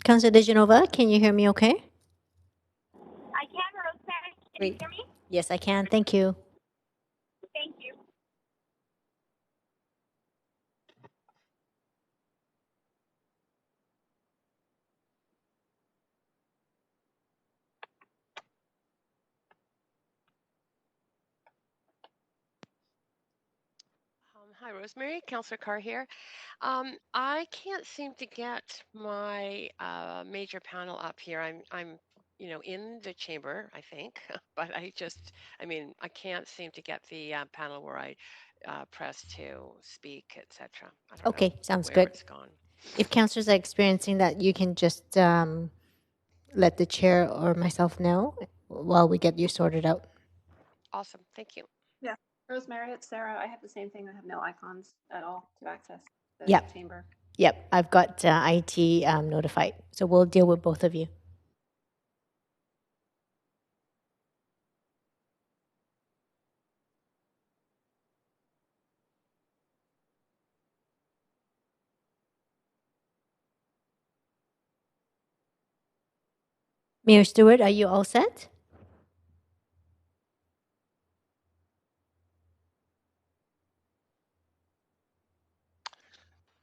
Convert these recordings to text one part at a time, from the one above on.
Councillor Dejanova, can you hear me okay? I can, Rosemary. Can Great. you hear me? Yes, I can. Thank you. Thank you. Hi, Rosemary. Councillor Carr here. I can't seem to get my major panel up here. I'm, in the chamber, I think, but I can't seem to get the panel where I press to speak, etc. I don't Okay, know sounds where good. it's gone. If councillors are experiencing that, you can just let the chair or myself know while we get you sorted out. Awesome. Thank you. Yeah, Rosemary, it's Sarah. I have the same thing. I have no icons at all to access the Yep. chamber. Yep, I've got IT notified. So we'll deal with both of you. Mayor Stewart, are you all set?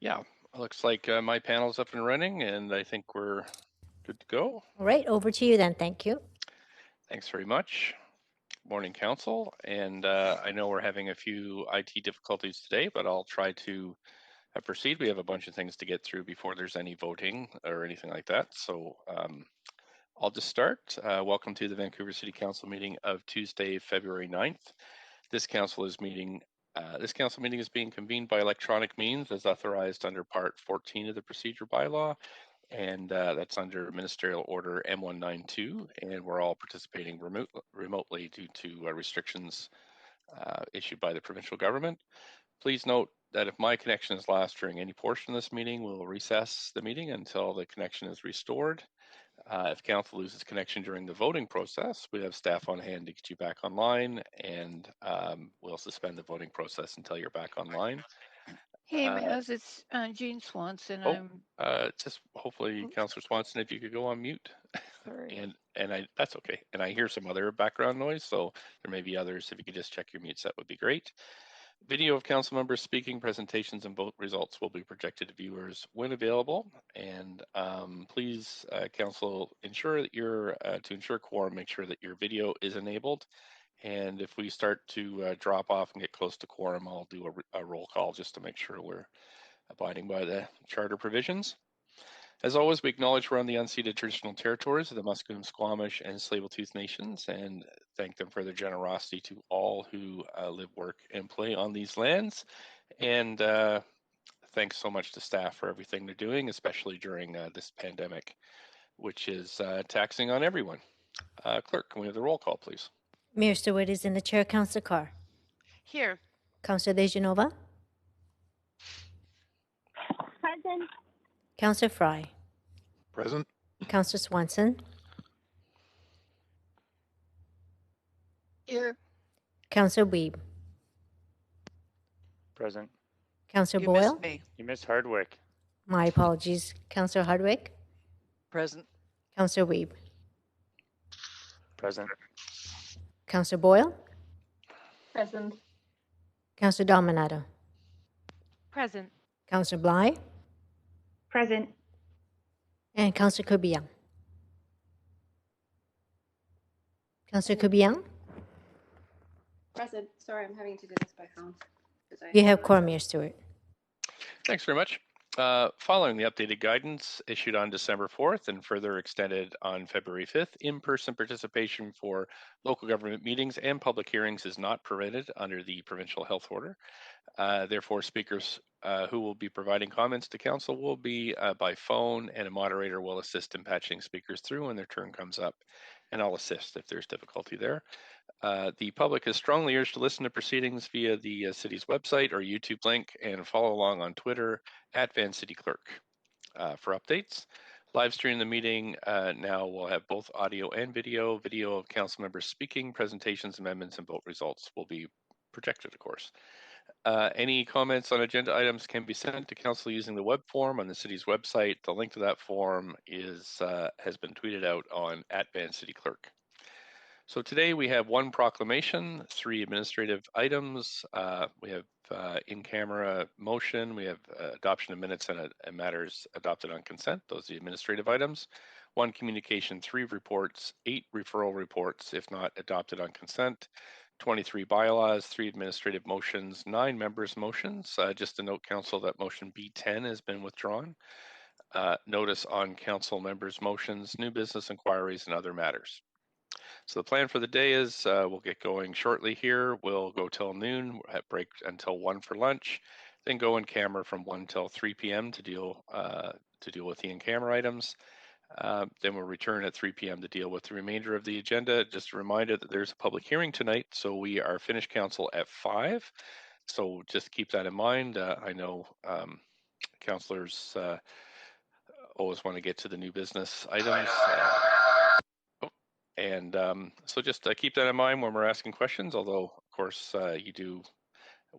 Yeah, looks like my panel's up and running, and I think we're good to go. All right, over to you then. Thank you. Thanks very much. Morning, Council. And I know we're having a few IT difficulties today, but I'll try to proceed. We have a bunch of things to get through before there's any voting or anything like that. So I'll just start. Welcome to the Vancouver City Council meeting of Tuesday, February 9th. This council meeting is being convened by electronic means as authorized under Part 14 of the Procedure Bylaw, and that's under Ministerial Order M192, and we're all participating remotely due to restrictions issued by the provincial government. Please note that if my connection is lost during any portion of this meeting, we'll recess the meeting until the connection is restored. If council loses connection during the voting process, we have staff on hand to get you back online, and we'll suspend the voting process until you're back online. Hey, Maz, it's Jean Swanson. Just hopefully, Councillor Swanson, if you could go on mute. Sorry. and that's okay. And I hear some other background noise, so there may be others. If you could just check your mutes, that would be great. Video of council members speaking, presentations, and vote results will be projected to viewers when available. And please, council, ensure that to ensure quorum, make sure that your video is enabled. And if we start to drop off and get close to quorum, I'll do a roll call just to make sure we're abiding by the charter provisions. As always, we acknowledge we're on the unceded traditional territories of the Musqueam, Squamish, and Tsleil-Waututh Nations, and thank them for their generosity to all who live, work, and play on these lands. And thanks so much to staff for everything they're doing, especially during this pandemic, which is taxing on everyone. Clerk, can we have the roll call, please? Mayor Stewart is in the chair. Councillor Carr. Here. Councillor Dejanova. Present. Councillor Fry. Present. Councillor Swanson. Here. Councillor Wiebe. Present. Councillor You Boyle. missed me. You missed Hardwick. My apologies. Councillor Hardwick. Present. Councillor Wiebe. Present. Councillor Boyle. Present. Councillor Dominato. Present. Councillor Bly. Present. And Councillor Kubiang. Councillor Kubiang. Present. Sorry, I'm having to do this by phone. You have quorum, Mayor Stewart. Thanks very much. Following the updated guidance issued on December 4th and further extended on February 5th, in-person participation for local government meetings and public hearings is not permitted under the provincial health order. Therefore, speakers who will be providing comments to council will be by phone, and a moderator will assist in patching speakers through when their turn comes up, and I'll assist if there's difficulty there. The public is strongly urged to listen to proceedings via the city's website or YouTube link, and follow along on Twitter @VanCityClerk for updates. Live streaming the meeting now will have both audio and video. Video of council members speaking, presentations, amendments, and vote results will be projected, of course. Any comments on agenda items can be sent to council using the web form on the city's website. The link to that form has been tweeted out on @VanCityClerk. So today we have one proclamation, 3 administrative items. We have in-camera motion. We have adoption of minutes and matters adopted on consent. Those are the administrative items. 1 communication, 3 reports, 8 referral reports, if not adopted on consent. 23 bylaws, 3 administrative motions, 9 members' motions. Just to note, council, that motion B10 has been withdrawn. Notice on council members' motions, new business inquiries, and other matters. So the plan for the day is we'll get going shortly here. We'll go till noon, break until 1 for lunch, then go in camera from 1 till 3 p.m. to deal with the in-camera items. Then we'll return at 3 p.m. to deal with the remainder of the agenda. Just a reminder that there's a public hearing tonight, so we are finished council at 5. So just keep that in mind. I know councillors always want to get to the new business items. And so just keep that in mind when we're asking questions, although, of course,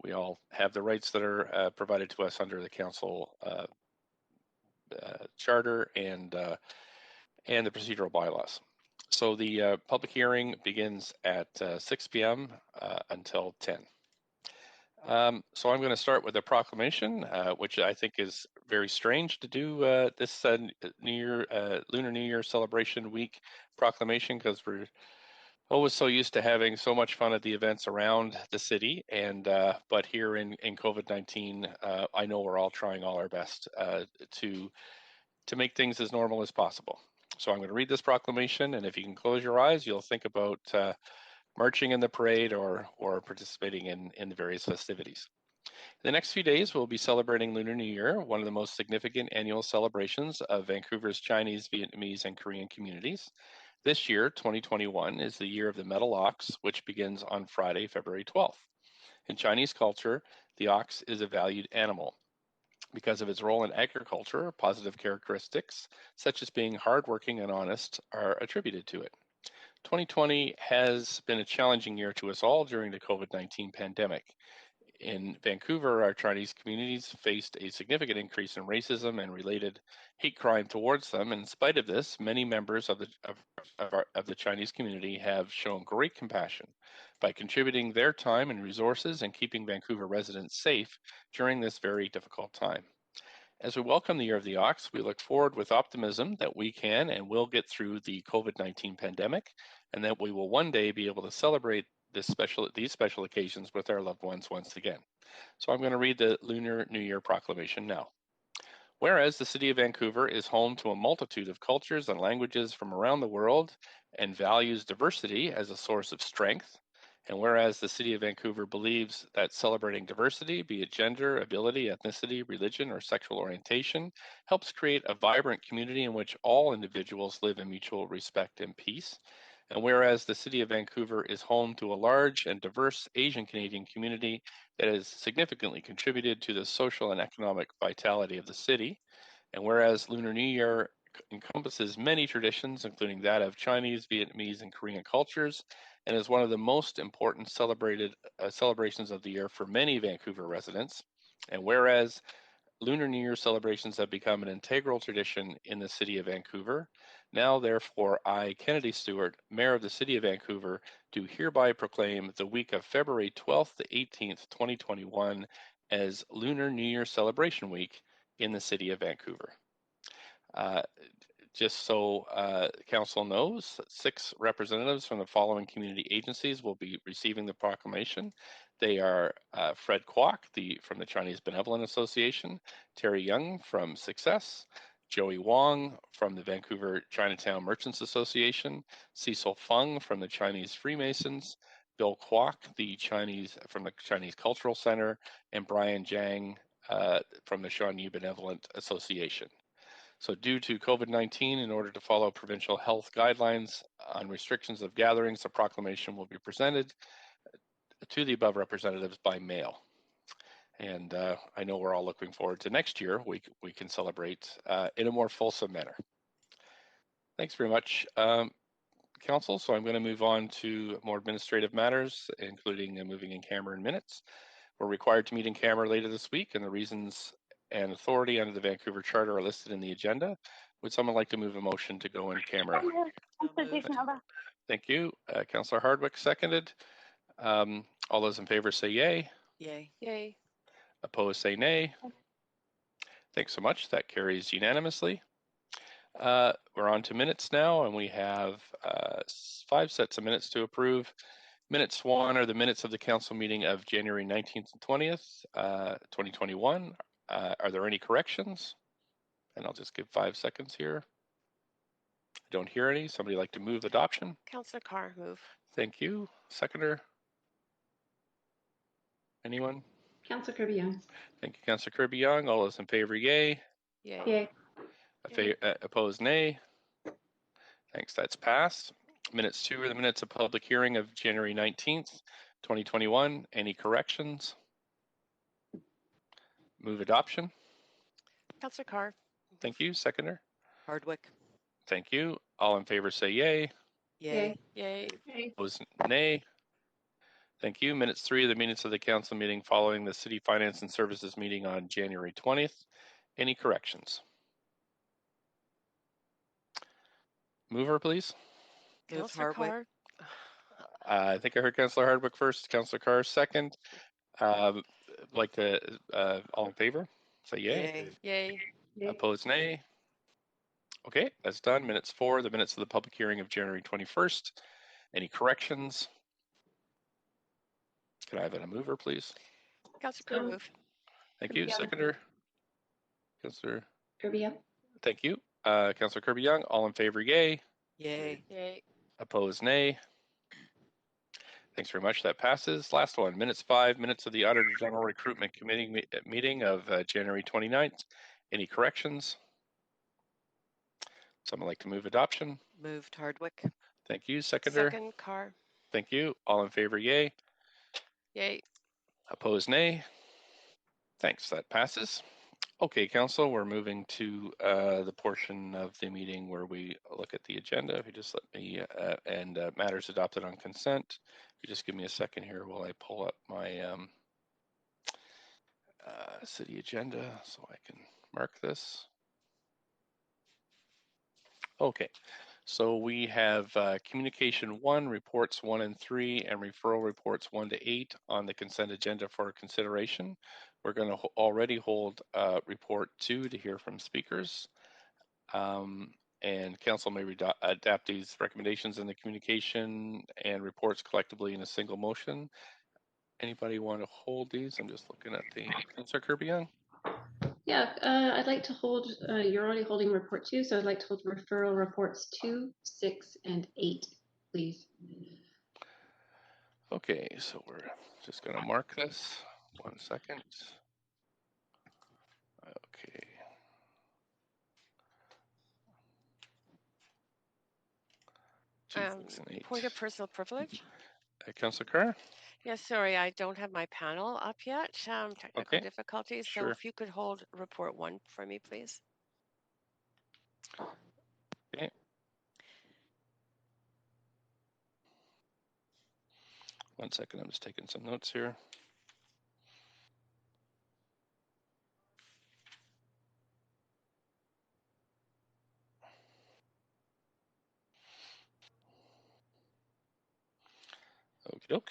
we all have the rights that are provided to us under the council charter and the procedural bylaws. So the public hearing begins at 6 p.m. Until 10. So I'm going to start with a proclamation, which I think is very strange to do this Lunar New Year celebration week proclamation, because we're always so used to having so much fun at the events around the city, and but here in COVID-19, I know we're all trying all our best to make things as normal as possible. So I'm going to read this proclamation, and if you can close your eyes, you'll think about marching in the parade or participating in the various festivities. The next few days, we'll be celebrating Lunar New Year, one of the most significant annual celebrations of Vancouver's Chinese, Vietnamese, and Korean communities. This year, 2021, is the year of the metal ox, which begins on Friday, February 12th. In Chinese culture, the ox is a valued animal. Because of its role in agriculture, positive characteristics, such as being hardworking and honest, are attributed to it. 2020 has been a challenging year to us all during the COVID-19 pandemic. In Vancouver, our Chinese communities faced a significant increase in racism and related hate crime towards them. And in spite of this, many members of the Chinese community have shown great compassion by contributing their time and resources and keeping Vancouver residents safe during this very difficult time. As we welcome the Year of the Ox, we look forward with optimism that we can and will get through the COVID-19 pandemic, and that we will one day be able to celebrate these special occasions with our loved ones once again. So I'm going to read the Lunar New Year proclamation now. Whereas the City of Vancouver is home to a multitude of cultures and languages from around the world and values diversity as a source of strength, and whereas the City of Vancouver believes that celebrating diversity, be it gender, ability, ethnicity, religion, or sexual orientation, helps create a vibrant community in which all individuals live in mutual respect and peace, and whereas the City of Vancouver is home to a large and diverse Asian Canadian community that has significantly contributed to the social and economic vitality of the city, and whereas Lunar New Year encompasses many traditions, including that of Chinese, Vietnamese, and Korean cultures, and is one of the most important celebrations of the year for many Vancouver residents. And whereas Lunar New Year celebrations have become an integral tradition in the City of Vancouver, now therefore I, Kennedy Stewart, Mayor of the City of Vancouver, do hereby proclaim the week of February 12th to 18th, 2021 as Lunar New Year Celebration Week in the City of Vancouver. Just so council knows, 6 representatives from the following community agencies will be receiving the proclamation. They are Fred Kwok from the Chinese Benevolent Association, Terry Young from Success, Joey Wong from the Vancouver Chinatown Merchants Association, Cecil Fung from the Chinese Freemasons, Bill Kwok from the Chinese Cultural Center, and Brian Jiang from the Shawnee Benevolent Association. So due to COVID-19, in order to follow provincial health guidelines on restrictions of gatherings, a proclamation will be presented to the above representatives by mail. And I know we're all looking forward to next year. We can celebrate in a more fulsome manner. Thanks very much, Council. So I'm going to move on to more administrative matters, including moving in camera and minutes. We're required to meet in camera later this week, and the reasons and authority under the Vancouver Charter are listed in the agenda. Would someone like to move a motion to go in camera? Constitutional. Thank you. Councillor Hardwick seconded. All those in favor say yay. Yay. Yay. Opposed say nay. Thanks so much. That carries unanimously. We're on to minutes now, and we have 5 sets of minutes to approve. Minutes 1 are the minutes of the council meeting of January 19th and 20th, 2021. Are there any corrections? And I'll just give 5 seconds here. I don't hear any. Somebody like to move adoption? Councillor Carr, move. Thank you. Seconder? Anyone? Councillor Kirby-Young. Thank you, Councillor Kirby-Young. All those in favor, yay. Yay. Yay. Opposed, nay. Thanks, that's passed. Minutes 2 are the minutes of public hearing of January 19th, 2021. Any corrections? Move adoption. Councillor Carr. Thank you. Seconder? Hardwick. Thank you. All in favor say yay. Yay. Yay. Opposed, nay. Thank you. Minutes 3 are the minutes of the council meeting following the City Finance and Services meeting on January 20th. Any corrections? Mover, please. Move Councillor Hardwick. Carr. I think I heard Councillor Hardwick first, Councillor Carr second. Like to, all in favor? Say yay. Yay. Yay. Opposed, nay. Okay, that's done. Minutes 4, the minutes of the public hearing of January 21st. Any corrections? Can I have a mover, please? Councillor Carr, move. Thank you. Yeah. Seconder? Councillor? Kirby-Young. Thank you. Councillor Kirby-Young, all in favor, yay. Yay. Yay. Opposed, nay. Thanks very much. That passes. Last one, minutes 5, minutes of the Auditor General Recruitment Committee meeting of January 29th. Any corrections? Someone like to move adoption? Moved Hardwick. Thank you. Seconder? Second Carr. Thank you. All in favor, yay. Yay. Opposed, nay. Thanks. That passes. Okay, Council, we're moving to the portion of the meeting where we look at the agenda. If you just let me, and matters adopted on consent. If you just give me a second here while I pull up my city agenda so I can mark this. Okay, so we have communication 1, reports 1 and 3, and referral reports 1 to 8 on the consent agenda for consideration. We're going to already hold report 2 to hear from speakers. And council may adapt these recommendations in the communication and reports collectively in a single motion. Anybody want to hold these? I'm just looking at the Councillor Kirby-Young. Yeah, I'd like to hold, you're already holding report 2, so I'd like to hold referral reports 2, 6, and 8, please. Okay, so we're just going to mark this. 1 second. Okay. Point of personal privilege. Councillor Carr? Yes, sorry, I don't have my panel up yet. Technical Okay, difficulties. So sure. if you could hold report 1 for me, please. Okay. One second, I'm just taking some notes here. Okie doke.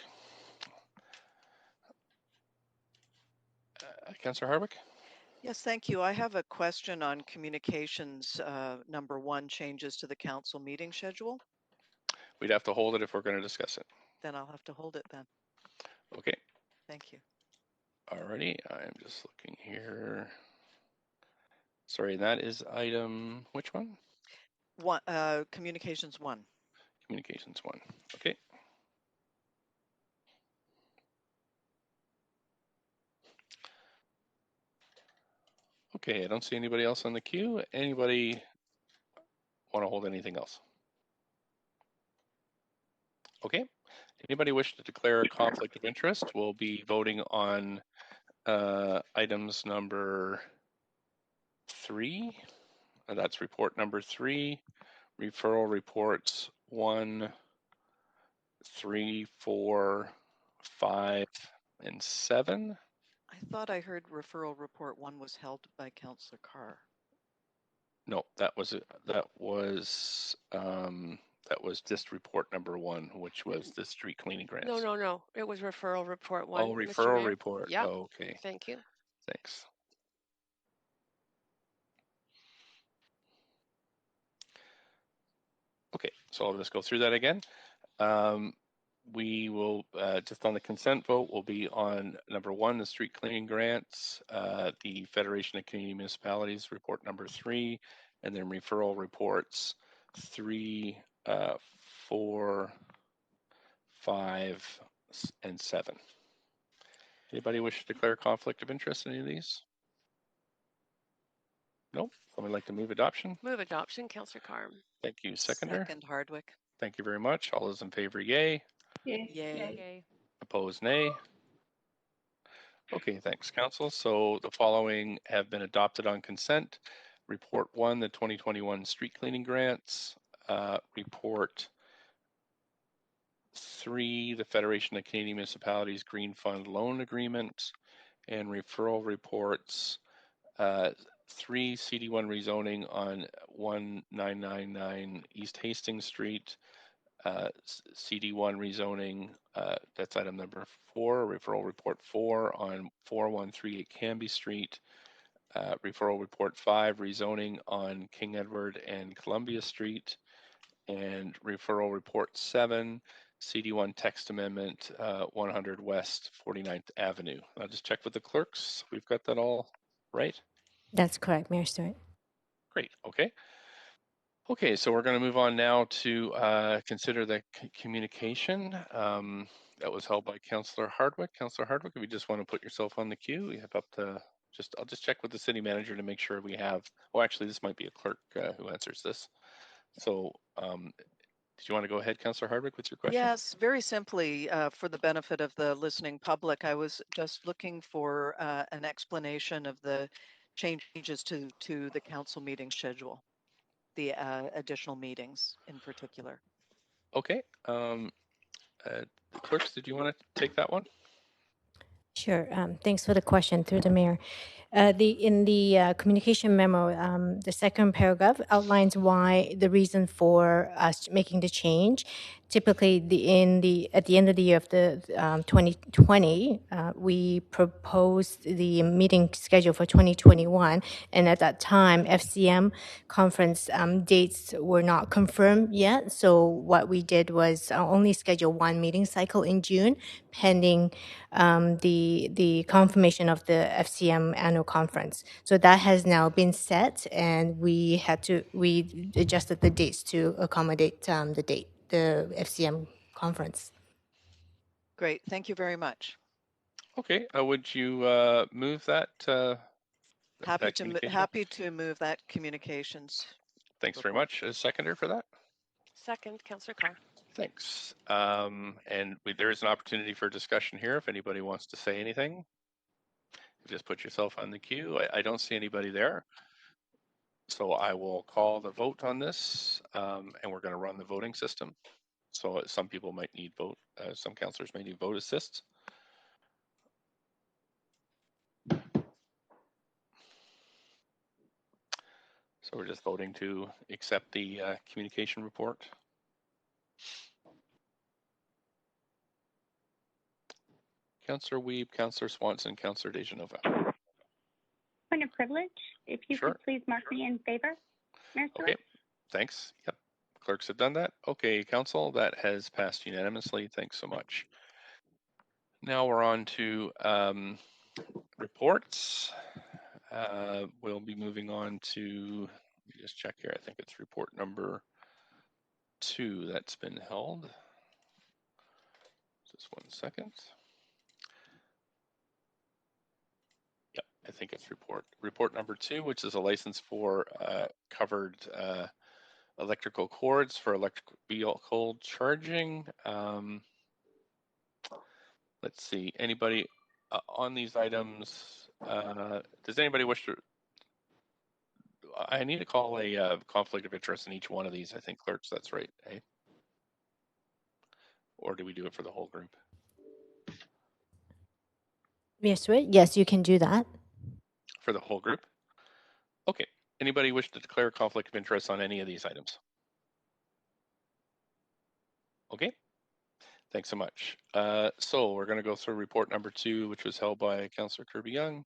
Councillor Hardwick? Yes, thank you. I have a question on communications number 1, changes to the council meeting schedule. We'd have to hold it if we're going to discuss it. Then I'll have to hold it then. Okay. Thank you. Alrighty, I'm just looking here. Sorry, that is item, which one? Communications 1. Communications 1. Okay. Okay, I don't see anybody else on the queue. Anybody want to hold anything else? Okay. Anybody wish to declare a conflict of interest? We'll be voting on items number 3. That's report number 3. Referral reports 1, 3, 4, 5, and 7. I thought I heard referral report 1 was held by Councillor Carr. No, that was just report number 1, which was the street cleaning grants. No. It was referral report 1. Oh, Mr. referral Mayor. report. Yeah. Oh, okay. Thank you. Thanks. Okay, so I'll just go through that again. We will, just on the consent vote, will be on number 1, the street cleaning grants, the Federation of Canadian Municipalities report number 3, and then referral reports 3, 4, 5, and 7. Anybody wish to declare conflict of interest in any of these? Nope. Someone like to move adoption? Move adoption, Councillor Carr. Thank you. Seconder? Second, Hardwick. Thank you very much. All those in favor, yay. Yay. Yay. Opposed, nay. Okay, thanks, Council. So the following have been adopted on consent. Report 1, the 2021 street cleaning grants. Report 3, the Federation of Canadian Municipalities Green Fund Loan Agreement. And referral reports 3, CD1 rezoning on 1999 East Hastings Street. CD1 rezoning, that's item number 4, referral report 4 on 4138 Canby Street, referral report 5, rezoning on King Edward and Columbia Street, and referral report 7, CD1 text amendment 100 West 49th Avenue. I'll just check with the clerks. We've got that all right? That's correct, Mayor Stewart. Great, okay. Okay, so we're going to move on now to consider the communication that was held by Councillor Hardwick. Councillor Hardwick, if you just want to put yourself on the queue, you have up to I'll just check with the city manager to make sure we have. Oh, actually, this might be a clerk who answers this. So, did you want to go ahead, Councillor Hardwick, with your question? Yes, very simply, for the benefit of the listening public, I was just looking for an explanation of the changes to the council meeting schedule, the additional meetings in particular. Okay. Clerks, did you want to take that one? Sure. Thanks for the question through the mayor. In the communication memo, the second paragraph outlines why the reason for us making the change. Typically, at the end of the year of the 2020, we proposed the meeting schedule for 2021, and at that time, FCM conference dates were not confirmed yet. So what we did was only schedule one meeting cycle in June, pending the confirmation of the FCM annual conference. So that has now been set, and we adjusted the dates to accommodate the FCM conference. Great, thank you very much. Okay, would you move that? Happy to move that communications. Thanks very much. A seconder for that? Second, Councillor Carr. Thanks. And there is an opportunity for discussion here if anybody wants to say anything. Just put yourself on the queue. I don't see anybody there. So I will call the vote on this, and we're going to run the voting system. So some people might need some councillors may need vote assists. So we're just voting to accept the communication report. Councillor Wiebe, Councillor Swanson, Councillor Dejanova. Point of privilege, if you Sure. could please mark me in favor, Mayor Stewart. Okay, thanks. Yep, clerks have done that. Okay, council, that has passed unanimously. Thanks so much. Now we're on to reports. We'll be moving on to, let me just check here. I think it's report number 2 that's been held. Just 1 second. Yep, I think it's report number 2, which is a license for covered electrical cords for electric vehicle charging. Let's see, anybody on these items, does anybody wish to, I need to call a conflict of interest in each one of these, I think, clerks, that's right, eh? Or do we do it for the whole group? Yes, right? Yes, you can do that. For the whole group? Okay. Anybody wish to declare a conflict of interest on any of these items? Okay. Thanks so much. So we're going to go through report number 2, which was held by Councillor Kirby-Yung.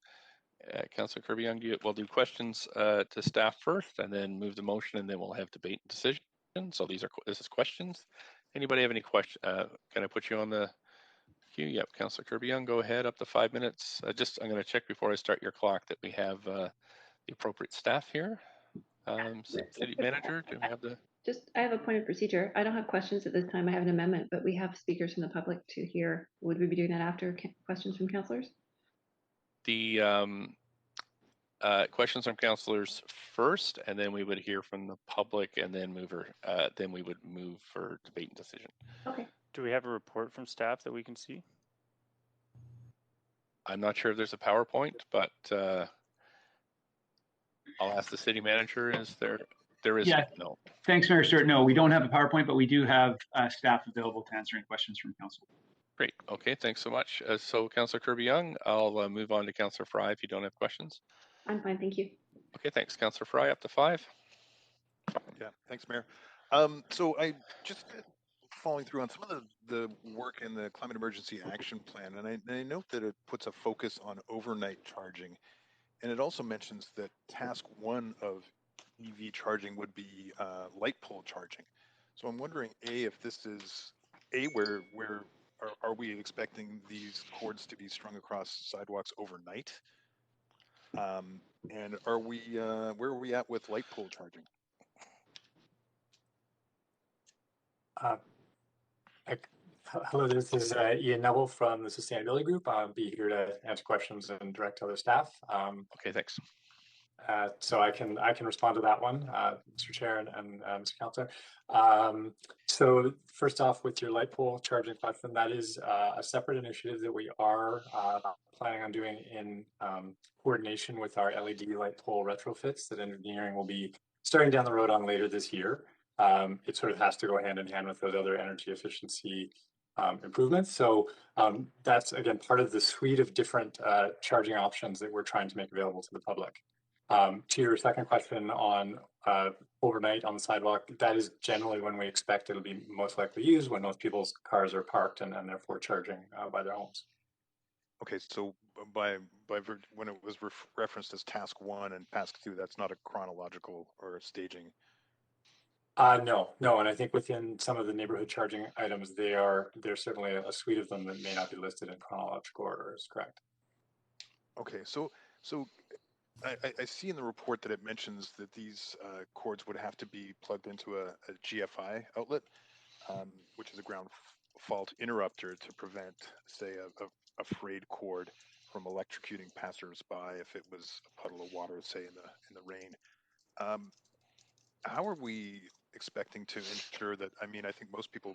Councillor Kirby-Yung, we'll do questions to staff first, and then move the motion, and then we'll have debate and decision. So this is questions. Anybody have any questions? Can I put you on the queue? Yep, Councillor Kirby-Yung, go ahead, up to 5 minutes. I'm going to check before I start your clock that we have the appropriate staff here. City manager, do we have the? I have a point of procedure. I don't have questions at this time. I have an amendment, but we have speakers from the public to hear. Would we be doing that after questions from councillors? The questions from councillors first, and then we would hear from the public, and then then we would move for debate and decision. Okay. Do we have a report from staff that we can see? I'm not sure if there's a PowerPoint, but I'll ask the city manager. Is there? There is no. Thanks, Mayor Stewart. No, we don't have a PowerPoint, but we do have staff available to answer any questions from council. Great. Okay, thanks so much. So Councillor Kirby-Yung, I'll move on to Councillor Fry if you don't have questions. I'm fine, thank you. Okay, thanks. Councillor Fry, up to 5. Yeah, thanks, Mayor. So I just following through on some of the work in the Climate Emergency Action Plan, and I note that it puts a focus on overnight charging, and it also mentions that task 1 of EV charging would be light pole charging. So I'm wondering, if this is where are we expecting these cords to be strung across sidewalks overnight? And are we where are we at with light pole charging? Hello, this is Ian Neville from the Sustainability Group. I'll be here to answer questions and direct other staff. Okay, thanks. So I can respond to that one, Mr. Chair and Mr. Councillor. So first off, with your light pole charging platform, that is a separate initiative that we are planning on doing in coordination with our LED light pole retrofits that engineering will be starting down the road on later this year. It sort of has to go hand in hand with those other energy efficiency improvements. So that's, again, part of the suite of different charging options that we're trying to make available to the public. To your second question on overnight on the sidewalk, that is generally when we expect it'll be most likely used, when most people's cars are parked and therefore charging by their homes. Okay, so when it was referenced as task 1 and task 2, that's not a chronological or a staging. No, and I think within some of the neighborhood charging items, there's certainly a suite of them that may not be listed in chronological order, is correct. Okay, so I see in the report that it mentions that these cords would have to be plugged into a GFI outlet, which is a ground fault interrupter to prevent, say, a frayed cord from electrocuting passers-by if it was a puddle of water, say, in the rain. How are we expecting to ensure that? I mean, I think most people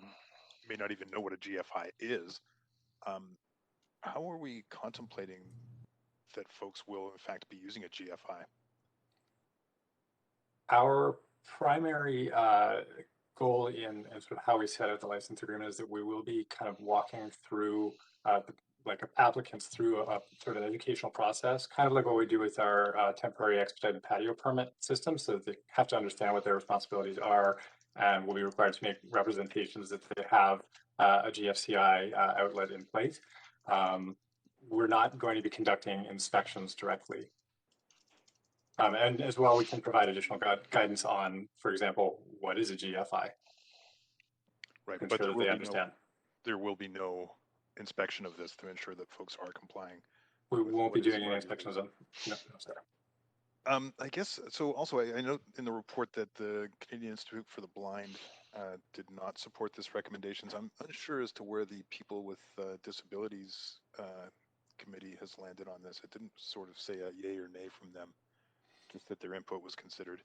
may not even know what a GFI is. How are we contemplating that folks will in fact be using a GFI? Our primary goal in sort of how we set out the license agreement is that we will be kind of walking through like applicants through a sort of educational process, kind of like what we do with our temporary expedited patio permit system, so that they have to understand what their responsibilities are and will be required to make representations that they have a GFCI outlet in place. We're not going to be conducting inspections directly. And as well, we can provide additional guidance on, for example, what is a GFI? Right, but sure that they understand. There will be no inspection of this to ensure that folks are complying. We won't be doing any inspections of no, sir. I guess so. Also, I note in the report that the Canadian Institute for the Blind did not support this recommendations. I'm unsure as to where the People with Disabilities Committee has landed on this. It didn't sort of say a yay or nay from them, just that their input was considered.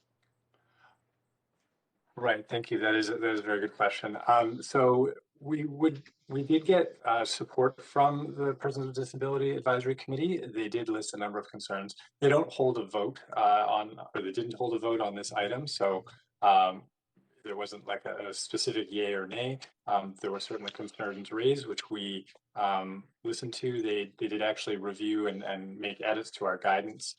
Right, thank you. That is a very good question. So we did get support from the Persons with Disability Advisory Committee. They did list a number of concerns. They don't hold a vote or they didn't hold a vote on this item. So there wasn't like a specific yay or nay. There were certainly concerns raised, which we listened to. They did actually review and make edits to our guidance,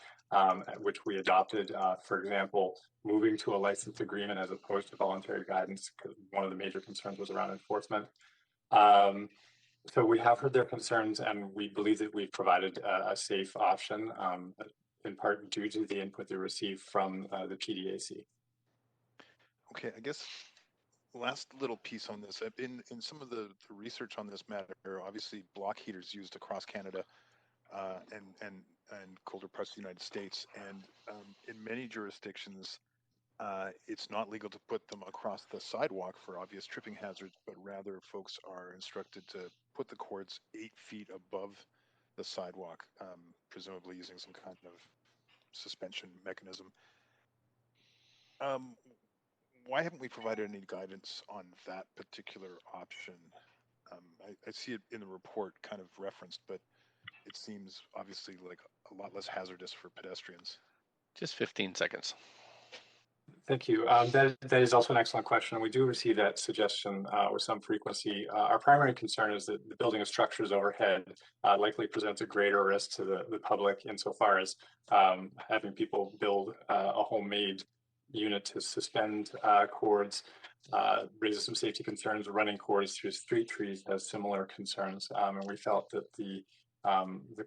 which we adopted. For example, moving to a license agreement as opposed to voluntary guidance, because one of the major concerns was around enforcement. So we have heard their concerns, and we believe that we've provided a safe option, in part due to the input they received from the PDAC. Okay, I guess last little piece on this. In some of the research on this matter, obviously block heaters used across Canada and colder parts of the United States, and in many jurisdictions, it's not legal to put them across the sidewalk for obvious tripping hazards, but rather folks are instructed to put the cords 8 feet above the sidewalk, presumably using some kind of suspension mechanism. Why haven't we provided any guidance on that particular option? I see it in the report kind of referenced, but it seems obviously like a lot less hazardous for pedestrians. Just 15 seconds. Thank you. That is also an excellent question. We do receive that suggestion with some frequency. Our primary concern is that the building of structures overhead likely presents a greater risk to the public insofar as having people build a homemade unit to suspend cords raises some safety concerns. Running cords through street trees has similar concerns, and we felt that the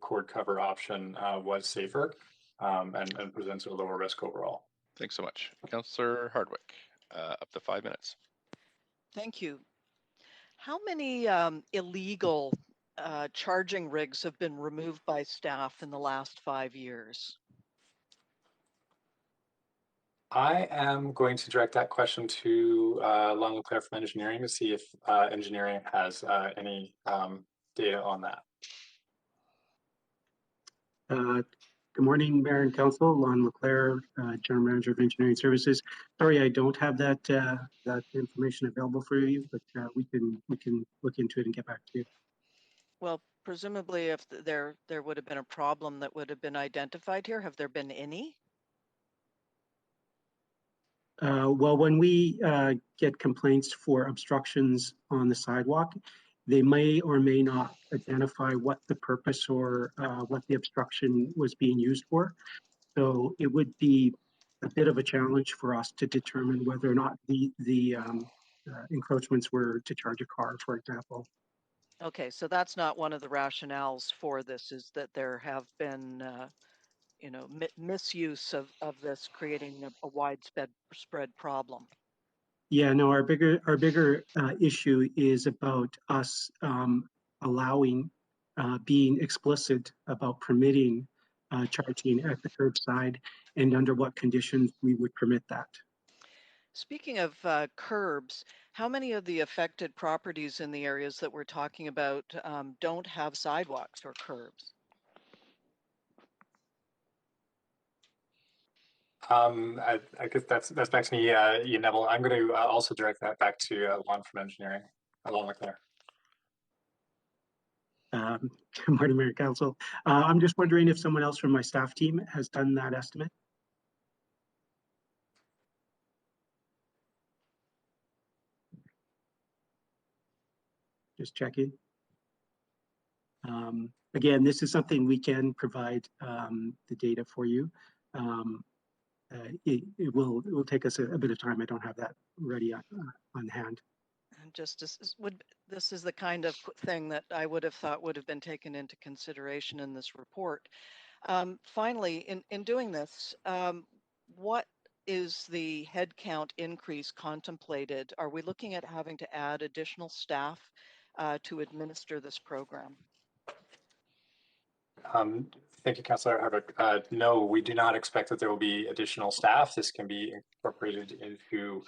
cord cover option was safer and presents a lower risk overall. Thanks so much. Councillor Hardwick, up to 5 minutes. Thank you. How many illegal charging rigs have been removed by staff in the last 5 years? I am going to direct that question to Lon Leclerc from engineering to see if engineering has any data on that. Good morning, Mayor and Council. Lon Leclerc, General Manager of Engineering Services. Sorry, I don't have that that information available for you, but we can look into it and get back to you. Well, presumably, if there would have been a problem that would have been identified here, have there been any? Well, when we get complaints for obstructions on the sidewalk, they may or may not identify what the purpose or what the obstruction was being used for. So it would be a bit of a challenge for us to determine whether or not the encroachments were to charge a car, for example. Okay, so that's not one of the rationales for this, is that there have been misuse of this, creating a widespread problem. Yeah, no, our bigger issue is about us allowing, being explicit about permitting charging at the curbside and under what conditions we would permit that. Speaking of curbs, how many of the affected properties in the areas that we're talking about don't have sidewalks or curbs? I guess that's back to me, Ian Neville. I'm going to also direct that back to Lon from engineering, Lon Leclerc. Good morning, Mayor and Council. I'm just wondering if someone else from my staff team has done that estimate. Just checking. Again, this is something we can provide the data for you. It will take us a bit of time. I don't have that ready on hand. And just this is the kind of thing that I would have thought would have been taken into consideration in this report. Finally, in doing this, what is the headcount increase contemplated? Are we looking at having to add additional staff to administer this program? Thank you, Councillor Hardwick. No, we do not expect that there will be additional staff. This can be incorporated into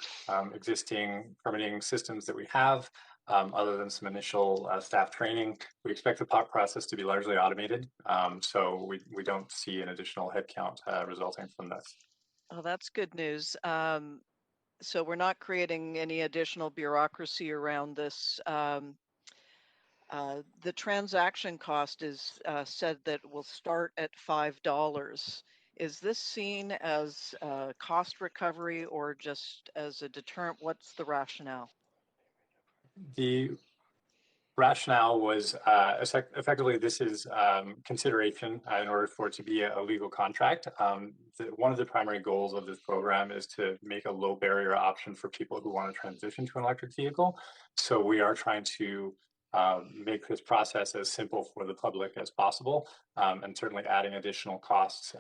existing permitting systems that we have, other than some initial staff training. We expect the process to be largely automated, so we don't see an additional headcount resulting from this. Oh, that's good news. So we're not creating any additional bureaucracy around this. The transaction cost is said that will start at $5. Is this seen as cost recovery or just as a deterrent? What's the rationale? The rationale was effectively this is consideration in order for it to be a legal contract. One of the primary goals of this program is to make a low barrier option for people who want to transition to an electric vehicle. So we are trying to make this process as simple for the public as possible, and certainly adding additional costs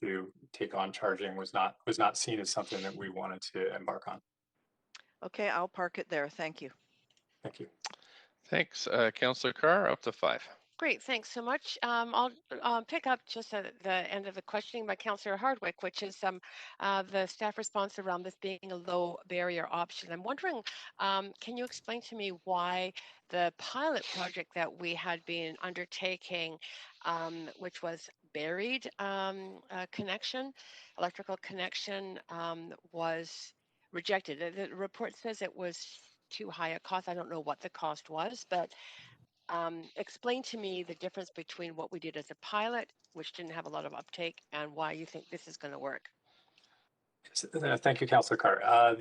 to take on charging was not seen as something that we wanted to embark on. Okay, I'll park it there. Thank you. Thank you. Thanks, Councillor Carr. Up to 5. Great, thanks so much. I'll pick up just at the end of the questioning by Councillor Hardwick, which is the staff response around this being a low barrier option. I'm wondering, can you explain to me why the pilot project that we had been undertaking, which was buried connection, electrical connection, was rejected? The report says it was too high a cost. I don't know what the cost was, but explain to me the difference between what we did as a pilot, which didn't have a lot of uptake, and why you think this is going to work. Thank you, Councillor Carr.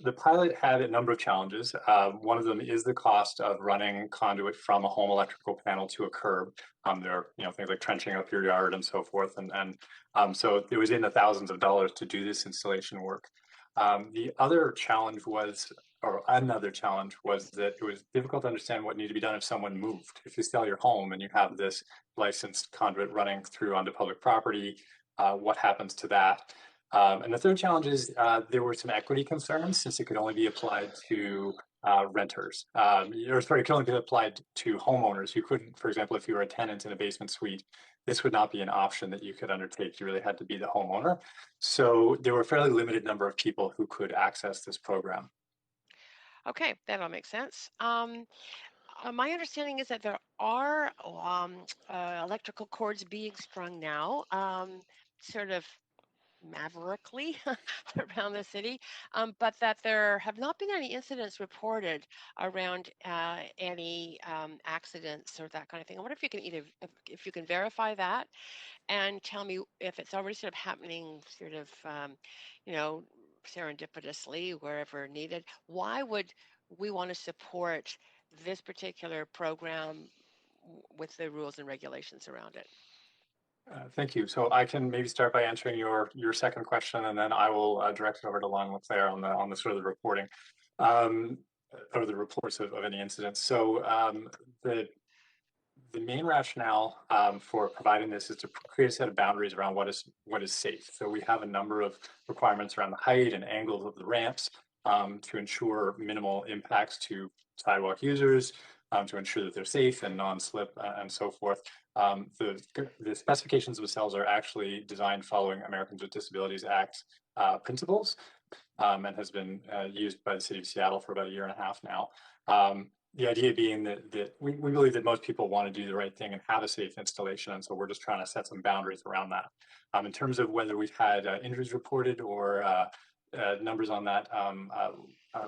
The pilot had a number of challenges. One of them is the cost of running conduit from a home electrical panel to a curb. There are things like trenching up your yard and so forth, and so it was in the thousands of dollars to do this installation work. The other challenge was, or another challenge was that it was difficult to understand what needed to be done if someone moved. If you sell your home and you have this licensed conduit running through onto public property, what happens to that? And the third challenge is there were some equity concerns since it could only be applied to renters. It could only be applied to homeowners who couldn't, for example, if you were a tenant in a basement suite, this would not be an option that you could undertake. You really had to be the homeowner. So there were a fairly limited number of people who could access this program. Okay, that all makes sense. My understanding is that there are electrical cords being strung now, sort of maverickly around the city, but that there have not been any incidents reported around any accidents or that kind of thing. I wonder if you can if you can verify that and tell me if it's already sort of happening, sort of, serendipitously wherever needed. Why would we want to support this particular program with the rules and regulations around it? Thank you. So I can maybe start by answering your second question, and then I will direct it over to Lon LeClaire on the sort of the reporting or the reports of any incidents. So the main rationale for providing this is to create a set of boundaries around what is safe. So we have a number of requirements around the height and angles of the ramps to ensure minimal impacts to sidewalk users, to ensure that they're safe and non-slip and so forth. The specifications themselves are actually designed following Americans with Disabilities Act principles and has been used by the city of Seattle for about 1.5 years now. The idea being that we believe that most people want to do the right thing and have a safe installation, and so we're just trying to set some boundaries around that. In terms of whether we've had injuries reported or numbers on that,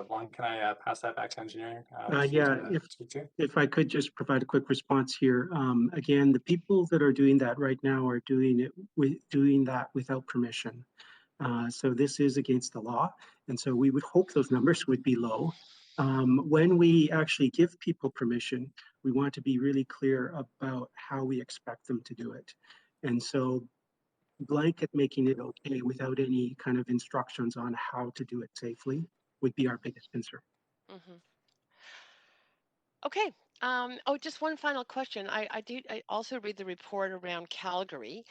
Lon, can I pass that back to engineering? If I could just provide a quick response here. Again, the people that are doing that right now are doing that without permission. So this is against the law, and so we would hope those numbers would be low. When we actually give people permission, we want to be really clear about how we expect them to do it. And so blanket making it okay without any kind of instructions on how to do it safely would be our biggest concern. Mm-hmm. Okay. Just one final question. I also read the report around Calgary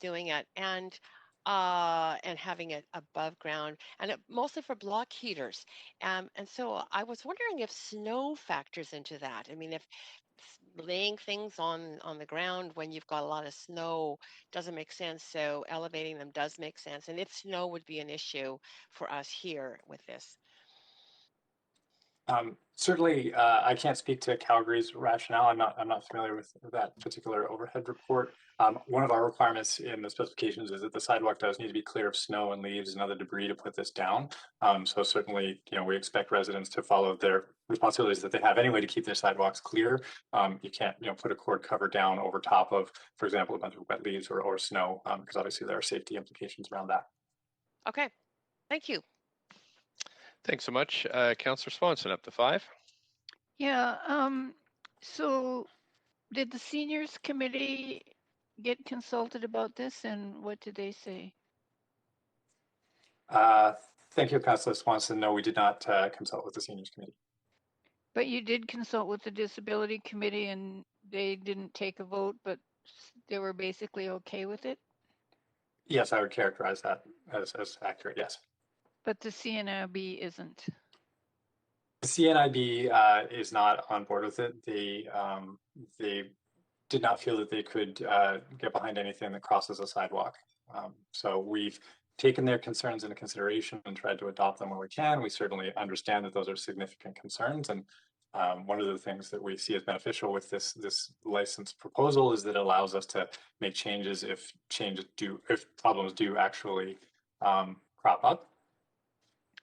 doing it and having it above ground, and mostly for block heaters. And so I was wondering if snow factors into that. I mean, if laying things on the ground when you've got a lot of snow doesn't make sense, so elevating them does make sense. And if snow would be an issue for us here with this. Certainly, I can't speak to Calgary's rationale. I'm not familiar with that particular overhead report. One of our requirements in the specifications is that the sidewalk does need to be clear of snow and leaves and other debris to put this down. So certainly, we expect residents to follow their responsibilities that they have anyway to keep their sidewalks clear. You can't, put a cord cover down over top of, for example, a bunch of wet leaves or snow, because obviously there are safety implications around that. Okay, thank you. Thanks so much. Councillor Swanson, up to 5. Yeah, so did the seniors committee get consulted about this, and what did they say? Thank you, Councillor Swanson. No, we did not consult with the seniors committee. But you did consult with the disability committee, and they didn't take a vote, but they were basically okay with it? Yes, I would characterize that as accurate, yes. But the CNIB isn't. The CNIB is not on board with it. They did not feel that they could get behind anything that crosses a sidewalk. So we've taken their concerns into consideration and tried to adopt them where we can. We certainly understand that those are significant concerns, and one of the things that we see as beneficial with this license proposal is that it allows us to make changes if problems do actually crop up.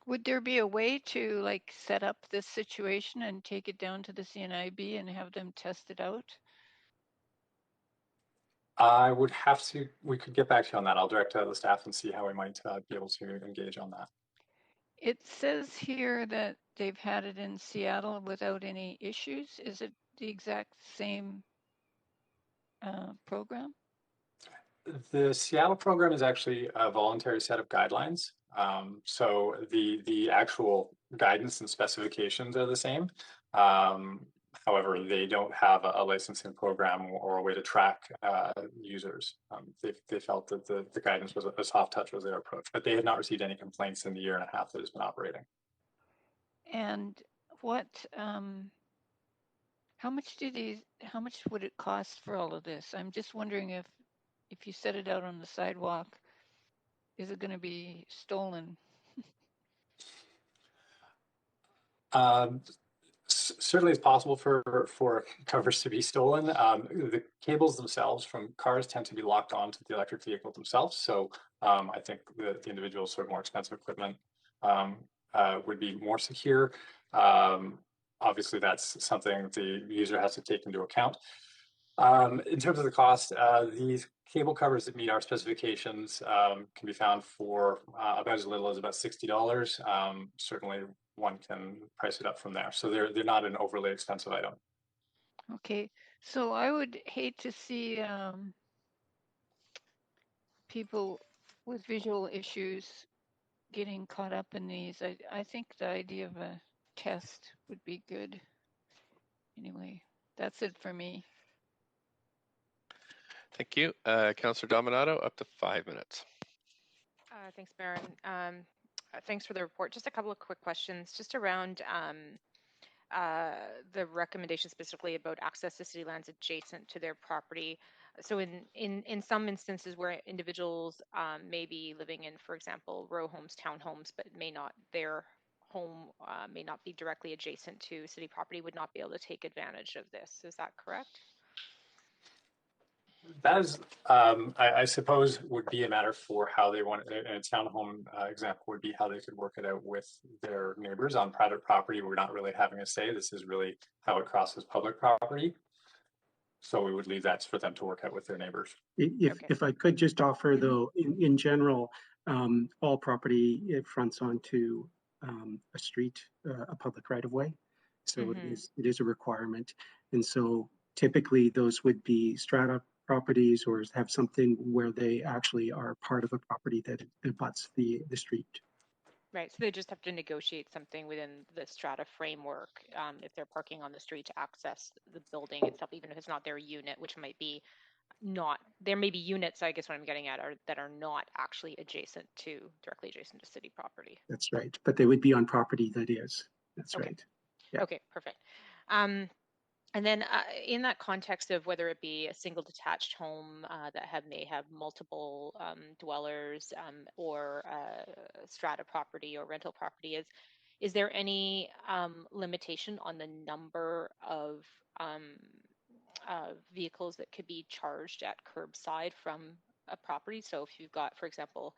Would there be a way to like set up this situation and take it down to the CNIB and have them test it out? We could get back to you on that. I'll direct the staff and see how we might be able to engage on that. It says here that they've had it in Seattle without any issues. Is it the exact same program? The Seattle program is actually a voluntary set of guidelines. So the actual guidance and specifications are the same. However, they don't have a licensing program or a way to track users. They felt that the guidance was a soft touch was their approach, but they had not received any complaints in the 1.5 years that it's been operating. And what, how much would it cost for all of this? I'm just wondering if you set it out on the sidewalk, is it going to be stolen? Certainly it's possible for covers to be stolen. The cables themselves from cars tend to be locked onto the electric vehicle themselves. So I think the individual sort of more expensive equipment would be more secure. Obviously that's something the user has to take into account. In terms of the cost, these cable covers that meet our specifications can be found for about as little as about $60. Certainly one can price it up from there. So they're not an overly expensive item. Okay, so I would hate to see people with visual issues getting caught up in these. I think the idea of a test would be good. Anyway, that's it for me. Thank you. Councillor Dominato, up to 5 minutes. Thanks, Mayor. Thanks for the report. Just a couple of quick questions, just around the recommendation specifically about access to city lands adjacent to their property. So in some instances where individuals may be living in, for example, row homes, townhomes, but their home may not be directly adjacent to city property, would not be able to take advantage of this. Is that correct? That is, I suppose, would be a matter for how they want it. And a townhome example would be how they could work it out with their neighbors. On private property, we're not really having a say. This is really how it crosses public property. So we would leave that for them to work out with their neighbors. If I could just offer, though, in general, all property fronts onto a street, a public right-of-way. So it is a requirement. And so typically those would be strata properties or have something where they actually are part of a property that abuts the street. Right, so they just have to negotiate something within the strata framework if they're parking on the street to access the building itself, even if it's not their unit, which might be not, there may be units, I guess what I'm getting at, that are not actually directly adjacent to city property. That's right, but they would be on property that is. That's okay. right. Yeah. Okay, perfect. And then in that context of whether it be a single detached home that may have multiple dwellers or strata property or rental property, Is there any limitation on the number of vehicles that could be charged at curbside from a property? So if you've got, for example,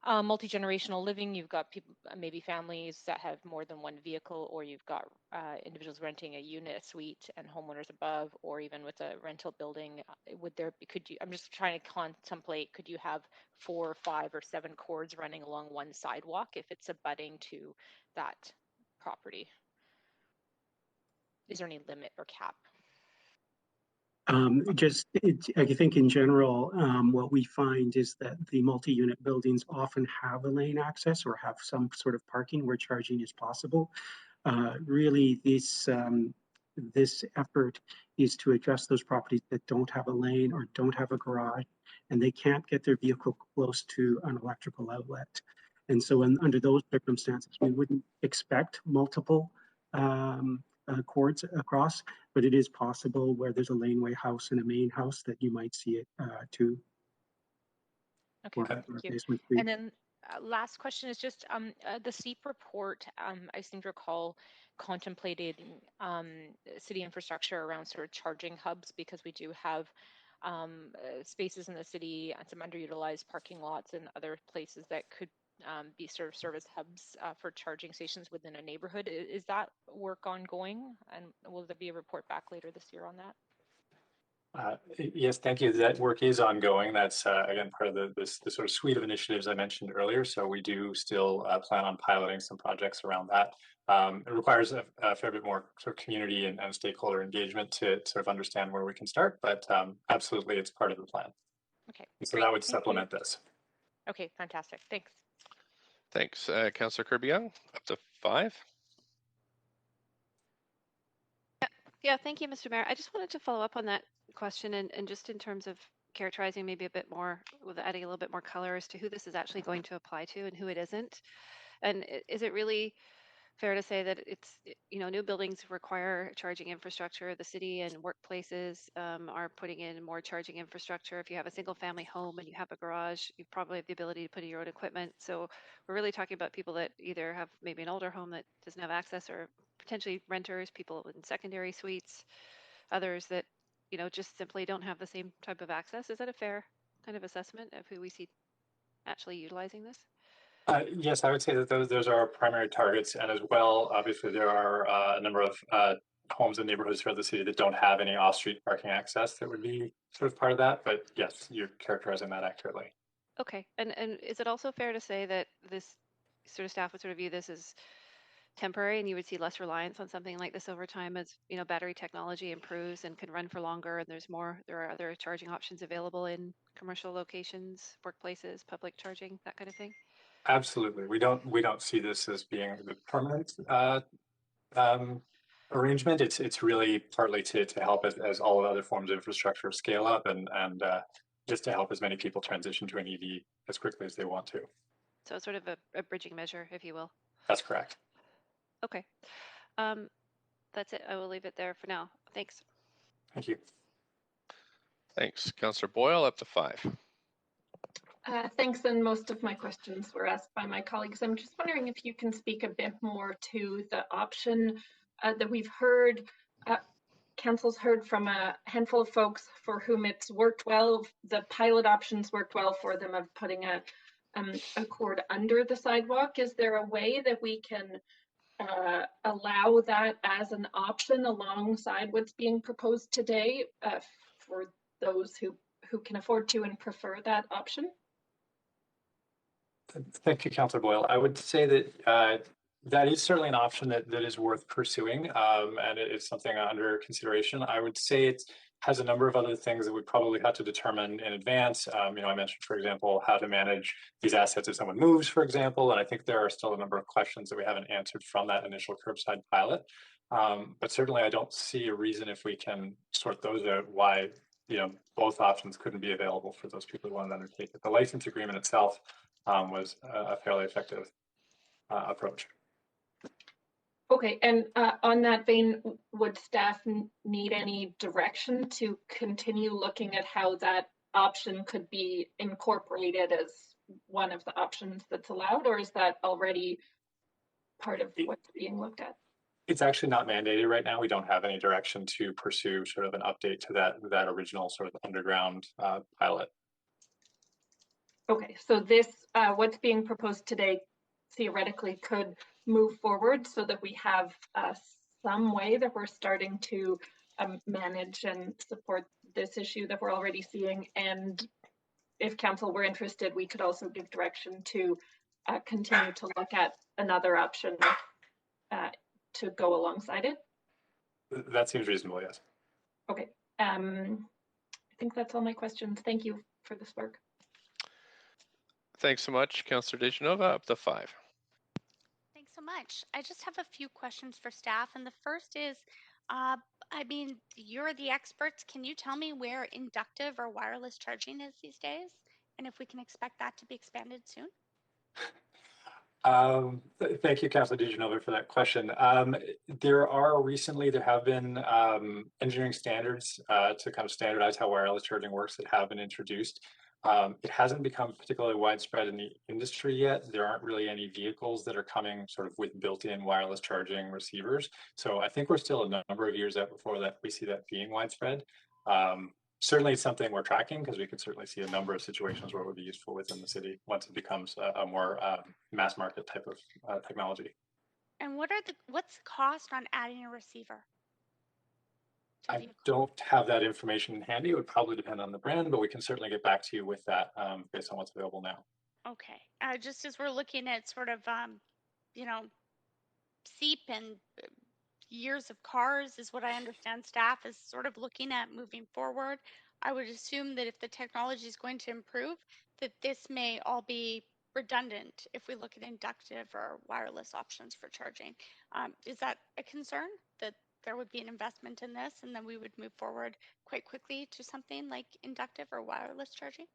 multi-generational living, you've got people, maybe families that have more than one vehicle, or you've got individuals renting a unit, a suite, and homeowners above, or even with a rental building, I'm just trying to contemplate, could you have 4, 5, or 7 cords running along one sidewalk if it's abutting to that property? Is there any limit or cap? I think in general, what we find is that the multi-unit buildings often have a lane access or have some sort of parking where charging is possible. Really, this effort is to address those properties that don't have a lane or don't have a garage, and they can't get their vehicle close to an electrical outlet. And so under those circumstances, we wouldn't expect multiple cords across, but it is possible where there's a laneway house and a main house that you might see it too. Okay, thank you. And then last question is just the SEEP report, I seem to recall contemplated city infrastructure around sort of charging hubs, because we do have spaces in the city and some underutilized parking lots and other places that could be sort of service hubs for charging stations within a neighborhood. Is that work ongoing, and will there be a report back later this year on that? Yes, thank you. That work is ongoing. That's again part of the sort of suite of initiatives I mentioned earlier. So we do still plan on piloting some projects around that. It requires a fair bit more sort of community and stakeholder engagement to sort of understand where we can start, but absolutely it's part of the plan. Okay. So that would supplement this. Okay, fantastic. Thanks. Thanks. Councillor Kirby-Yung, up to 5. Yeah, thank you, Mr. Mayor. I just wanted to follow up on that question and just in terms of characterizing maybe a bit more, with adding a little bit more color as to who this is actually going to apply to and who it isn't. And is it really fair to say that it's, new buildings require charging infrastructure? The city and workplaces are putting in more charging infrastructure. If you have a single family home and you have a garage, you probably have the ability to put in your own equipment. So we're really talking about people that either have maybe an older home that doesn't have access, or potentially renters, people in secondary suites, others that, just simply don't have the same type of access. Is that a fair kind of assessment of who we see actually utilizing this? Yes, I would say that those are our primary targets, and as well, obviously, there are a number of homes and neighborhoods throughout the city that don't have any off-street parking access that would be sort of part of that. But yes, you're characterizing that accurately. Okay, and is it also fair to say that this sort of staff would sort of view this as temporary, and you would see less reliance on something like this over time as battery technology improves and can run for longer, and there are other charging options available in commercial locations, workplaces, public charging, that kind of thing? Absolutely, we don't see this as being the permanent arrangement. It's really partly to help as all other forms of infrastructure scale up, and just to help as many people transition to an EV as quickly as they want to. So it's sort of a bridging measure, if you will. That's correct. Okay, that's it. I will leave it there for now. Thanks. Thank you. Thanks. Councillor Boyle, up to 5. Thanks, and most of my questions were asked by my colleagues. I'm just wondering if you can speak a bit more to the option that we've heard. Council's heard from a handful of folks for whom it's worked well. The pilot options worked well for them, of putting a cord under the sidewalk. Is there a way that we can allow that as an option alongside what's being proposed today for those who can afford to and prefer that option? Thank you, Councillor Boyle. I would say that that is certainly an option that is worth pursuing, and it is something under consideration. I would say it has a number of other things that we probably have to determine in advance. I mentioned, for example, how to manage these assets if someone moves, for example, and I think there are still a number of questions that we haven't answered from that initial curbside pilot. But certainly I don't see a reason, if we can sort those out, why both options couldn't be available for those people who want to undertake it. The license agreement itself was a fairly effective approach. Okay, and on that vein, would staff need any direction to continue looking at how that option could be incorporated as one of the options that's allowed, or is that already part of what's being looked at? It's actually not mandated right now. We don't have any direction to pursue sort of an update to that original sort of underground pilot. Okay, so this, what's being proposed today theoretically could move forward so that we have some way that we're starting to manage and support this issue that we're already seeing. And if council were interested, we could also give direction to continue to look at another option to go alongside it. That seems reasonable, yes. Okay, I think that's all my questions. Thank you for this work. Thanks so much, Councillor DeGenova. Up to 5. Thanks so much. I just have a few questions for staff. And the first is, I mean, you're the experts. Can you tell me where inductive or wireless charging is these days? And if we can expect that to be expanded soon? Thank you, Councillor DeGenova, for that question. There have been engineering standards to kind of standardize how wireless charging works that have been introduced. It hasn't become particularly widespread in the industry yet. There aren't really any vehicles that are coming sort of with built-in wireless charging receivers. So I think we're still a number of years out before that we see that being widespread. Certainly it's something we're tracking because we could certainly see a number of situations where it would be useful within the city once it becomes a more mass market type of technology. And what's the cost on adding a receiver? I don't have that information handy. It would probably depend on the brand, but we can certainly get back to you with that based on what's available now. Okay. Just as we're looking at sort of, you know, SEEP and years of cars is what I understand staff is sort of looking at moving forward. I would assume that if the technology is going to improve, that this may all be redundant if we look at inductive or wireless options for charging. Is that a concern that there would be an investment in this and then we would move forward quite quickly to something like inductive or wireless charging?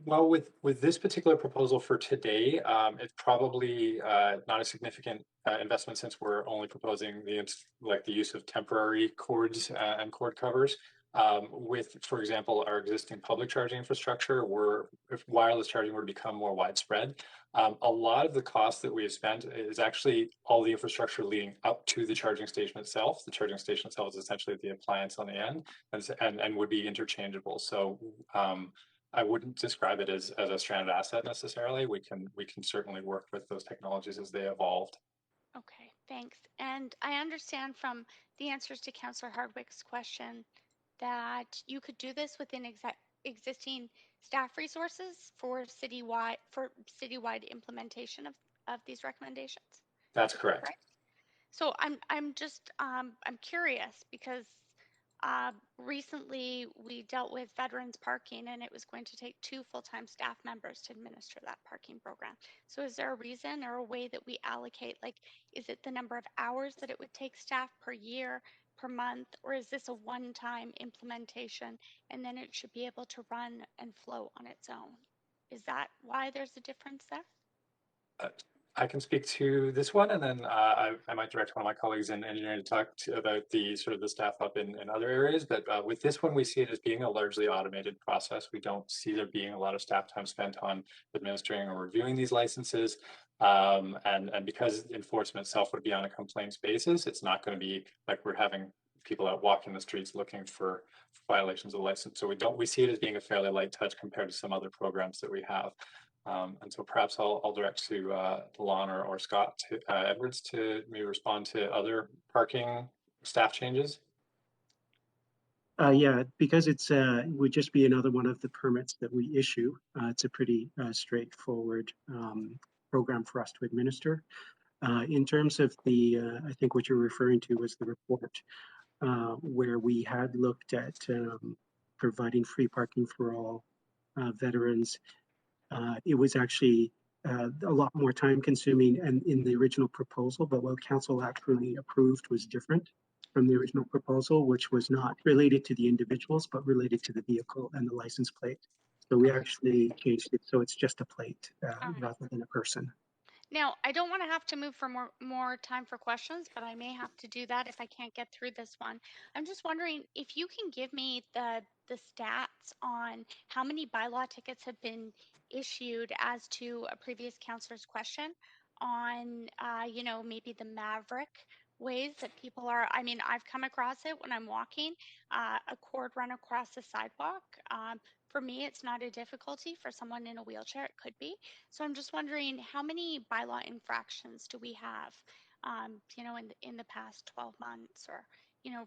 Well, with this particular proposal for today, it's probably not a significant investment since we're only proposing the use of temporary cords and cord covers. With, for example, our existing public charging infrastructure, if wireless charging were to become more widespread, a lot of the cost that we have spent is actually all the infrastructure leading up to the charging station itself. The charging station itself is essentially the appliance on the end and would be interchangeable. So I wouldn't describe it as a stranded asset necessarily. We can certainly work with those technologies as they evolved. Okay, thanks. And I understand from the answers to Councillor Hardwick's question that you could do this within existing staff resources for citywide implementation of these recommendations. That's correct. Right? So I'm curious because recently we dealt with veterans parking and it was going to take 2 full-time staff members to administer that parking program. So is there a reason or a way that we allocate, like, is it the number of hours that it would take staff per year, per month, or is this a one-time implementation and then it should be able to run and flow on its own? Is that why there's a difference there? I can speak to this one, and then I might direct one of my colleagues in engineering to talk about the sort of the staff up in other areas. But with this one, we see it as being a largely automated process. We don't see there being a lot of staff time spent on administering or reviewing these licenses. And because enforcement itself would be on a complaints basis, it's not going to be like we're having people out walking the streets looking for violations of the license. So we see it as being a fairly light touch compared to some other programs that we have. And so perhaps I'll direct to Lon or Scott Edwards to maybe respond to other parking staff changes. Yeah, because it would just be another one of the permits that we issue. It's a pretty straightforward program for us to administer. In terms of the, I think what you're referring to was the report where we had looked at providing free parking for all veterans. It was actually a lot more time consuming and in the original proposal, but what council actually approved was different from the original proposal, which was not related to the individuals, but related to the vehicle and the license plate. So we actually changed it so it's just a plate rather than a person. Now, I don't want to have to move for more time for questions, but I may have to do that if I can't get through this one. I'm just wondering if you can give me the stats on how many bylaw tickets have been issued as to a previous councillor's question on, maybe the maverick ways that people are. I mean, I've come across it when I'm walking, a cord run across the sidewalk. For me, it's not a difficulty. For someone in a wheelchair, it could be. So I'm just wondering, how many bylaw infractions do we have, in the past 12 months, or,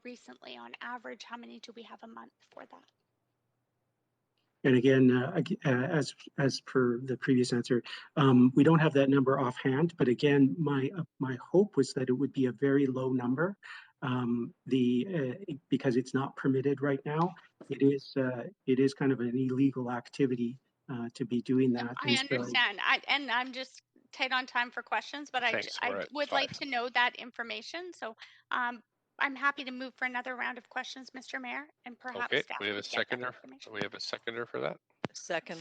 recently on average, how many do we have a month for that? And again, as per the previous answer, we don't have that number offhand. But again, my hope was that it would be a very low number, because it's not permitted right now. It is kind of an illegal activity to be doing that. I understand. I'm just tight on time for questions, but I would like to know that information. So I'm happy to move for another round of questions, Mr. Mayor, and perhaps Okay, staff we have a could get that seconder. information. We have a seconder for that. Second.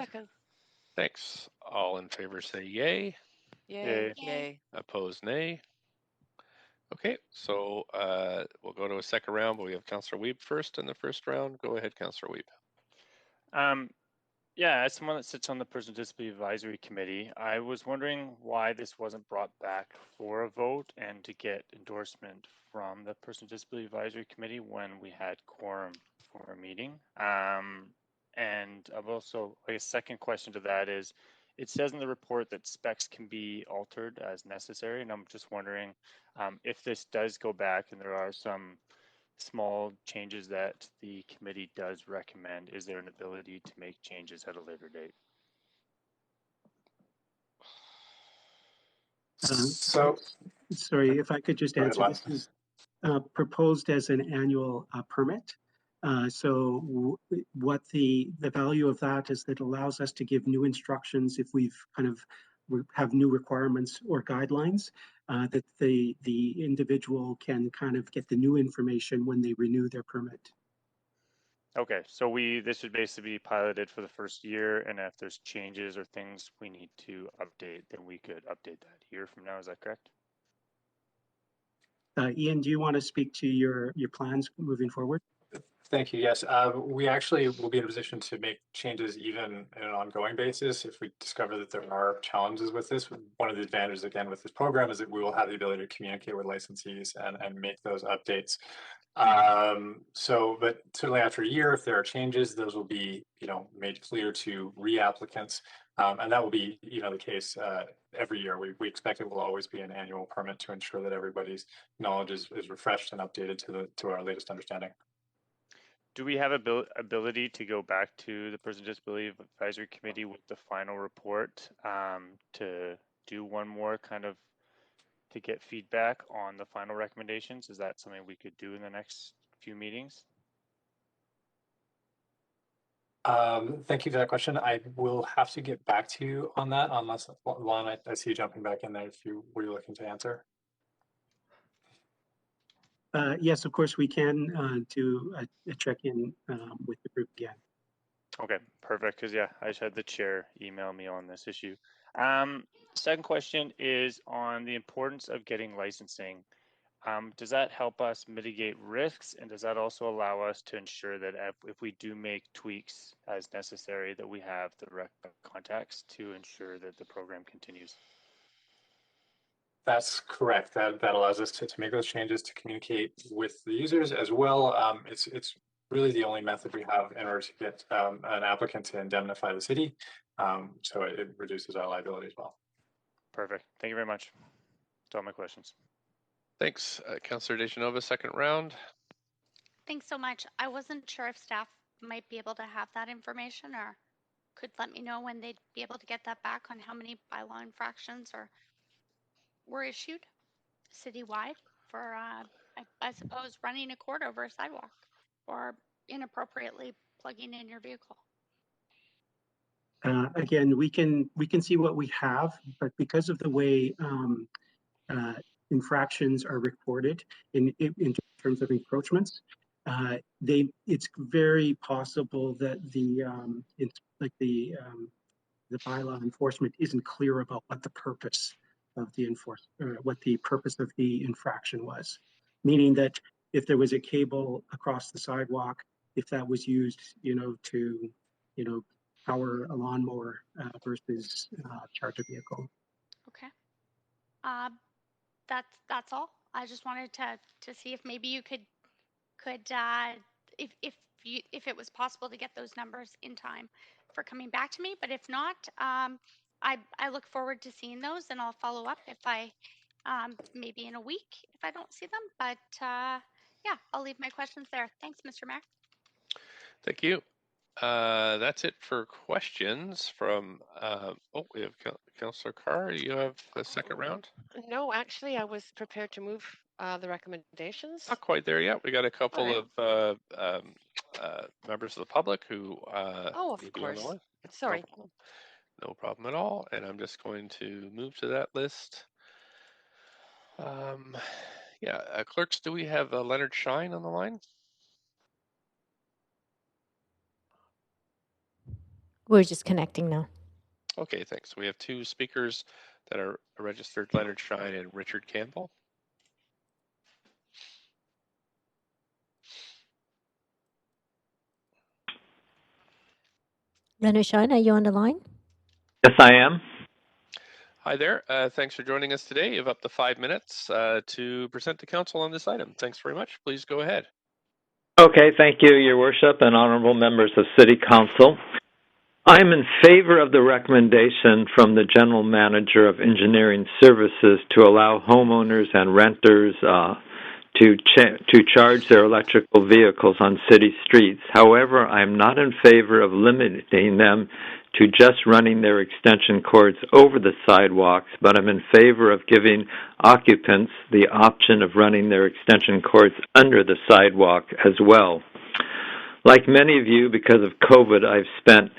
Thanks. All in favor say yay. Yay. Yay. Opposed, nay. Okay, so we'll go to a second round, but we have Councillor Wiebe first in the first round. Go ahead, Councillor Wiebe. Yeah, as someone that sits on the Person with Disability Advisory Committee, I was wondering why this wasn't brought back for a vote and to get endorsement from the Person with Disability Advisory Committee when we had quorum for a meeting. And I've also, a second question to that is, it says in the report that specs can be altered as necessary, and I'm just wondering if this does go back and there are some small changes that the committee does recommend, is there an ability to make changes at a later date? Sorry, if I could just answer. This is proposed as an annual permit. So what the value of that is that allows us to give new instructions if we've kind of have new requirements or guidelines, that the individual can kind of get the new information when they renew their permit. Okay, so this would basically be piloted for the first year, and if there's changes or things we need to update, then we could update that a year from now. Is that correct? Ian, do you want to speak to your plans moving forward? Thank you. Yes, we actually will be in a position to make changes even on an ongoing basis if we discover that there are challenges with this. One of the advantages, again, with this program is that we will have the ability to communicate with licensees and make those updates. But certainly after a year, if there are changes, those will be, made clear to re-applicants. And that will be, the case every year. We expect it will always be an annual permit to ensure that everybody's knowledge is refreshed and updated to our latest understanding. Do we have ability to go back to the Person with Disability Advisory Committee with the final report to do one more kind of to get feedback on the final recommendations? Is that something we could do in the next few meetings? Thank you for that question. I will have to get back to you on that, unless Lon, I see you jumping back in there if you were looking to answer. Yes, of course, we can do a check-in with the group again. Okay, perfect. Because yeah, I just had the chair email me on this issue. Second question is on the importance of getting licensing. Does that help us mitigate risks, and does that also allow us to ensure that if we do make tweaks as necessary, that we have the direct contacts to ensure that the program continues? That's correct. That allows us to make those changes, to communicate with the users as well. It's really the only method we have in order to get an applicant to indemnify the city. So it reduces our liability as well. Perfect. Thank you very much. That's all my questions. Thanks, Councillor Deschanova, second round. Thanks so much. I wasn't sure if staff might be able to have that information or could let me know when they'd be able to get that back on how many bylaw infractions were issued citywide for, I suppose, running a cord over a sidewalk or inappropriately plugging in your vehicle. Again, we can see what we have, but because of the way infractions are recorded in terms of encroachments, it's very possible that the bylaw enforcement isn't clear about what the purpose of the purpose of the infraction was. Meaning that if there was a cable across the sidewalk, if that was used, to, power a lawnmower versus charge a vehicle. Okay. That's all. I just wanted to see if maybe you could if it was possible to get those numbers in time for coming back to me. But if not, I look forward to seeing those, and I'll follow up if I maybe in a week if I don't see them. But yeah, I'll leave my questions there. Thanks, Mr. Mayor. Thank you. That's it for questions from, we have Councillor Carr. You have a second round? No, actually, I was prepared to move the recommendations. Not quite there yet. We got a couple right. of members of the public who Oh, of may be on the course. line. Sorry. No problem at all. And I'm just going to move to that list. Yeah, clerks, do we have Leonard Shine on the line? We're just connecting now. Okay, thanks. We have two speakers that are registered, Leonard Shine and Richard Campbell. Leonard Shine, are you on the line? Yes, I am. Hi there. Thanks for joining us today. You have up to 5 minutes to present to council on this item. Thanks very much. Please go ahead. Okay, thank you, Your Worship and honorable members of City Council. I'm in favor of the recommendation from the General Manager of Engineering Services to allow homeowners and renters to charge their electrical vehicles on city streets. However, I'm not in favor of limiting them to just running their extension cords over the sidewalks, but I'm in favor of giving occupants the option of running their extension cords under the sidewalk as well. Like many of you, because of COVID, I've spent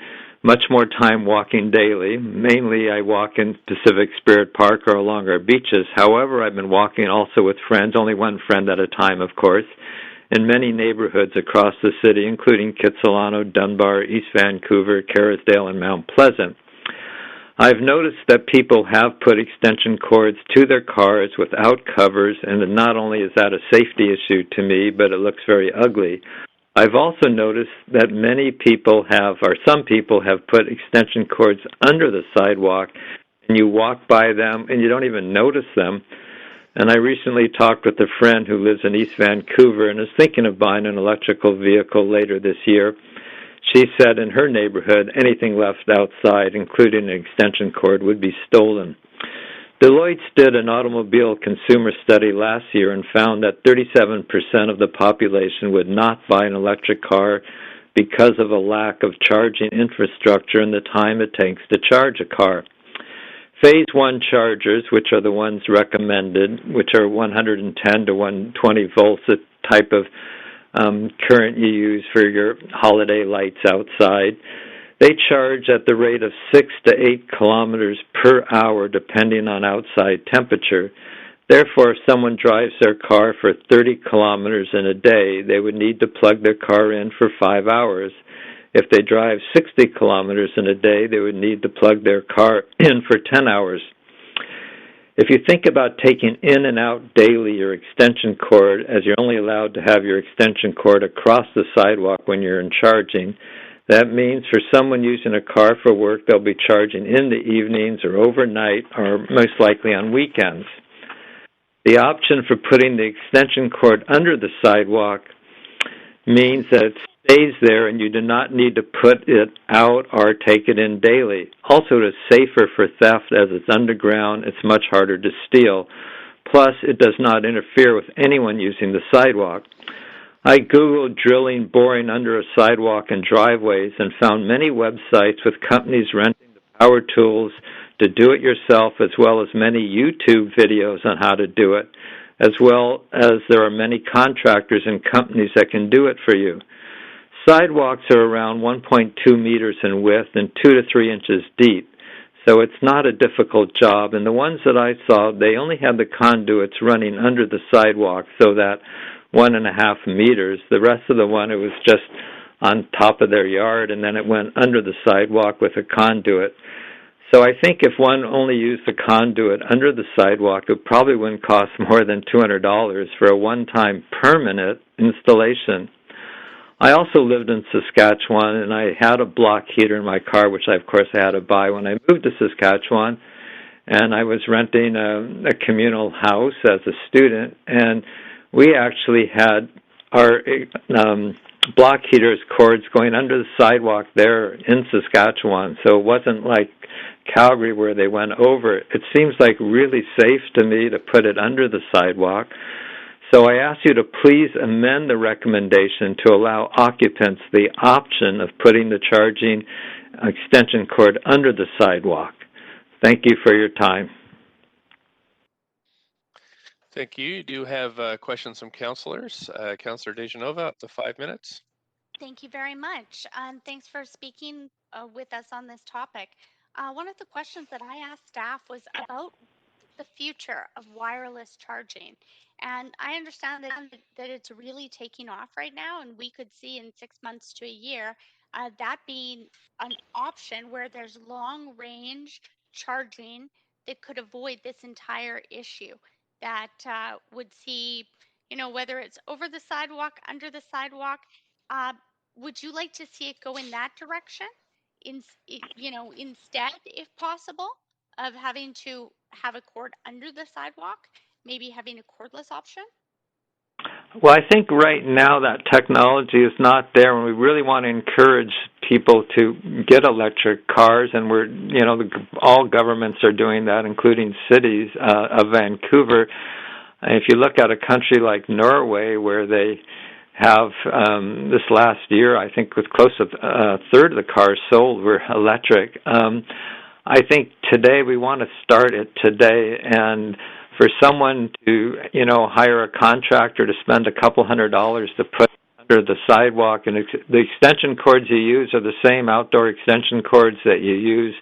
much more time walking daily. Mainly, I walk in Pacific Spirit Park or along our beaches. However, I've been walking also with friends, only one friend at a time, of course, in many neighborhoods across the city, including Kitsilano, Dunbar, East Vancouver, Kerrisdale, and Mount Pleasant. I've noticed that people have put extension cords to their cars without covers, and not only is that a safety issue to me, but it looks very ugly. I've also noticed that some people have put extension cords under the sidewalk, and you walk by them and you don't even notice them. And I recently talked with a friend who lives in East Vancouver and is thinking of buying an electrical vehicle later this year. She said in her neighborhood, anything left outside, including an extension cord, would be stolen. Deloitte did an automobile consumer study last year and found that 37% of the population would not buy an electric car because of a lack of charging infrastructure and the time it takes to charge a car. Phase 1 chargers, which are the ones recommended, which are 110 to 120 volts, the type of current you use for your holiday lights outside, they charge at the rate of 6 to 8 kilometers per hour, depending on outside temperature. Therefore, if someone drives their car for 30 kilometers in a day, they would need to plug their car in for 5 hours. If they drive 60 kilometers in a day, they would need to plug their car in for 10 hours. If you think about taking in and out daily your extension cord, as you're only allowed to have your extension cord across the sidewalk when you're in charging, that means for someone using a car for work, they'll be charging in the evenings or overnight or most likely on weekends. The option for putting the extension cord under the sidewalk means that it stays there and you do not need to put it out or take it in daily. Also, it is safer for theft as it's underground. It's much harder to steal. Plus, it does not interfere with anyone using the sidewalk. I Googled drilling, boring under a sidewalk and driveways and found many websites with companies renting the power tools to do it yourself, as well as many YouTube videos on how to do it, as well as there are many contractors and companies that can do it for you. Sidewalks are around 1.2 meters in width and 2 to 3 inches deep, so it's not a difficult job. And the ones that I saw, they only had the conduits running under the sidewalk, so that 1.5 meters. The rest of the one, it was just on top of their yard, and then it went under the sidewalk with a conduit. So I think if one only used the conduit under the sidewalk, it probably wouldn't cost more than $200 for a one-time permanent installation. I also lived in Saskatchewan, and I had a block heater in my car, which of course I had to buy when I moved to Saskatchewan. and I was renting a communal house as a student, and we actually had our block heaters cords going under the sidewalk there in Saskatchewan, so it wasn't like Calgary where they went over it. It seems like really safe to me to put it under the sidewalk. So I ask you to please amend the recommendation to allow occupants the option of putting the charging extension cord under the sidewalk. Thank you for your time. Thank you. You do have questions from councillors. Councillor Dejanova, up to 5 minutes. Thank you very much. Thanks for speaking with us on this topic. One of the questions that I asked staff was about the future of wireless charging. And I understand that it's really taking off right now, and we could see in 6 months to a year that being an option where there's long range charging that could avoid this entire issue, that would see, whether it's over the sidewalk, under the sidewalk. Would you like to see it go in that direction? Instead, if possible, of having to have a cord under the sidewalk, maybe having a cordless option? Well, I think right now that technology is not there, and we really want to encourage people to get electric cars, and all governments are doing that, including cities of Vancouver. If you look at a country like Norway, where they have this last year, I think it was close to a third of the cars sold were electric. I think today we want to start it today, and for someone to, hire a contractor to spend a couple $100 to put under the sidewalk, and the extension cords you use are the same outdoor extension cords that you use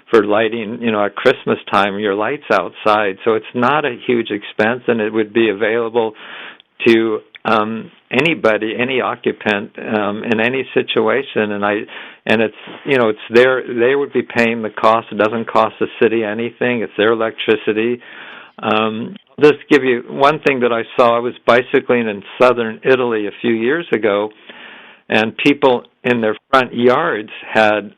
for lighting, at Christmas time, your lights outside. So it's not a huge expense, and it would be available to anybody, any occupant, in any situation, and it's they would be paying the cost. It doesn't cost the city anything. It's their electricity. Just give you one thing that I saw. I was bicycling in southern Italy a few years ago, and people in their front yards had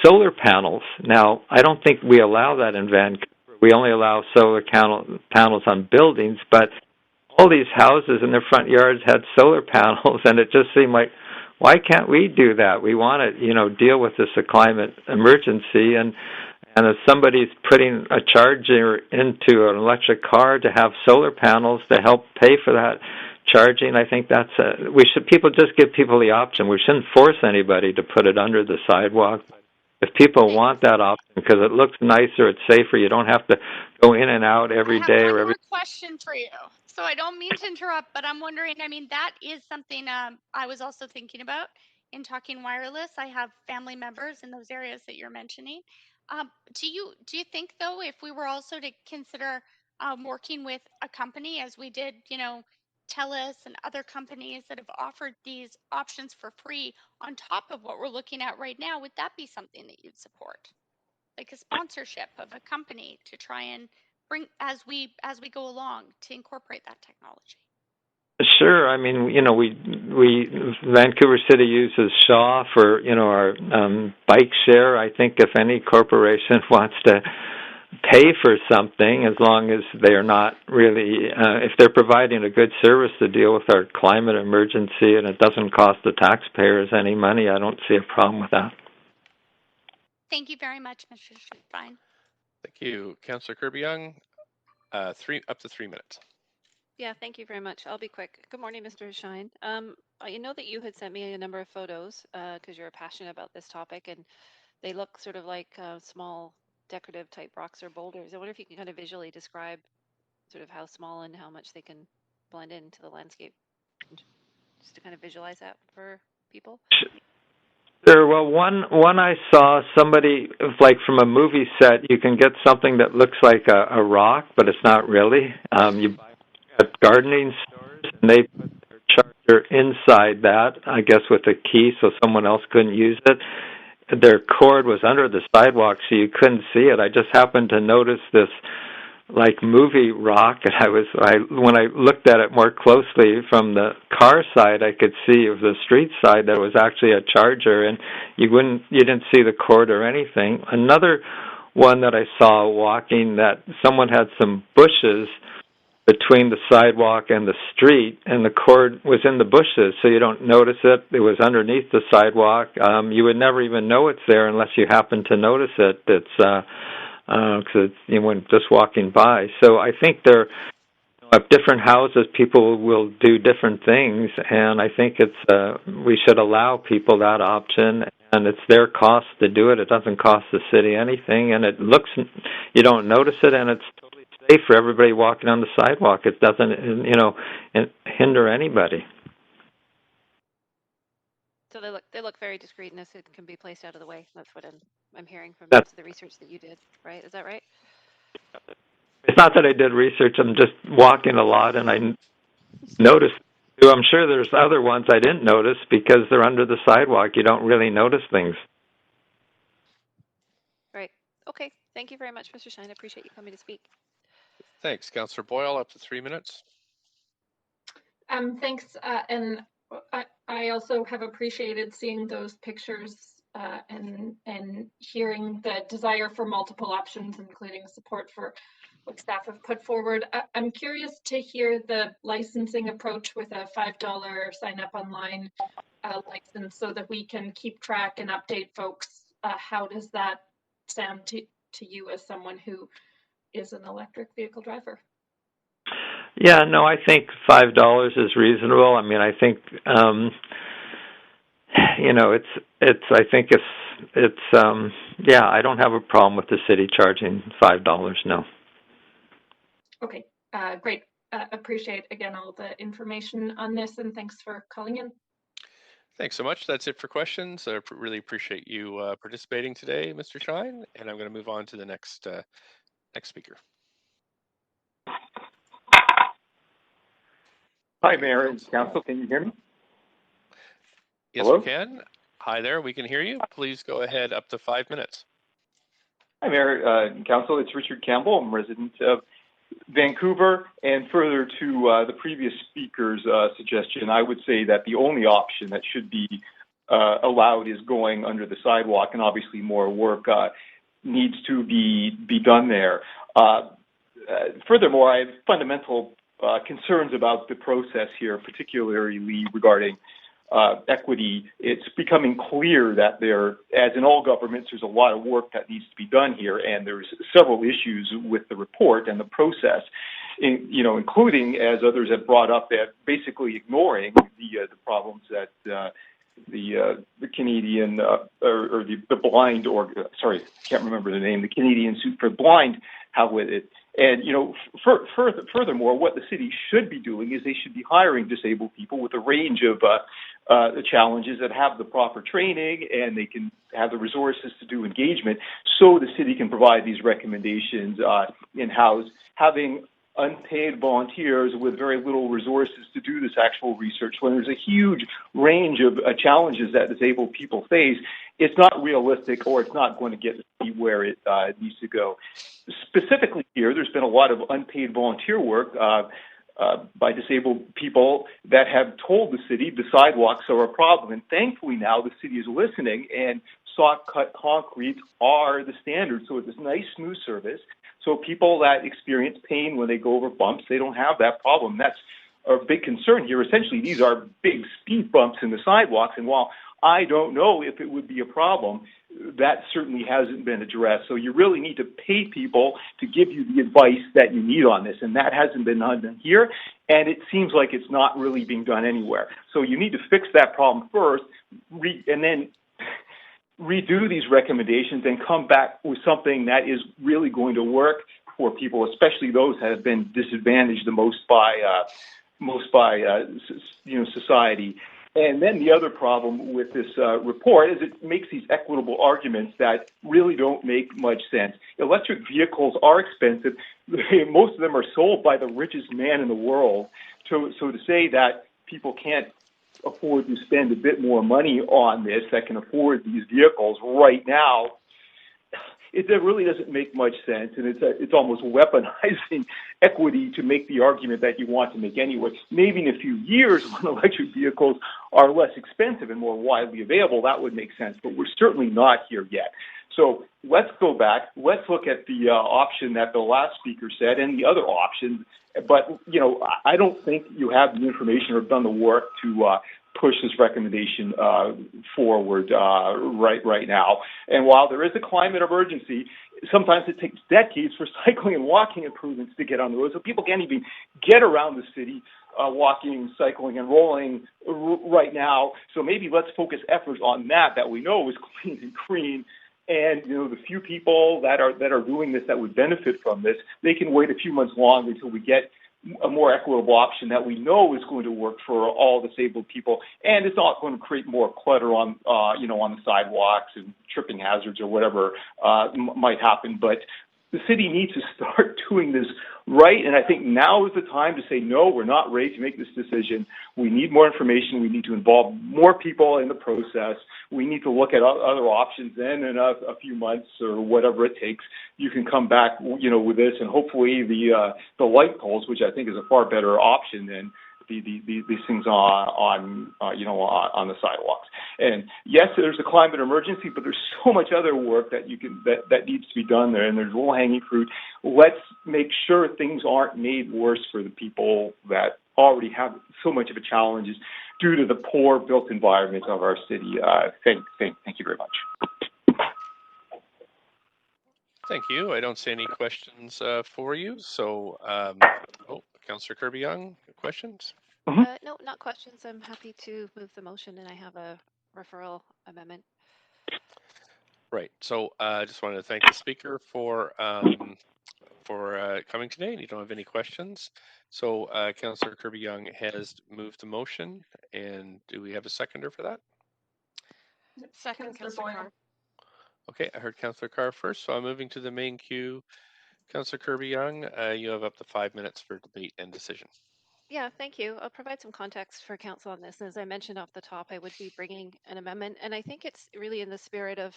solar panels. Now, I don't think we allow that in Vancouver. We only allow solar panels on buildings, but all these houses in their front yards had solar panels, and it just seemed like, why can't we do that? We want to, deal with this climate emergency, and if somebody's putting a charger into an electric car to have solar panels to help pay for that charging, I think people just give people the option. We shouldn't force anybody to put it under the sidewalk. If people want that option because it looks nicer, it's safer, you don't have to go in and out every day or every. More question for you. So I don't mean to interrupt, but I'm wondering, that is something I was also thinking about in talking wireless. I have family members in those areas that you're mentioning. Do you think, though, if we were also to consider working with a company, as we did, TELUS and other companies that have offered these options for free on top of what we're looking at right now, would that be something that you'd support? Like a sponsorship of a company to try and bring, as we go along, to incorporate that technology? Sure. We Vancouver City uses Shaw for, our bike share. I think if any corporation wants to pay for something, as long as they're not really, if they're providing a good service to deal with our climate emergency and it doesn't cost the taxpayers any money, I don't see a problem with that. Thank you very much, Mr. Fine. Thank you. Councillor Kirby-Yung, up to 3 minutes. Yeah, thank you very much. I'll be quick. Good morning, Mr. Shine. I know that you had sent me a number of photos because you're passionate about this topic, and they look sort of like small decorative type rocks or boulders. I wonder if you can kind of visually describe sort of how small and how much they can blend into the landscape, just to kind of visualize that for people. Sure. Well, one I saw, somebody, like from a movie set, you can get something that looks like a rock, but it's not really. You buy it at gardening stores, and they put their charger inside that, I guess with a key so someone else couldn't use it. Their cord was under the sidewalk, so you couldn't see it. I just happened to notice this like movie rock, and when I looked at it more closely from the car side, I could see of the street side that it was actually a charger, and you didn't see the cord or anything. Another one that I saw walking that someone had some bushes between the sidewalk and the street, and the cord was in the bushes, so you don't notice it. It was underneath the sidewalk. You would never even know it's there unless you happen to notice it. It's because when just walking by. So I think there, at different houses, people will do different things, and I think it's we should allow people that option. And it's their cost to do it. It doesn't cost the city anything, and it looks, you don't notice it, and it's totally safe for everybody walking on the sidewalk. It doesn't, hinder anybody. So they look very discreet, and it can be placed out of the way. That's what I'm hearing from That's, the research that you did, right? Is that right? It's not that I did research. I'm just walking a lot, and I noticed. I'm sure there's other ones I didn't notice because they're under the sidewalk. You don't really notice things. Right. Okay. Thank you very much, Mr. Shine. I appreciate you coming to speak. Thanks. Councillor Boyle, up to 3 minutes. Thanks. And I also have appreciated seeing those pictures and hearing the desire for multiple options, including support for what staff have put forward. I'm curious to hear the licensing approach with a $5 sign up online license so that we can keep track and update folks. How does that sound to you as someone who is an electric vehicle driver? Yeah, no, I think $5 is reasonable. I mean, I think, I think I don't have a problem with the city charging $5, no. Okay, great. Appreciate, again, all the information on this, and thanks for calling in. Thanks so much. That's it for questions. I really appreciate you participating today, Mr. Shine, and I'm going to move on to the next speaker. Hi, Mayor and Council. Can you hear me? Yes, Hello? we can. Hi there. We can hear you. Please go ahead. Up to 5 minutes. Hi, Mayor and Council. It's Richard Campbell. I'm a resident of Vancouver. And further to the previous speaker's suggestion, I would say that the only option that should be allowed is going under the sidewalk, and obviously more work needs to be done there. Furthermore, I have fundamental concerns about the process here, particularly regarding equity. It's becoming clear that as in all governments, there's a lot of work that needs to be done here, and there's several issues with the report and the process, including, as others have brought up, that basically ignoring the problems that the Canadian or the blind, or sorry, I can't remember the name, the Canadian Suit for the Blind have with it. And, furthermore, what the city should be doing is they should be hiring disabled people with a range of the challenges that have the proper training, and they can have the resources to do engagement, so the city can provide these recommendations in-house. Having unpaid volunteers with very little resources to do this actual research, when there's a huge range of challenges that disabled people face, it's not realistic, or it's not going to get where it needs to go. Specifically here, there's been a lot of unpaid volunteer work by disabled people that have told the city the sidewalks are a problem. And thankfully now the city is listening, and soft-cut concrete are the standard. So it's this nice, smooth service. So people that experience pain when they go over bumps, they don't have that problem. That's a big concern here. Essentially, these are big speed bumps in the sidewalks. And while I don't know if it would be a problem, that certainly hasn't been addressed. So you really need to pay people to give you the advice that you need on this. And that hasn't been done here. And it seems like it's not really being done anywhere. So you need to fix that problem first, and then redo these recommendations and come back with something that is really going to work for people, especially those that have been disadvantaged the most by society. And then the other problem with this report is it makes these equitable arguments that really don't make much sense. Electric vehicles are expensive. Most of them are sold by the richest man in the world. So to say that people can't afford to spend a bit more money on this, that can afford these vehicles right now, it really doesn't make much sense, and it's almost weaponizing equity to make the argument that you want to make anyway. Maybe in a few years, when electric vehicles are less expensive and more widely available, that would make sense, but we're certainly not here yet. So let's go back. Let's look at the option that the last speaker said and the other options. But, you know, I don't think you have the information or done the work to push this recommendation forward right now. And while there is a climate emergency, sometimes it takes decades for cycling and walking improvements to get on the road. So people can't even get around the city walking, cycling, and rolling right now. So maybe let's focus efforts on that we know is clean and green. And, you know, the few people that are doing this that would benefit from this, they can wait a few months longer until we get a more equitable option that we know is going to work for all disabled people, and it's not going to create more clutter on, you know, on the sidewalks and tripping hazards or whatever might happen. But the city needs to start doing this right, and I think now is the time to say, no, we're not ready to make this decision. We need more information. We need to involve more people in the process. We need to look at other options. Then in a few months or whatever it takes, you can come back, you know, with this, and hopefully the light poles, which I think is a far better option than these things on you know, on the sidewalks. And yes, there's a climate emergency, but there's so much other work that that needs to be done there, and there's low-hanging fruit. Let's make sure things aren't made worse for the people that already have so much of a challenge due to the poor built environment of our city. Thank you very much. Thank you. I don't see any questions for you. So, Councillor Kirby-Yung, questions? No, not questions. I'm happy to move the motion, and I have a referral amendment. Right. So I just wanted to thank the speaker for coming today. And you don't have any questions. So Councillor Kirby-Yung has moved the motion. And do we have a seconder for that? Second, Councillor Carr. Okay, I heard Councillor Carr first, so I'm moving to the main queue. Councillor Kirby-Yung, you have up to 5 minutes for debate and decision. Yeah, thank you. I'll provide some context for council on this. As I mentioned off the top, I would be bringing an amendment, and I think it's really in the spirit of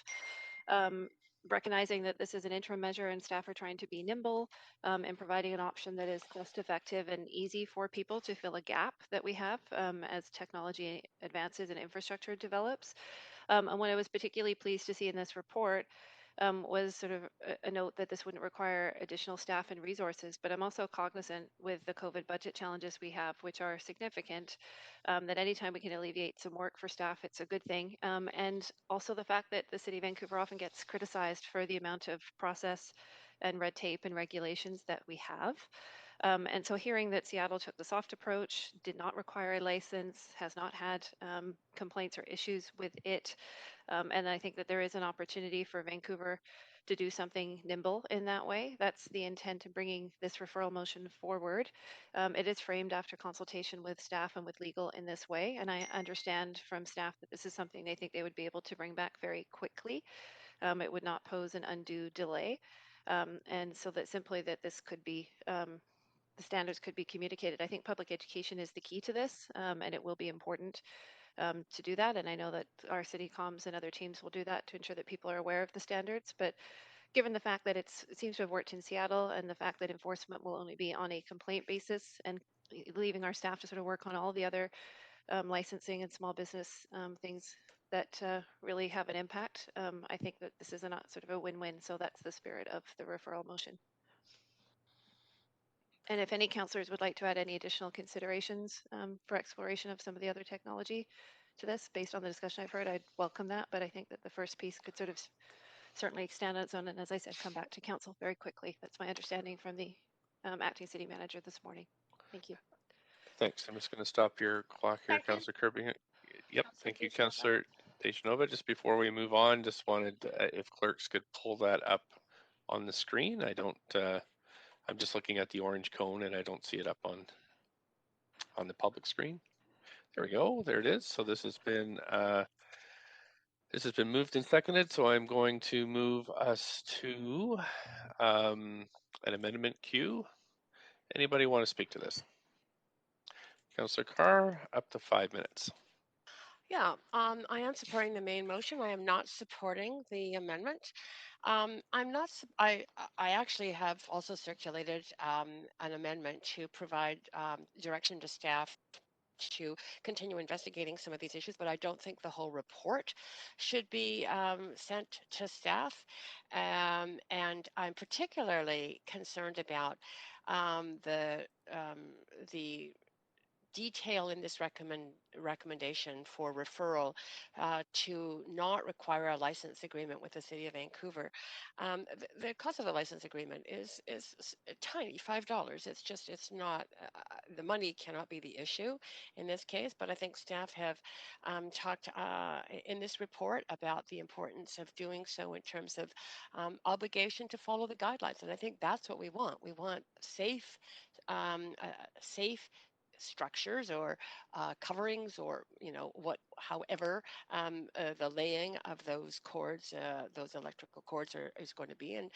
recognizing that this is an interim measure and staff are trying to be nimble and providing an option that is cost effective and easy for people to fill a gap that we have as technology advances and infrastructure develops. And what I was particularly pleased to see in this report was sort of a note that this wouldn't require additional staff and resources, but I'm also cognizant with the COVID budget challenges we have, which are significant, that anytime we can alleviate some work for staff, it's a good thing. And also the fact that the City of Vancouver often gets criticized for the amount of process and red tape and regulations that we have. And so hearing that Seattle took the soft approach, did not require a license, has not had complaints or issues with it, and I think that there is an opportunity for Vancouver to do something nimble in that way. That's the intent of bringing this referral motion forward. It is framed after consultation with staff and with legal in this way, and I understand from staff that this is something they think they would be able to bring back very quickly. It would not pose an undue delay, and so that simply that this could be the standards could be communicated. I think public education is the key to this, and it will be important to do that. And I know that our city comms and other teams will do that to ensure that people are aware of the standards. But given the fact that it seems to have worked in Seattle and the fact that enforcement will only be on a complaint basis and leaving our staff to sort of work on all the other licensing and small business things that really have an impact, I think that this is not sort of a win-win. So that's the spirit of the referral motion. And if any councillors would like to add any additional considerations for exploration of some of the other technology to this, based on the discussion I've heard, I'd welcome that. But I think that the first piece could sort of certainly stand on its own, and as I said, come back to council very quickly. That's my understanding from the acting city manager this morning. Thank you. Thanks. I'm just going to stop your clock here, Councillor Kirby. Yep, thank you, Councillor Dejanova. Just before we move on, just wanted if clerks could pull that up on the screen. I don't. I'm just looking at the orange cone and I don't see it up on the public screen. There we go. There it is. So this has been moved and seconded. So I'm going to move us to an amendment queue. Anybody want to speak to this? Councillor Carr, up to 5 minutes. Yeah, I am supporting the main motion. I am not supporting the amendment. I'm not. I actually have also circulated an amendment to provide direction to staff to continue investigating some of these issues, but I don't think the whole report should be sent to staff. And I'm particularly concerned about the detail in this recommendation for referral to not require a license agreement with the City of Vancouver. The cost of the license agreement is tiny, $5. It's not, the money cannot be the issue in this case, but I think staff have talked in this report about the importance of doing so in terms of obligation to follow the guidelines. And I think that's what we want. We want safe, safe structures or coverings, or however the laying of those cords, those electrical cords is going to be, and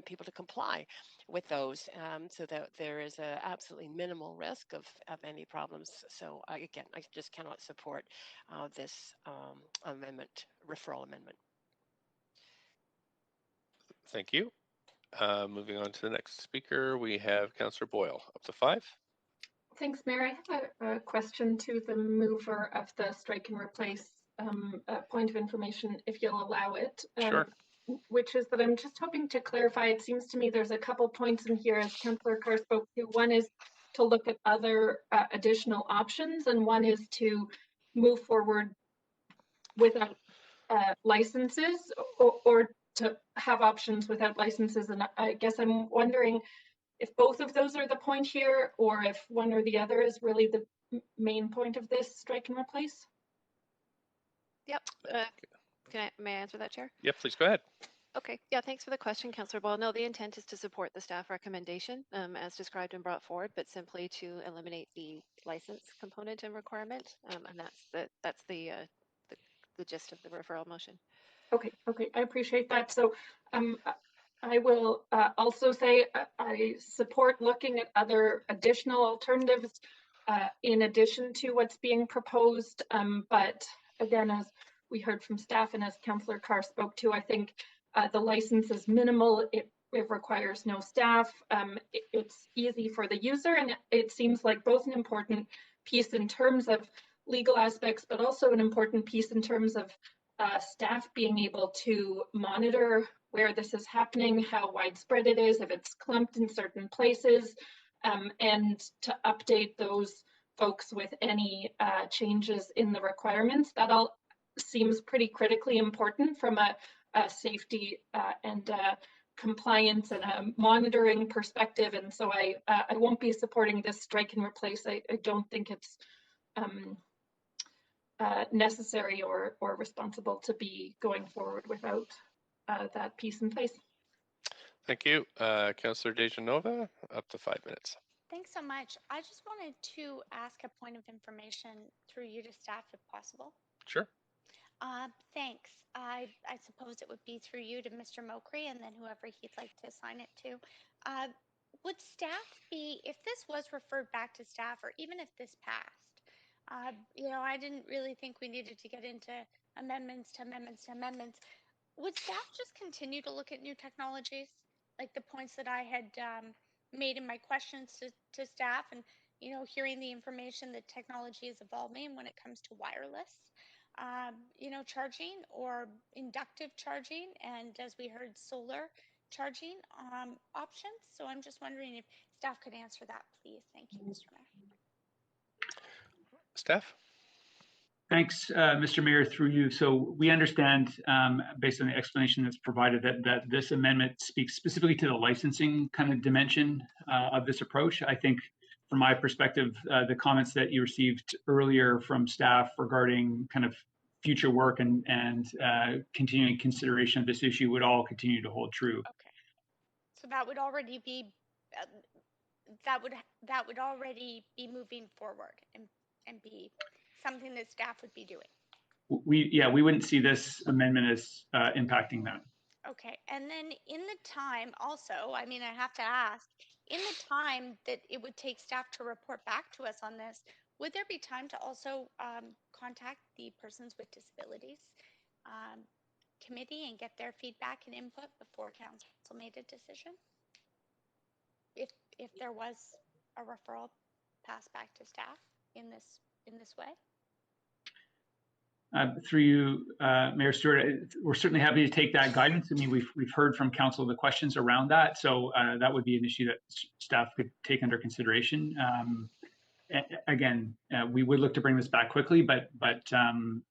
people to comply with those, so that there is a absolutely minimal risk of any problems. So again, I just cannot support this referral amendment. Thank you. Moving on to the next speaker, we have Councillor Boyle, up to 5. Thanks, Mayor. I have a question to the mover of the strike and replace point of information, if you'll allow it. Sure. Which is that I'm just hoping to clarify. It seems to me there's a couple points in here, as Councillor Carr spoke to. One is to look at other additional options, and one is to move forward without licenses, or to have options without licenses. And I guess I'm wondering if both of those are the point here, or if one or the other is really the main point of this strike and replace. Yep. May I answer that, Chair? Yep, please go ahead. Okay. Yeah, thanks for the question, Councillor Boyle. No, the intent is to support the staff recommendation as described and brought forward, but simply to eliminate the license component and requirement, and that's the gist of the referral motion. Okay. I appreciate that. So I will also say I support looking at other additional alternatives in addition to what's being proposed. But again, as we heard from staff and as Councillor Carr spoke to, I think the license is minimal. It requires no staff. It's easy for the user, and it seems like both an important piece in terms of legal aspects, but also an important piece in terms of staff being able to monitor where this is happening, how widespread it is, if it's clumped in certain places, and to update those folks with any changes in the requirements. That all seems pretty critically important from a safety and compliance and a monitoring perspective. And so I won't be supporting this strike and replace. I don't think it's necessary or responsible to be going forward without that piece in place. Thank you. Councillor Dejanova, up to 5 minutes. Thanks so much. I just wanted to ask a point of information through you to staff, if possible. Sure. Thanks. I suppose it would be through you to Mr. Mokry, and then whoever he'd like to assign it to. Would staff be, if this was referred back to staff, or even if this passed, I didn't really think we needed to get into amendments, would staff just continue to look at new technologies, like the points that I had made in my questions to staff, and hearing the information that technology is evolving when it comes to wireless charging or inductive charging, and as we heard, solar charging options? So I'm just wondering if staff could answer that, please. Thank you, Mr. Mayor. Staff? Thanks, Mr. Mayor, through you. So we understand, based on the explanation that's provided, that this amendment speaks specifically to the licensing kind of dimension of this approach. I think from my perspective, the comments that you received earlier from staff regarding kind of future work and continuing consideration of this issue would all continue to hold true. Okay. So that would already be, that would already be moving forward and be something that staff would be doing. We wouldn't see this amendment as impacting that. Okay, and then in the time also, I mean, I have to ask, in the time that it would take staff to report back to us on this, would there be time to also contact the Persons with Disabilities Committee and get their feedback and input before council made a decision? If there was a referral passed back to staff? in this way? Through you, Mayor Stewart, we're certainly happy to take that guidance. I mean, we've heard from council the questions around that, so that would be an issue that staff could take under consideration. Again, we would look to bring this back quickly, but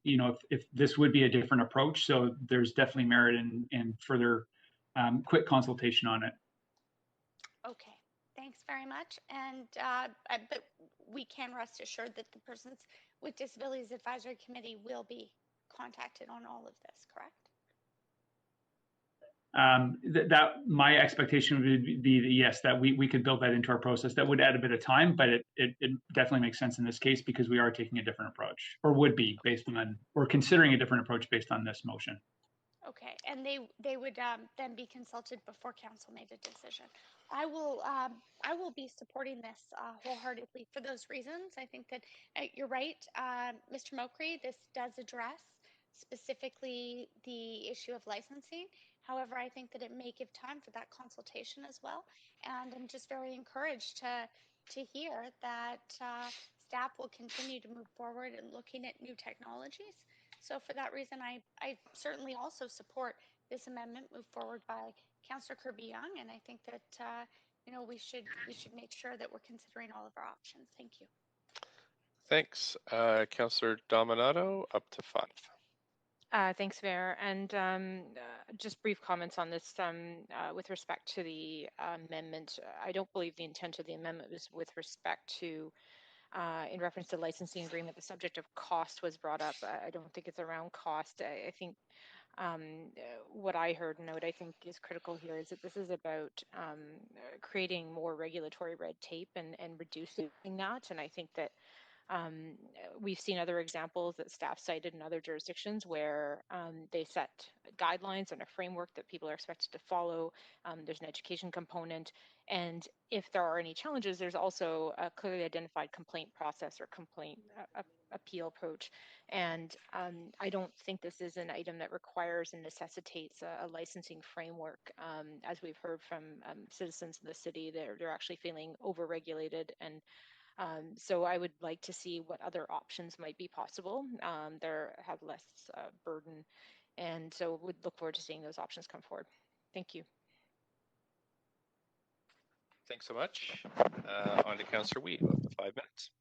you know, if this would be a different approach, so there's definitely merit in further quick consultation on it. Okay, thanks very much. And but we can rest assured that the Persons with Disabilities Advisory Committee will be contacted on all of this, correct? That my expectation would be that yes, that we could build that into our process. That would add a bit of time, but it definitely makes sense in this case because we are taking a different approach, or would be based on, or considering a different approach based on this motion. Okay, and they would then be consulted before council made a decision. I will be supporting this wholeheartedly for those reasons. I think that you're right, Mr. Mokri. This does address specifically the issue of licensing. However, I think that it may give time for that consultation as well. And I'm just very encouraged to hear that staff will continue to move forward in looking at new technologies. So for that reason, I certainly also support this amendment moved forward by Councillor Kirby-Yung, and I think that you know, we should make sure that we're considering all of our options. Thank you. Thanks, Councillor Dominato. Up to 5. Thanks, Mayor. And just brief comments on this with respect to the amendment. I don't believe the intent of the amendment was with respect to in reference to licensing agreement. The subject of cost was brought up. I don't think it's around cost. I think what I heard and what I think is critical here is that this is about creating more regulatory red tape and reducing that. And I think that we've seen other examples that staff cited in other jurisdictions where they set guidelines and a framework that people are expected to follow. There's an education component. And if there are any challenges, there's also a clearly identified complaint process or complaint appeal approach. And I don't think this is an item that requires and necessitates a licensing framework. As we've heard from citizens in the city, they're actually feeling overregulated, and so I would like to see what other options might be possible. They have less burden, and so would look forward to seeing those options come forward. Thank you. Thanks so much. On to Councillor Weed, up to 5 minutes.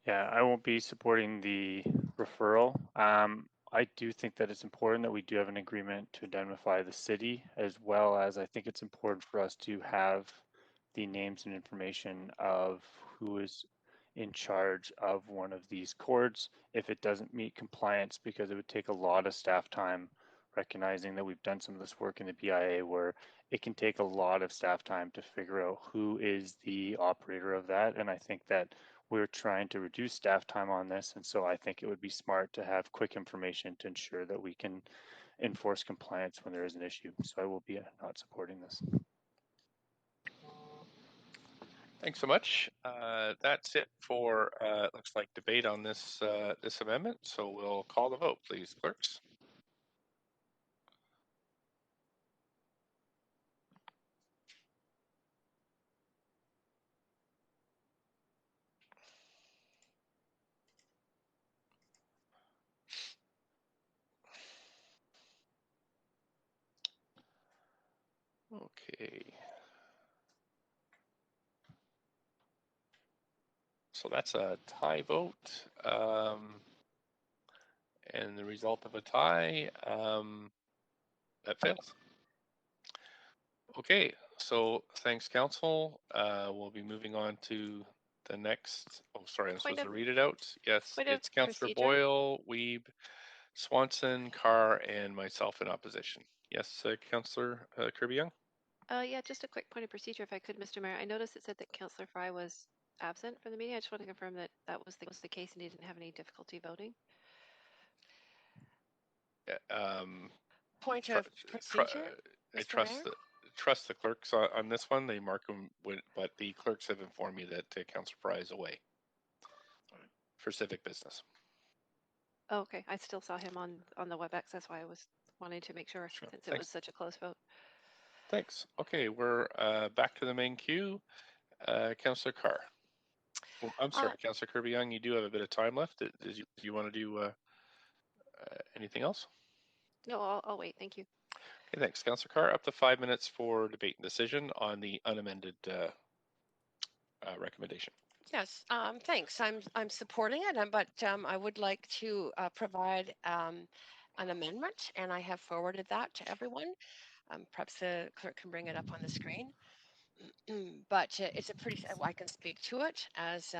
Yeah, I won't be supporting the referral. I do think that it's important that we do have an agreement to indemnify the city, as well as I think it's important for us to have the names and information of who is in charge of one of these cords if it doesn't meet compliance, because it would take a lot of staff time, recognizing that we've done some of this work in the BIA where it can take a lot of staff time to figure out who is the operator of that. And I think that we're trying to reduce staff time on this. And so I think it would be smart to have quick information to ensure that we can enforce compliance when there is an issue. So I will be not supporting this. Thanks so much. That's it for looks like debate on this this amendment. So we'll call the vote, please, clerks. Okay. So that's a tie vote. And the result of a tie, that fails. Okay, so thanks, Council. We'll be moving on to the next. Oh, sorry, I'm supposed to read it out. Yes, it's Councillor Boyle, Weeb, Swanson, Carr, and myself in opposition. Yes, Councillor Kirby-Yung? Yeah, just a quick point of procedure, if I could, Mr. Mayor. I noticed it said that Councillor Fry was absent from the meeting. I just want to confirm that that was the case and he didn't have any difficulty voting. Point of procedure, I trust the clerks on this one. They mark them, but the clerks have informed me that Councillor Fry is away for civic business. Oh, okay. I still saw him on the WebEx. That's why I was wanting to make sure, since it was such a close vote. Thanks. Okay, we're back to the main queue. Councillor Carr. Well, I'm sorry, Councillor Kirby-Yung, you do have a bit of time left. Do you want to do anything else? No, I'll wait. Thank you. Okay, thanks. Councillor Carr, up to 5 minutes for debate and decision on the unamended recommendation. Yes, thanks. I'm supporting it, but I would like to provide an amendment, and I have forwarded that to everyone. Perhaps the clerk can bring it up on the screen. But it's a pretty, I can speak to it as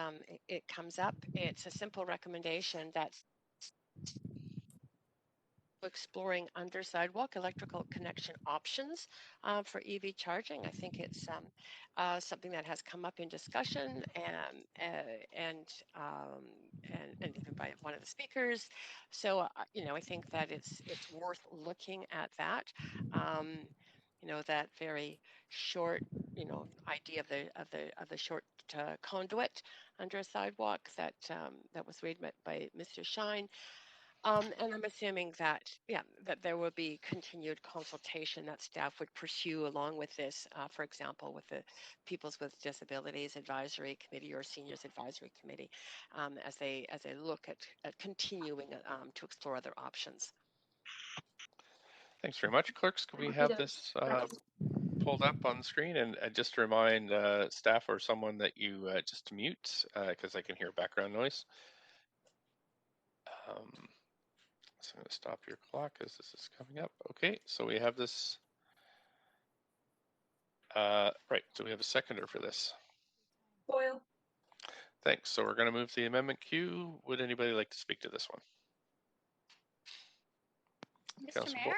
it comes up. It's a simple recommendation that's exploring under sidewalk electrical connection options for EV charging. I think it's something that has come up in discussion and even by one of the speakers. So you know, I think that it's worth looking at that. You know, that very short, you know, idea of the short conduit under a sidewalk that that was raised by Mr. Shine. And I'm assuming that, yeah, that there will be continued consultation that staff would pursue along with this, for example, with the Peoples with Disabilities Advisory Committee or Seniors Advisory Committee, as they look at continuing to explore other options. Thanks very much. Clerks, can we have this pulled up on the screen? And just to remind staff or someone that you just mute, because I can hear background noise. So I'm going to stop your clock as this is coming up. Okay, so we have this. Right, so we have a seconder for this. Boyle. Thanks. So we're going to move the amendment queue. Would anybody like to speak to this one? Mr. Councilor Mayor?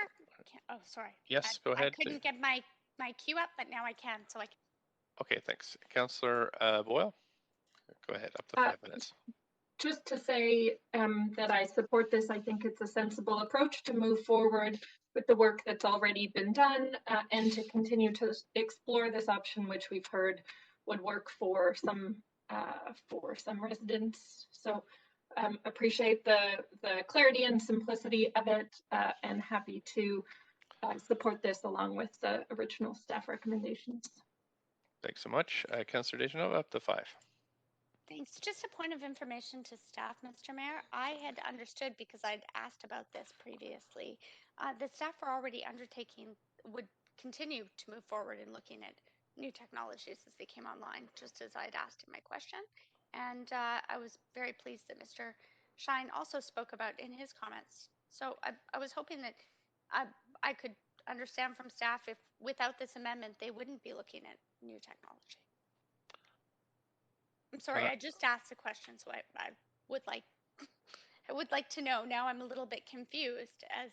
Oh, sorry. Yes, go ahead. I couldn't get my queue up, but now I can. So I can. Okay, thanks. Councillor Boyle, go ahead, up to 5 minutes. Just to say that I support this. I think it's a sensible approach to move forward with the work that's already been done and to continue to explore this option, which we've heard would work for some residents. So appreciate the clarity and simplicity of it and happy to support this along with the original staff recommendations. Thanks so much. Councillor Dejanova, up to 5. Thanks. Just a point of information to staff, Mr. Mayor. I had understood, because I'd asked about this previously, the staff are already would continue to move forward in looking at new technologies as they came online, just as I'd asked in my question. And I was very pleased that Mr. Shine also spoke about in his comments. So I was hoping that I could understand from staff if without this amendment, they wouldn't be looking at new technology. I'm sorry, I just asked the question, so I would like to know. Now I'm a little bit confused as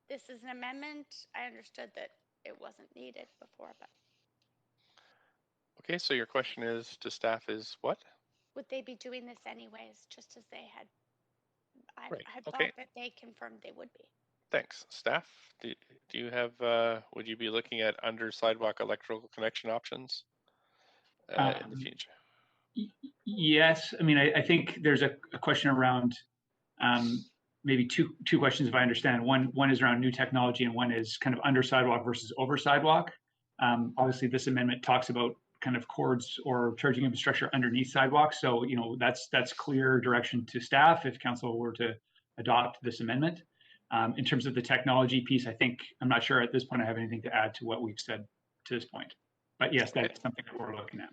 this is an amendment. I understood that it wasn't needed before, but. Okay, so your question is to staff is what? Would they be doing this anyways, just as they had? I thought that they confirmed they would be. Thanks. Staff, do you have, would you be looking at under sidewalk electrical connection options in the future? Yes, I mean, I think there's a question around maybe two questions, if I understand. One is around new technology, and one is kind of under sidewalk versus over sidewalk. Obviously, this amendment talks about kind of cords or charging infrastructure underneath sidewalks. So, you know, that's clear direction to staff if council were to adopt this amendment. In terms of the technology piece, I think I'm not sure at this point I have anything to add to what we've said to this point. But yes, that's something that we're looking at.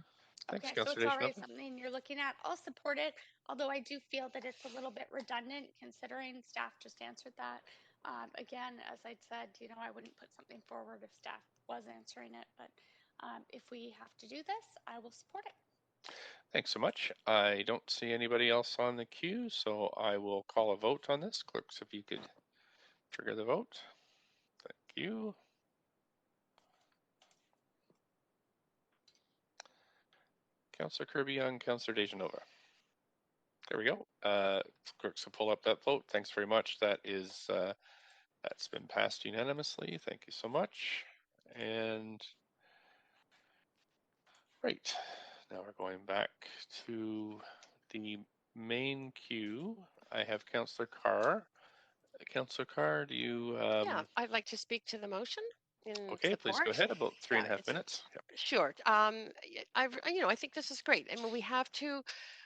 Okay, so it's already something you're looking at. I'll support it, although I do feel that it's a little bit redundant considering staff just answered that. Again, as I said, you know, I wouldn't put something forward if staff was answering it, but if we have to do this, I will support it. Thanks so much. I don't see anybody else on the queue, so I will call a vote on this. Clerks, if you could trigger the vote. Thank you. Councillor Kirby-Yung, Councillor Dejanova. There we go. Clerks will pull up that vote. Thanks very much. That is, that's been passed unanimously. Thank you so much. And right, now we're going back to the main queue. I have Councillor Carr. Councillor Carr, do you? Yeah, I'd like to speak to the motion. in Okay, please go support. ahead. About three and a half It's minutes. Yep. sure. I think this is great. I mean, we have to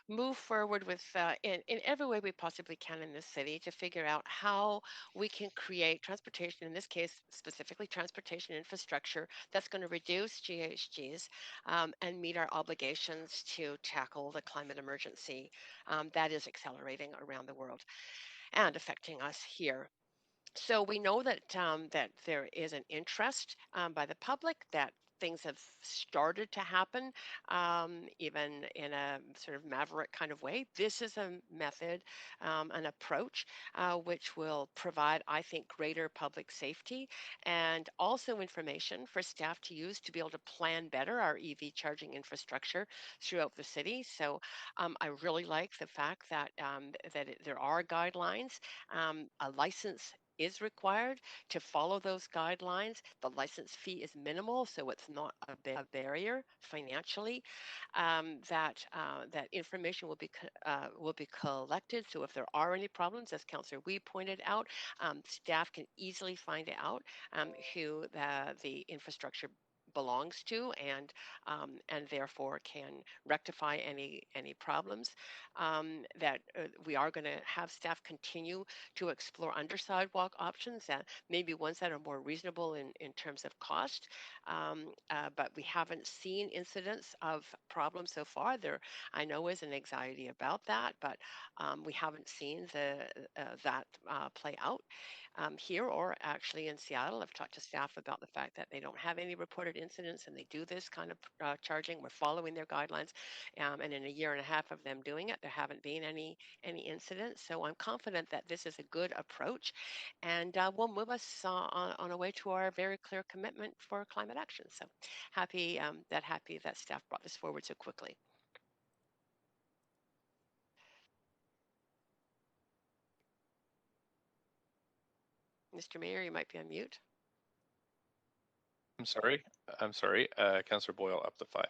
move forward with in every way we possibly can in this city to figure out how we can create transportation, in this case specifically transportation infrastructure, that's going to reduce GHGs and meet our obligations to tackle the climate emergency that is accelerating around the world and affecting us here. So we know that that there is an interest by the public, that things have started to happen, even in a sort of maverick kind of way. This is a method, an approach, which will provide, I think, greater public safety and also information for staff to use to be able to plan better our EV charging infrastructure throughout the city. So I really like the fact that there are guidelines, a license is required to follow those guidelines. The license fee is minimal, so it's not a barrier financially. That information will be collected. So if there are any problems, as Councillor Wee pointed out, staff can easily find out who the infrastructure belongs to, and therefore can rectify any problems. That we are going to have staff continue to explore under sidewalk options, and maybe ones that are more reasonable in terms of cost. But we haven't seen incidents of problems so far. There, I know, is an anxiety about that, but we haven't seen that play out here or actually in Seattle. I've talked to staff about the fact that they don't have any reported incidents, and they do this kind of charging. We're following their guidelines, and in a year and a half of them doing it, there haven't been any incidents. So I'm confident that this is a good approach, and will move us on a way to our very clear commitment for climate action. So happy that staff brought this forward so quickly. Mr. Mayor, you might be on mute. I'm sorry. Councillor Boyle, up to 5.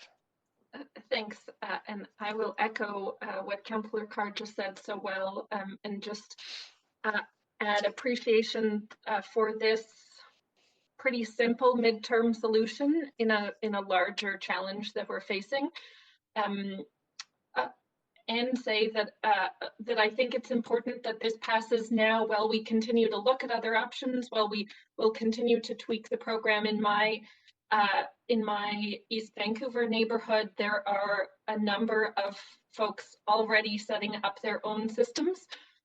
Thanks, and I will echo what Councillor Carr just said so well, and just add appreciation for this pretty simple midterm solution in a larger challenge that we're facing. And say that that I think it's important that this passes now while we continue to look at other options, while we will continue to tweak the program. In my East Vancouver neighborhood, there are a number of folks already setting up their own systems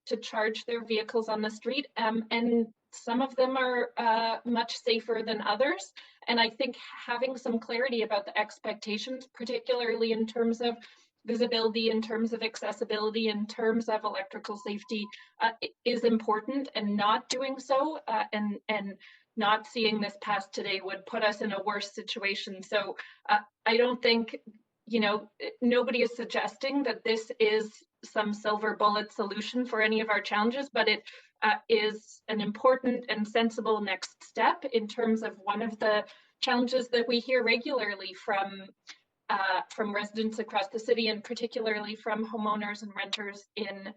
to charge their vehicles on the street, and some of them are much safer than others. And I think having some clarity about the expectations, particularly in terms of visibility, in terms of accessibility, in terms of electrical safety, is important, and not doing so and not seeing this pass today would put us in a worse situation. So I don't think, nobody is suggesting that this is some silver bullet solution for any of our challenges, but it is an important and sensible next step in terms of one of the challenges that we hear regularly from residents across the city, and particularly from homeowners and renters in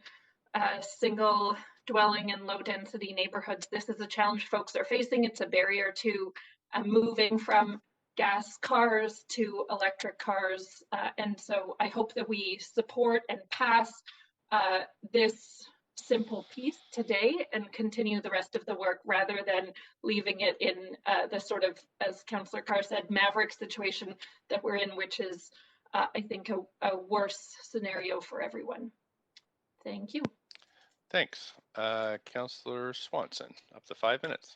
single dwelling and low density neighborhoods. This is a challenge folks are facing. It's a barrier to moving from gas cars to electric cars. And so I hope that we support and pass this simple piece today and continue the rest of the work, rather than leaving it in the sort of, as Councillor Carr said, maverick situation that we're in, which is, I think, a worse scenario for everyone. Thank you. Thanks. Councillor Swanson, up to 5 minutes.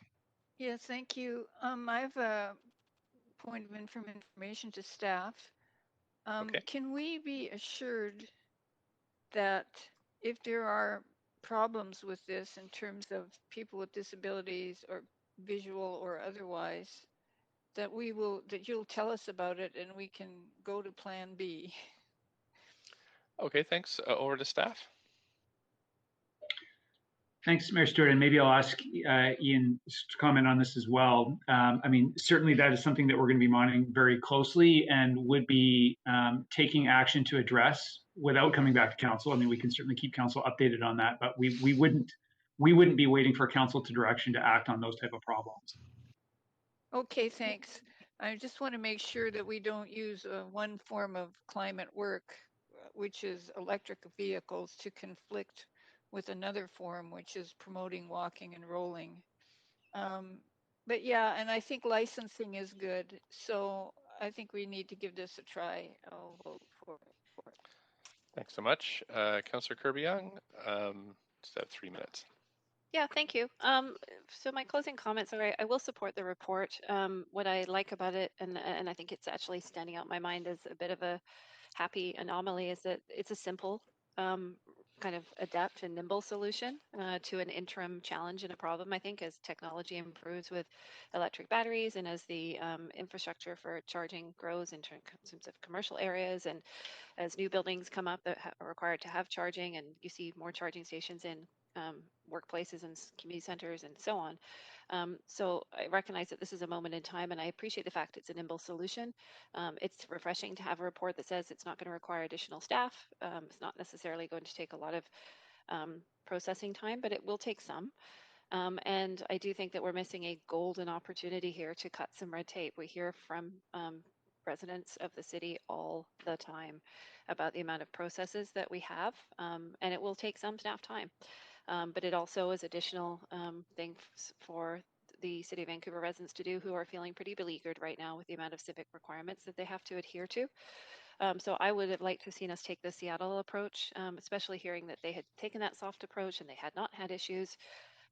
Yes, thank you. I have a point of information to staff. Okay. Can we be assured that if there are problems with this in terms of people with disabilities or visual or otherwise, that you'll tell us about it and we can go to plan B? Okay, thanks. Over to staff. Thanks, Mayor Stewart, and maybe I'll ask Ian to comment on this as well. I mean, certainly that is something that we're going to be monitoring very closely and would be taking action to address without coming back to council. I mean, we can certainly keep council updated on that, but we wouldn't be waiting for council to direction to act on those type of problems. Okay, thanks. I just want to make sure that we don't use one form of climate work, which is electric vehicles, to conflict with another form, which is promoting walking and rolling. But yeah, and I think licensing is good. So I think we need to give this a try. I'll vote for it. Thanks so much. Councillor Kirby-Yung, just have 3 minutes. Yeah, thank you. So my closing comments are I will support the report. What I like about it, and I think it's actually standing out in my mind as a bit of a happy anomaly, is that it's a simple kind of adept and nimble solution to an interim challenge and a problem, I think, as technology improves with electric batteries and as the infrastructure for charging grows in terms of commercial areas, and as new buildings come up that are required to have charging, and you see more charging stations in workplaces and community centers and so on. So I recognize that this is a moment in time, and I appreciate the fact it's a nimble solution. It's refreshing to have a report that says it's not going to require additional staff. It's not necessarily going to take a lot of processing time, but it will take some. And I do think that we're missing a golden opportunity here to cut some red tape. We hear from residents of the city all the time about the amount of processes that we have, and it will take some staff time. But it also is additional things for the City of Vancouver residents to do who are feeling pretty beleaguered right now with the amount of civic requirements that they have to adhere to. So I would have liked to have seen us take the Seattle approach, especially hearing that they had taken that soft approach and they had not had issues.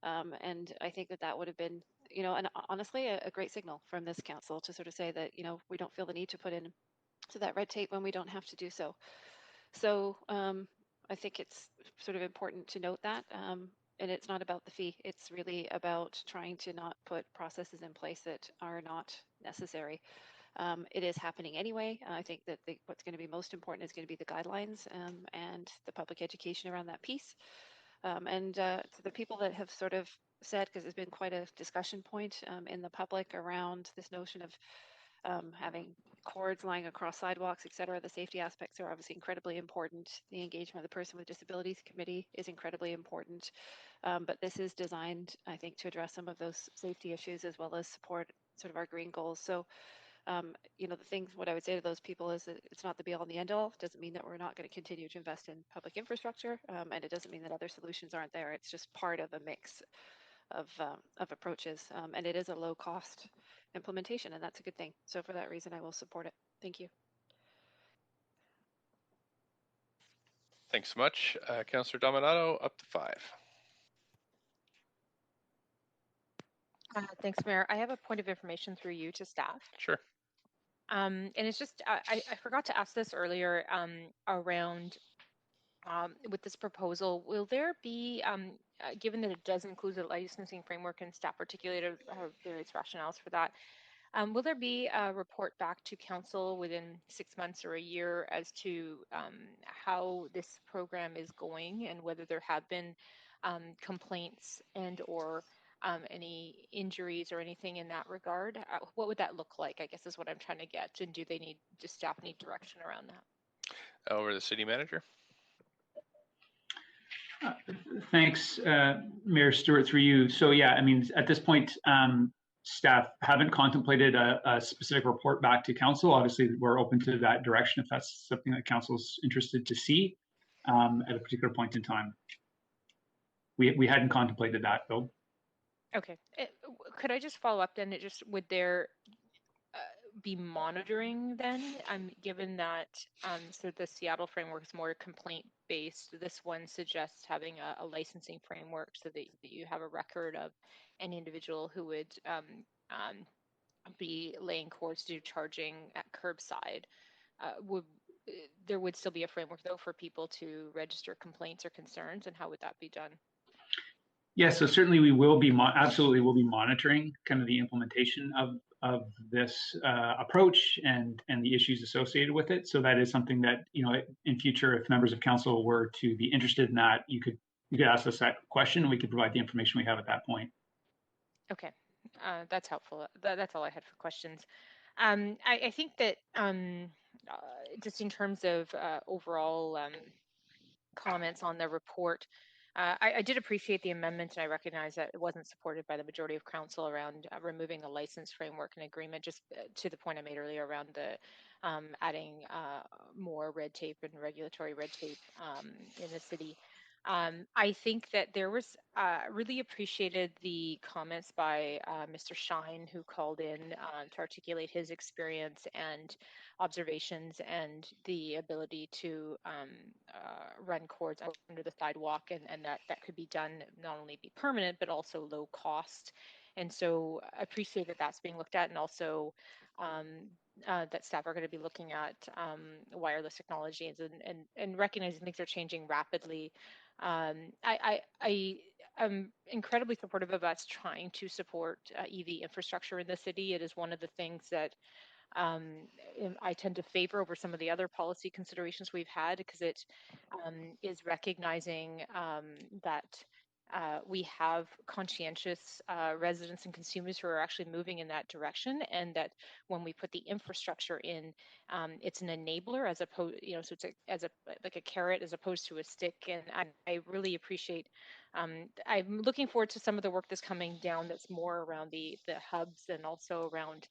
And I think that that would have been, and honestly, a great signal from this council to sort of say that, we don't feel the need to put in to that red tape when we don't have to do so. So I think it's sort of important to note that. And it's not about the fee. It's really about trying to not put processes in place that are not necessary. It is happening anyway. I think that what's going to be most important is going to be the guidelines and the public education around that piece. And to the people that have sort of said, because there's been quite a discussion point in the public around this notion of having cords lying across sidewalks, et cetera. The safety aspects are obviously incredibly important. The engagement of the Person with Disabilities Committee is incredibly important. But this is designed, I think, to address some of those safety issues as well as support sort of our green goals. So, what I would say to those people is that it's not the be all and the end all. It doesn't mean that we're not going to continue to invest in public infrastructure. And it doesn't mean that other solutions aren't there. It's just part of a mix of approaches. And it is a low cost implementation, and that's a good thing. So for that reason, I will support it. Thank you. Thanks so much. Councillor Dominato, up to 5. Thanks, Mayor. I have a point of information through you to staff. Sure. And it's just, I forgot to ask this earlier around with this proposal, will there be, given that it does include the licensing framework and staff articulated various rationales for that, will there be a report back to council within 6 months or a year as to how this program is going and whether there have been complaints and or any injuries or anything in that regard? What would that look like, I guess, is what I'm trying to get. And does staff need direction around that? Over to the city manager. Thanks, Mayor Stewart, through you. So yeah, I mean, at this point, staff haven't contemplated a specific report back to council. Obviously, we're open to that direction if that's something that council's interested to see at a particular point in time. We hadn't contemplated that, though. Okay. Could I just follow up then? Would there be monitoring then, given that so the Seattle framework is more complaint based? This one suggests having a licensing framework so that you have a record of any individual who would be laying cords to do charging at curbside. There would still be a framework though for people to register complaints or concerns, and how would that be done? Yes, so certainly we will be absolutely will be monitoring kind of the implementation of this approach and the issues associated with it. So that is something that, in future, if members of council were to be interested in that, you could ask us that question and we could provide the information we have at that point. Okay, that's helpful. That's all I had for questions. I think that just in terms of overall comments on the report, I did appreciate the amendment, and I recognize that it wasn't supported by the majority of council around removing the license framework and agreement, just to the point I made earlier around the adding more red tape and regulatory red tape in the city. I think that there was really appreciated the comments by Mr. Shine, who called in to articulate his experience and observations and the ability to run cords under the sidewalk, and that could be done, not only be permanent, but also low cost. And so I appreciate that that's being looked at, and also that staff are going to be looking at wireless technologies and recognizing things are changing rapidly. I am incredibly supportive of us trying to support EV infrastructure in the city. It is one of the things that I tend to favor over some of the other policy considerations we've had, because it is recognizing that we have conscientious residents and consumers who are actually moving in that direction, and that when we put the infrastructure in, it's an enabler as opposed, so it's like a carrot as opposed to a stick. And I really appreciate. I'm looking forward to some of the work that's coming down that's more around the hubs, and also around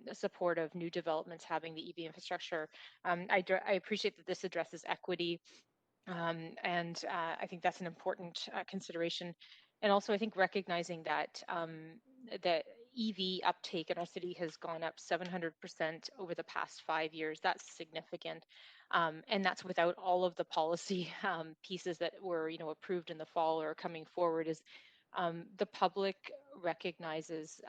the support of new developments having the EV infrastructure. I appreciate that this addresses equity, and I think that's an important consideration. And also, I think recognizing that that EV uptake in our city has gone up 700% over the past 5 years. That's significant, and that's without all of the policy pieces that were, approved in the fall or coming forward. Is the public recognizes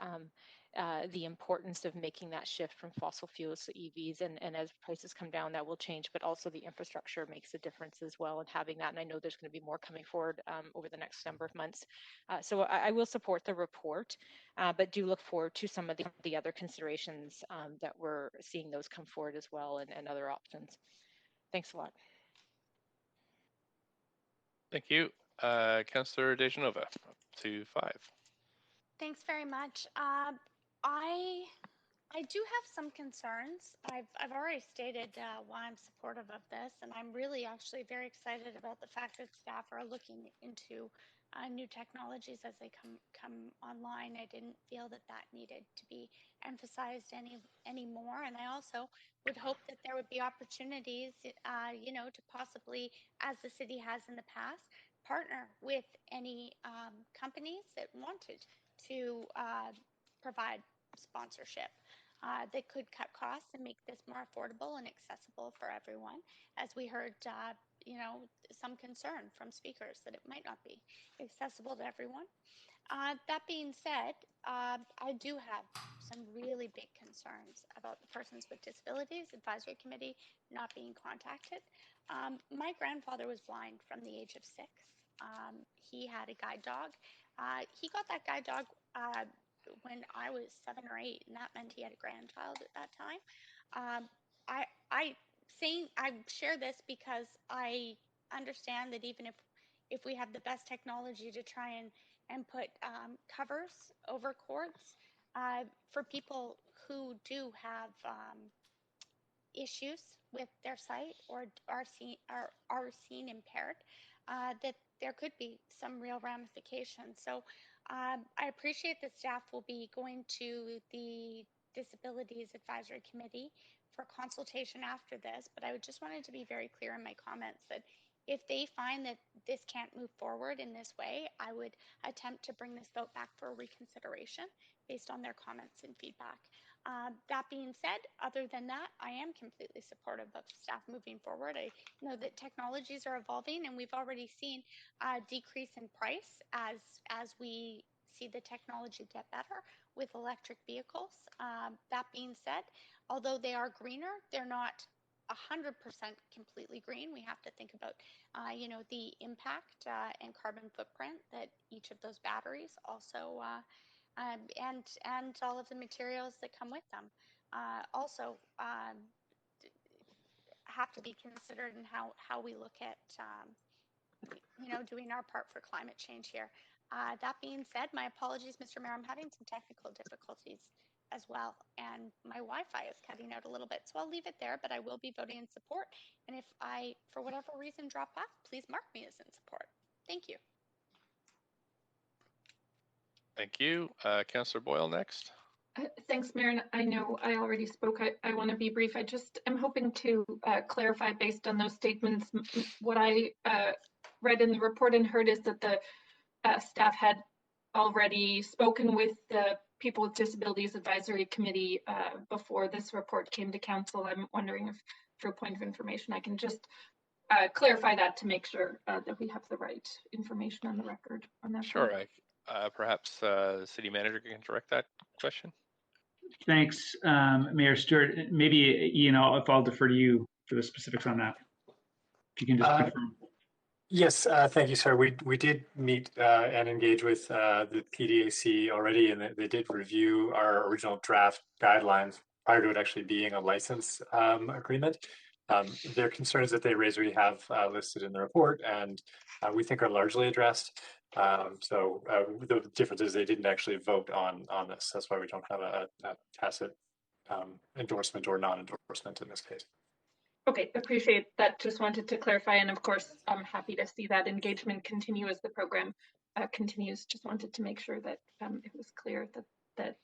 the importance of making that shift from fossil fuels to EVs, and as prices come down, that will change, but also the infrastructure makes a difference as well, and having that. And I know there's going to be more coming forward over the next number of months. So I will support the report, but do look forward to some of the other considerations that we're seeing those come forward as well, and other options. Thanks a lot. Thank you. Councillor Dejanova, up to 5. Thanks very much. I do have some concerns. I've already stated why I'm supportive of this, and I'm really actually very excited about the fact that staff are looking into new technologies as they come online. I didn't feel that needed to be emphasized anymore, and I also would hope that there would be opportunities, to possibly, as the city has in the past, partner with any companies that wanted to provide sponsorship that could cut costs and make this more affordable and accessible for everyone. As we heard, some concern from speakers that it might not be accessible to everyone. That being said, I do have some really big concerns about the Persons with Disabilities Advisory Committee not being contacted. My grandfather was blind from the age of 6. He had a guide dog. He got that guide dog when I was 7 or 8, and that meant he had a grandchild at that time. I share this because I understand that even if we have the best technology to try and put covers over cords for people who do have issues with their sight or are seen impaired, that there could be some real ramifications. So I appreciate that staff will be going to the Disabilities Advisory Committee for consultation after this, but I just wanted to be very clear in my comments that if they find that this can't move forward in this way, I would attempt to bring this vote back for reconsideration based on their comments and feedback. That being said, other than that, I am completely supportive of staff moving forward. I know that technologies are evolving, and we've already seen a decrease in price as we see the technology get better with electric vehicles. That being said, although they are greener, they're not 100% completely green. We have to think about, the impact and carbon footprint that each of those batteries also and all of the materials that come with them also have to be considered in how we look at doing our part for climate change here. That being said, my apologies, Mr. Mayor, I'm having some technical difficulties as well, and my Wi-Fi is cutting out a little bit, so I'll leave it there, but I will be voting in support, and if I, for whatever reason, drop off, please mark me as in support. Thank you. Thank you. Councillor Boyle next. Thanks, Mayor. And I know I already spoke. I want to be brief. I just am hoping to clarify based on those statements. What I read in the report and heard is that the staff had already spoken with the People with Disabilities Advisory Committee before this report came to council. I'm wondering if, for a point of information, I can just clarify that to make sure that we have the right information on the record on that. Sure. Perhaps the city manager can direct that question. Thanks, Mayor Stewart. Maybe, Ian, if I'll defer to you for the specifics on that. If you can just confirm. Yes, thank you, sir. We did meet and engage with the PDAC already, and they did review our original draft guidelines prior to it actually being a license agreement. Their concerns that they raised we have listed in the report, and we think are largely addressed. So the difference is they didn't actually vote on this. That's why we don't have a tacit endorsement or non-endorsement in this case. Okay, appreciate that. Just wanted to clarify, and of course, I'm happy to see that engagement continue as the program continues. Just wanted to make sure that it was clear that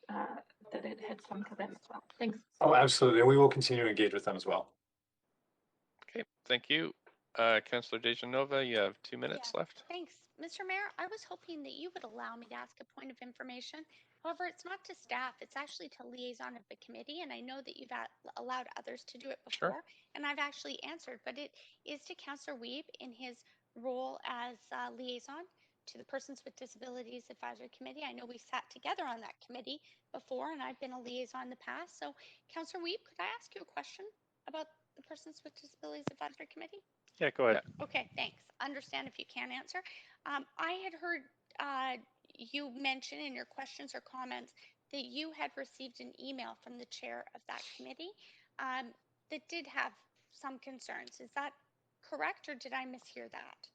it had come to them as well. Thanks. Oh, absolutely. We will continue to engage with them as well. Okay, thank you. Councillor Dejanova, you have 2 minutes left. Thanks. Mr. Mayor, I was hoping that you would allow me to ask a point of information. However, it's not to staff, it's actually to liaison of the committee, and I know that you've allowed others to do it before, and I've actually answered, but it is to Councillor Wiebe in his role as liaison to the Persons with Disabilities Advisory Committee. I know we sat together on that committee before, and I've been a liaison in the past. So, Councillor Wiebe, could I ask you a question about the Persons with Disabilities Advisory Committee? Yeah, go ahead. Okay, thanks. Understand if you can't answer. I had heard you mention in your questions or comments that you had received an email from the chair of that committee that did have some concerns. Is that correct, or did I mishear that?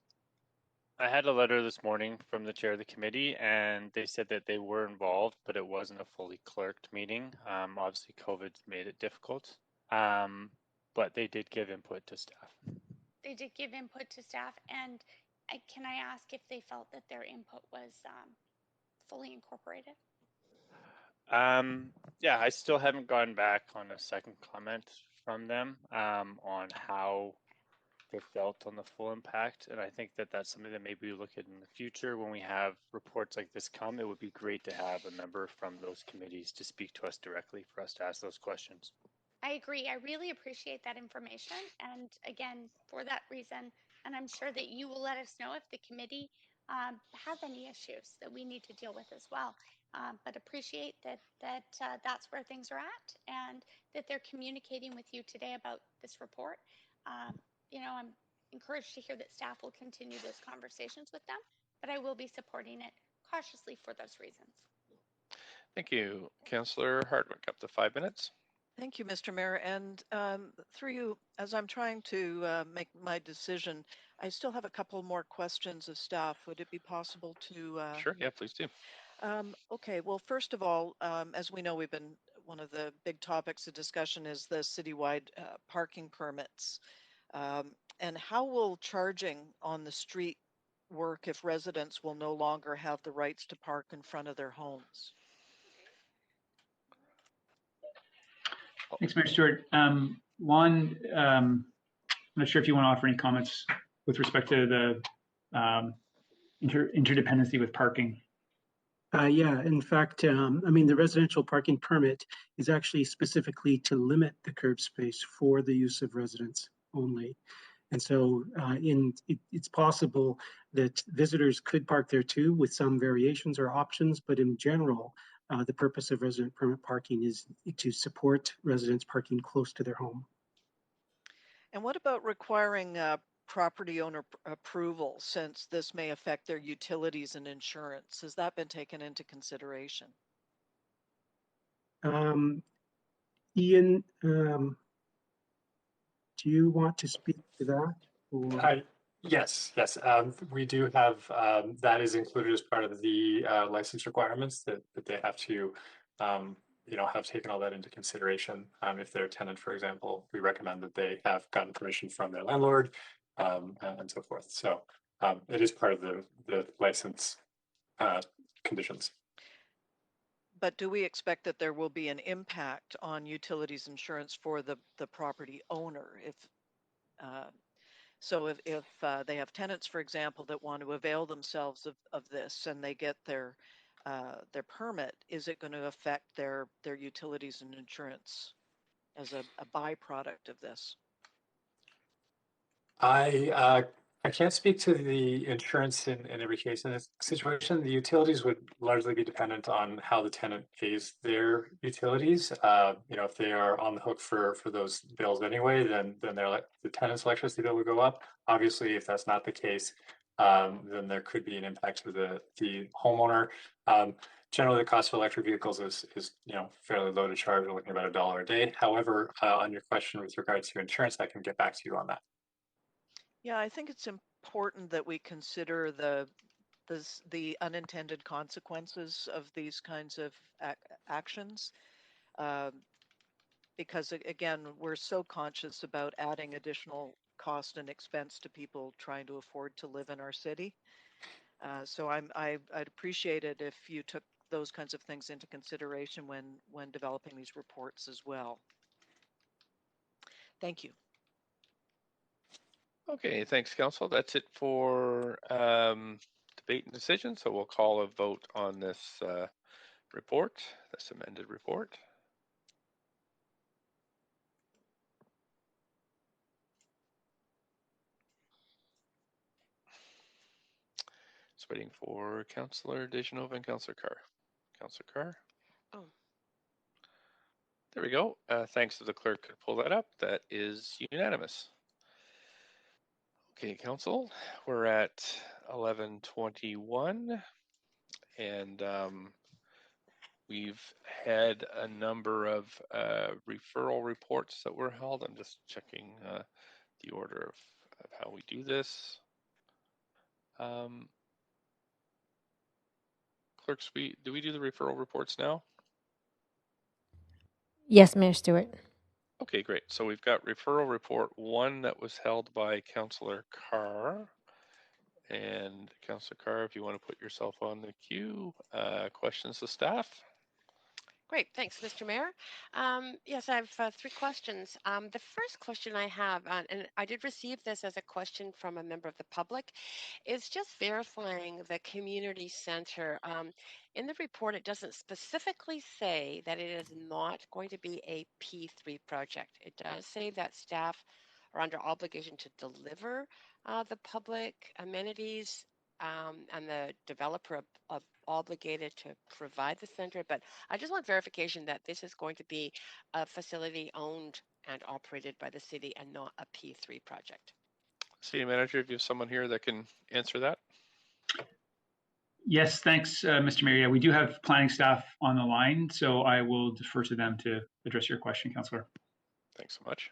I had a letter this morning from the chair of the committee, and they said that they were involved, but it wasn't a fully clerked meeting. Obviously, COVID made it difficult, but they did give input to staff. They did give input to staff, and can I ask if they felt that their input was fully incorporated? Yeah, I still haven't gone back on a second comment from them on how they felt on the full impact, and I think that that's something that maybe we look at in the future when we have reports like this come. It would be great to have a member from those committees to speak to us directly for us to ask those questions. I agree. I really appreciate that information, and again, for that reason, and I'm sure that you will let us know if the committee has any issues that we need to deal with as well. But appreciate that that's where things are at, and that they're communicating with you today about this report. You know, I'm encouraged to hear that staff will continue those conversations with them, but I will be supporting it cautiously for those reasons. Thank you. Councillor Hardwick, up to 5 minutes. Thank you, Mr. Mayor. And through you, as I'm trying to make my decision, I still have a couple more questions of staff. Would it be possible to? Sure, yeah, please do. Okay, well, first of all, as we know, one of the big topics of discussion is the citywide parking permits. And how will charging on the street work if residents will no longer have the rights to park in front of their homes? Thanks, Mayor Stewart. One, I'm not sure if you want to offer any comments with respect to the interdependency with parking. Yeah, in fact, I mean, the residential parking permit is actually specifically to limit the curb space for the use of residents only. And so it's possible that visitors could park there too with some variations or options, but in general, the purpose of resident permit parking is to support residents parking close to their home. And what about requiring property owner approval, since this may affect their utilities and insurance? Has that been taken into consideration? Ian, do you want to speak to that? Or? Yes. We do have, that is included as part of the license requirements that they have to, have taken all that into consideration. If they're a tenant, for example, we recommend that they have gotten permission from their landlord and so forth. So it is part of the license conditions. But do we expect that there will be an impact on utilities insurance for the property owner if so if they have tenants, for example, that want to avail themselves of this and they get their permit, is it going to affect their utilities and insurance as a byproduct of this? I can't speak to the insurance in every case in this situation. The utilities would largely be dependent on how the tenant pays their utilities. If they are on the hook for those bills anyway, then the tenant's electricity bill would go up. Obviously, if that's not the case, then there could be an impact to the homeowner. Generally, the cost of electric vehicles is fairly low to charge. We're looking at about $1 a day. However, on your question with regards to insurance, I can get back to you on that. Yeah, I think it's important that we consider the unintended consequences of these kinds of actions, because again, we're so conscious about adding additional cost and expense to people trying to afford to live in our city. So I'd appreciate it if you took those kinds of things into consideration when developing these reports as well. Thank you. Okay, thanks, Council. That's it for debate and decision. So we'll call a vote on this report, this amended report. Just waiting for Councillor Dejanova and Councillor Carr. Councillor Carr? Oh. There we go. Thanks to the clerk to pull that up. That is unanimous. Okay, Council, we're at 11:21, and we've had a number of referral reports that were held. I'm just checking the order of how we do this. Clerks, do we do the referral reports now? Yes, Mayor Stewart. Okay, great. So we've got referral report 1 that was held by Councillor Carr. And Councillor Carr, if you want to put yourself on the queue, questions to staff? Great, thanks, Mr. Mayor. Yes, I have 3 questions. The first question I have, and I did receive this as a question from a member of the public, is just verifying the community center. In the report, it doesn't specifically say that it is not going to be a P3 project. It does say that staff are under obligation to deliver the public amenities and the developer obligated to provide the center, but I just want verification that this is going to be a facility owned and operated by the city and not a P3 project. City Manager, if you have someone here that can answer that. Yes, thanks, Mr. Mayor. Yeah, we do have planning staff on the line, so I will defer to them to address your question, Councillor. Thanks so much.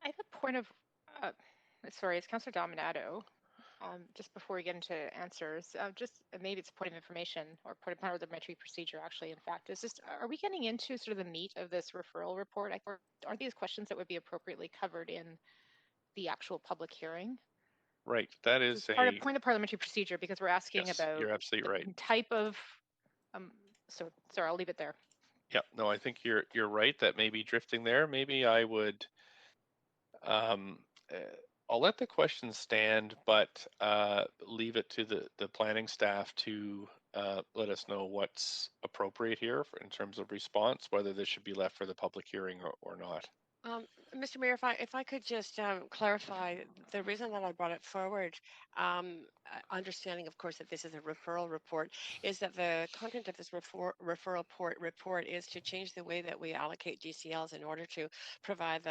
I have a point of, sorry, it's Councillor Dominato. Just before we get into answers, just maybe it's a point of information or point of parliamentary procedure, actually, in fact. Is just, are we getting into sort of the meat of this referral report? Aren't these questions that would be appropriately covered in the actual public hearing? Right, that is part of point of parliamentary procedure because we're asking about you're absolutely right. Type of, so sorry, I'll leave it there. Yeah, no, I think you're right. That may be drifting there. Maybe I would, I'll let the question stand, but leave it to the planning staff to let us know what's appropriate here in terms of response, whether this should be left for the public hearing or not. Mr. Mayor, if I could just clarify the reason that I brought it forward, understanding, of course, that this is a referral report, is that the content of this referral report is to change the way that we allocate DCLs in order to provide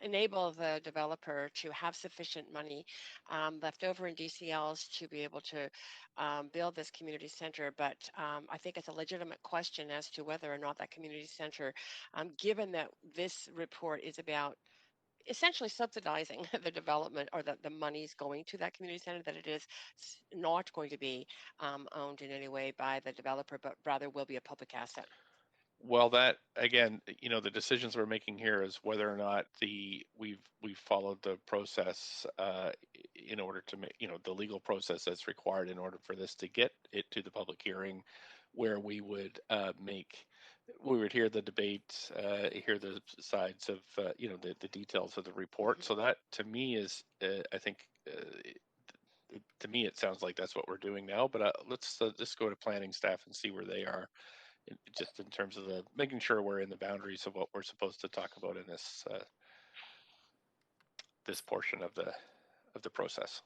enable the developer to have sufficient money left over in DCLs to be able to build this community center. But I think it's a legitimate question as to whether or not that community center, given that this report is about essentially subsidizing the development or the money's going to that community center, that it is not going to be owned in any way by the developer, but rather will be a public asset. Well, that again, the decisions we're making here is whether or not we've followed the process in order to make the legal process that's required in order for this to get it to the public hearing, where we would hear the debate, hear the sides of the details of the report. So that to me is I think. To me, it sounds like that's what we're doing now, but let's just go to planning staff and see where they are, just in terms of making sure we're in the boundaries of what we're supposed to talk about in this this portion of the process.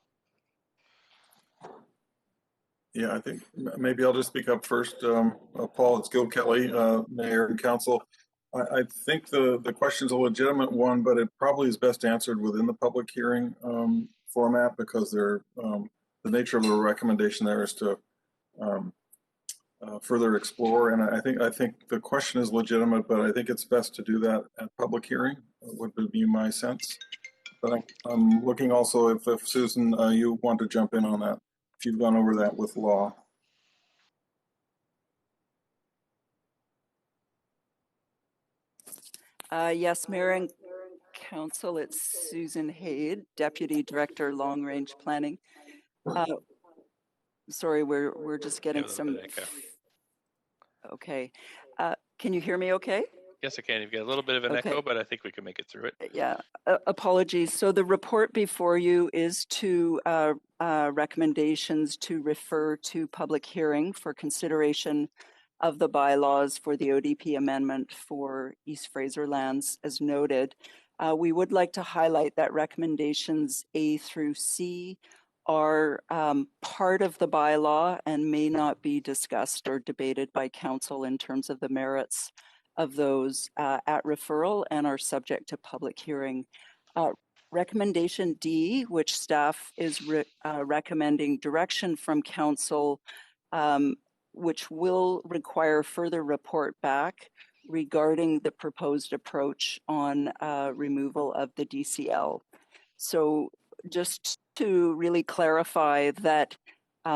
Yeah, I think maybe I'll just speak up first. Paul, it's Gil Kelly, Mayor and Council. I think the question's a legitimate one, but it probably is best answered within the public hearing format, because the nature of the recommendation there is to further explore. And I think the question is legitimate, but I think it's best to do that at public hearing, would be my sense. But I'm looking also if Susan, you want to jump in on that, if you've gone over that with law. Yes, Mayor and Council, it's Susan Haid, Deputy Director, Long Range Planning. Sorry, we're just getting some. Okay, can you hear me? Okay. Yes, I can. You've got a little bit of an echo, but I think we can make it through it. Yeah, apologies. So the report before you is to recommendations to refer to public hearing for consideration of the bylaws for the ODP amendment for East Fraser lands, as noted. We would like to highlight that recommendations A through C are part of the bylaw and may not be discussed or debated by council in terms of the merits of those at referral, and are subject to public hearing. Recommendation D, which staff is recommending direction from council, which will require further report back regarding the proposed approach on removal of the DCL. So just to really clarify that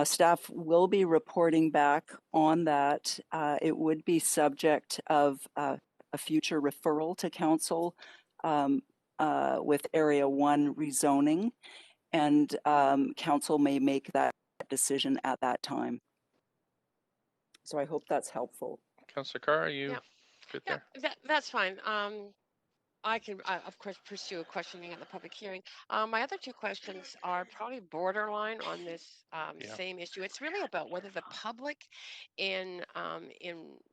staff will be reporting back on that. It would be subject of a future referral to council with Area 1 rezoning, and council may make that decision at that time. So I hope that's helpful. Councillor Carr, are you good there? That's fine. I can, of course, pursue questioning at the public hearing. My other two questions are probably borderline on this same issue. It's really about whether the public, in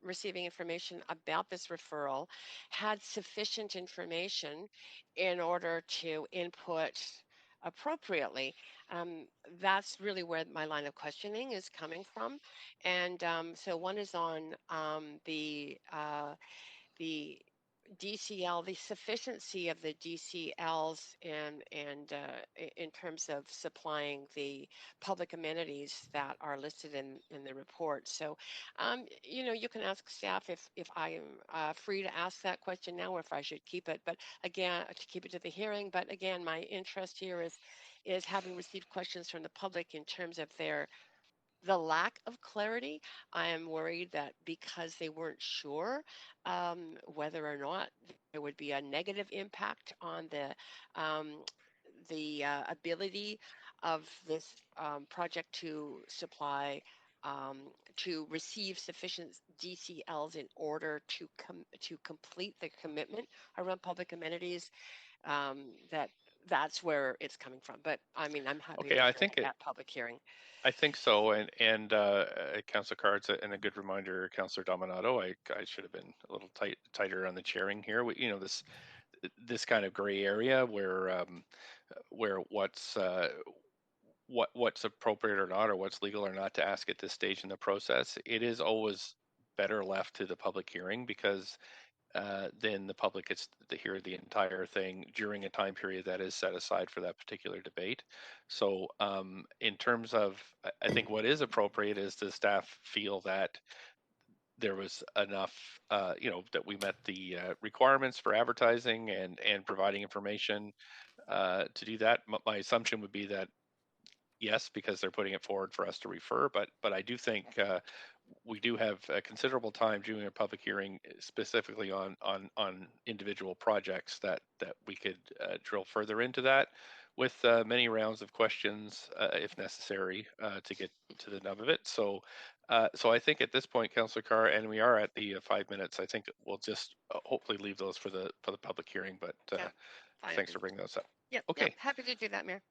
receiving information about this referral, had sufficient information in order to input appropriately. That's really where my line of questioning is coming from. And so one is on the DCL, the sufficiency of the DCLs and in terms of supplying the public amenities that are listed in the report. So, you can ask staff if I am free to ask that question now, or if I should keep it. But again, to keep it to the hearing. But again, my interest here is having received questions from the public in terms of the lack of clarity. I am worried that because they weren't sure whether or not there would be a negative impact on the ability of this project to supply, to receive sufficient DCLs in order to complete the commitment around public amenities, that's where it's coming from. But I mean, I'm happy to hear that public hearing. I think so, and Councillor Carr, and a good reminder, Councillor Dominato, I should have been a little tighter on the chairing here. This kind of gray area where what's appropriate or not, or what's legal or not to ask at this stage in the process, it is always better left to the public hearing, because then the public gets to hear the entire thing during a time period that is set aside for that particular debate. So in terms of, I think what is appropriate is the staff feel that there was enough, that we met the requirements for advertising and providing information to do that. My assumption would be that yes, because they're putting it forward for us to refer, but I do think we do have a considerable time doing a public hearing specifically on individual projects that we could drill further into that with many rounds of questions if necessary to get to the nub of it. So so I think at this point, Councillor Carr, and we are at the 5 minutes, I think we'll just hopefully leave those for the public hearing, but thanks for bringing those up. Yep. Okay. Yep, happy to do that, Mayor.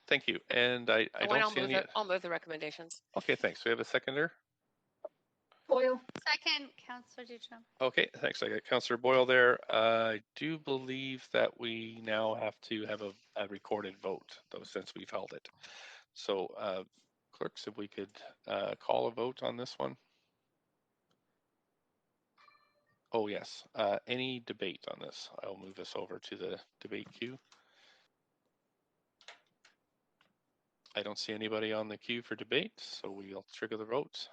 Thank you. And I don't see any. I'll move the recommendations. Okay, thanks. We have a seconder. Boyle. Second, Councillor Duchamp. Okay, thanks. I got Councillor Boyle there. I do believe that we now have to have a recorded vote, though, since we've held it. So, clerks, if we could call a vote on this one. Oh, yes. Any debate on this? I'll move this over to the debate queue. I don't see anybody on the queue for debate, so we'll trigger the vote.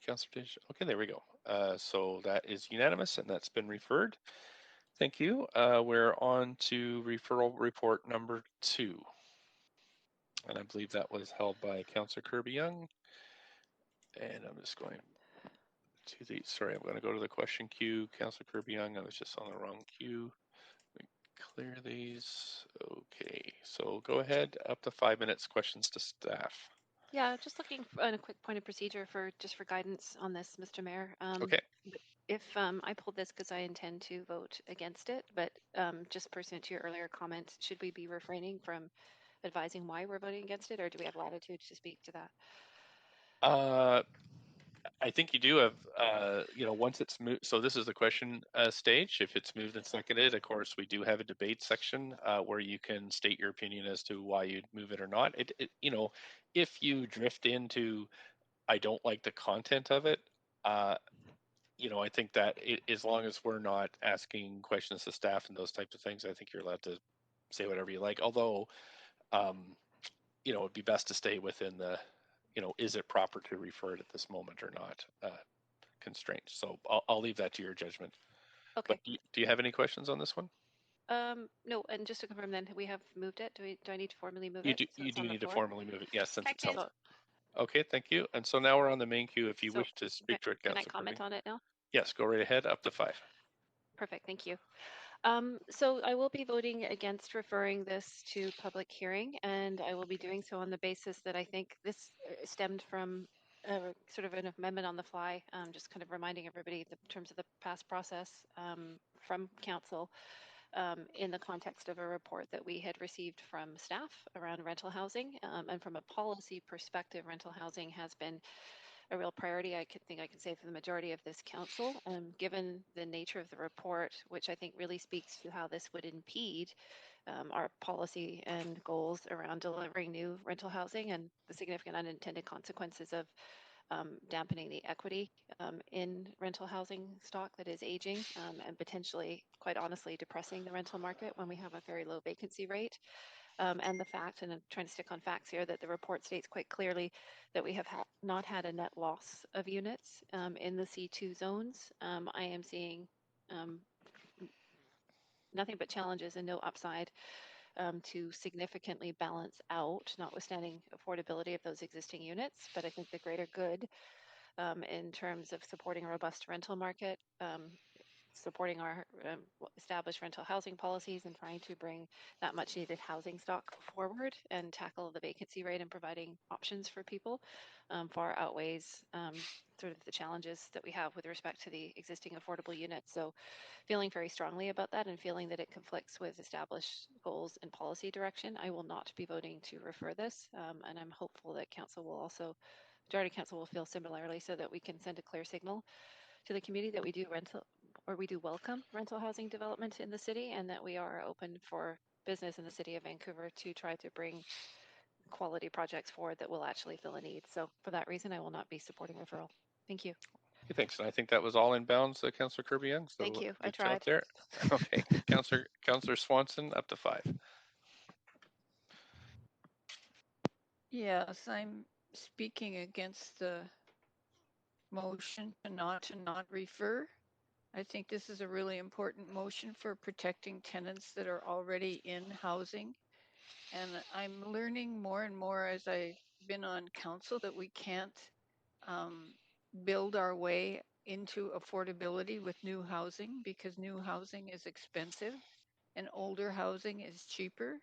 Councillor Dish. Okay, there we go. So that is unanimous, and that's been referred. Thank you. We're on to referral report number 2. And I believe that was held by Councillor Kirby-Yung. And I'm just going to the, sorry, I'm going to go to the question queue. Councillor Kirby-Yung, I was just on the wrong queue. Clear these. Okay, so go ahead, up to 5 minutes, questions to staff. Yeah, just looking on a quick point of procedure for guidance on this, Mr. Mayor. Okay. If I pulled this because I intend to vote against it, but just pursuant to your earlier comment, should we be refraining from advising why we're voting against it, or do we have latitude to speak to that? I think you do have, you know, once it's moved. So this is the question stage. If it's moved and seconded, of course, we do have a debate section where you can state your opinion as to why you'd move it or not. You know, if you drift into, I don't like the content of it, you know, I think that as long as we're not asking questions to staff and those types of things, I think you're allowed to say whatever you like. Although, you know, it'd be best to stay within the, you know, is it proper to refer it at this moment or not constraints. So I'll leave that to your judgment. Okay. But do you have any questions on this one? No, and just to confirm then, we have moved it. Do I need to formally move You it? do, So you it's do on the need to floor? formally move it. Yes, since it's held. So- Okay, thank you. And so now we're on the main queue. If you wish to speak to it, Can I Councillor comment Kirby. on it now? Yes, go right ahead, up to 5. Perfect, thank you. So I will be voting against referring this to public hearing, and I will be doing so on the basis that I think this stemmed from sort of an amendment on the fly, just kind of reminding everybody in terms of the past process from council in the context of a report that we had received from staff around rental housing. And from a policy perspective, rental housing has been a real priority, I think I can say, for the majority of this council, given the nature of the report, which I think really speaks to how this would impede our policy and goals around delivering new rental housing and the significant unintended consequences of dampening the equity in rental housing stock that is aging and potentially, quite honestly, depressing the rental market when we have a very low vacancy rate. And the fact, and I'm trying to stick on facts here, that the report states quite clearly that we have not had a net loss of units in the C2 zones. I am seeing nothing but challenges and no upside to significantly balance out, notwithstanding affordability of those existing units. But I think the greater good in terms of supporting a robust rental market, supporting our established rental housing policies and trying to bring that much needed housing stock forward and tackle the vacancy rate and providing options for people far outweighs sort of the challenges that we have with respect to the existing affordable units. So feeling very strongly about that and feeling that it conflicts with established goals and policy direction, I will not be voting to refer this. And I'm hopeful that council will also, majority council will feel similarly so that we can send a clear signal to the community that we do welcome rental housing development in the city and that we are open for business in the city of Vancouver to try to bring quality projects forward that will actually fill a need. So for that reason, I will not be supporting referral. Thank you. Okay, thanks. And I think that was all in bounds, Councillor Kirby-Yung. So thank you. I good job tried. there. Okay, Councillor Swanson, up to 5. Yes, I'm speaking against the motion to not refer. I think this is a really important motion for protecting tenants that are already in housing. And I'm learning more and more as I've been on council that we can't build our way into affordability with new housing because new housing is expensive and older housing is cheaper.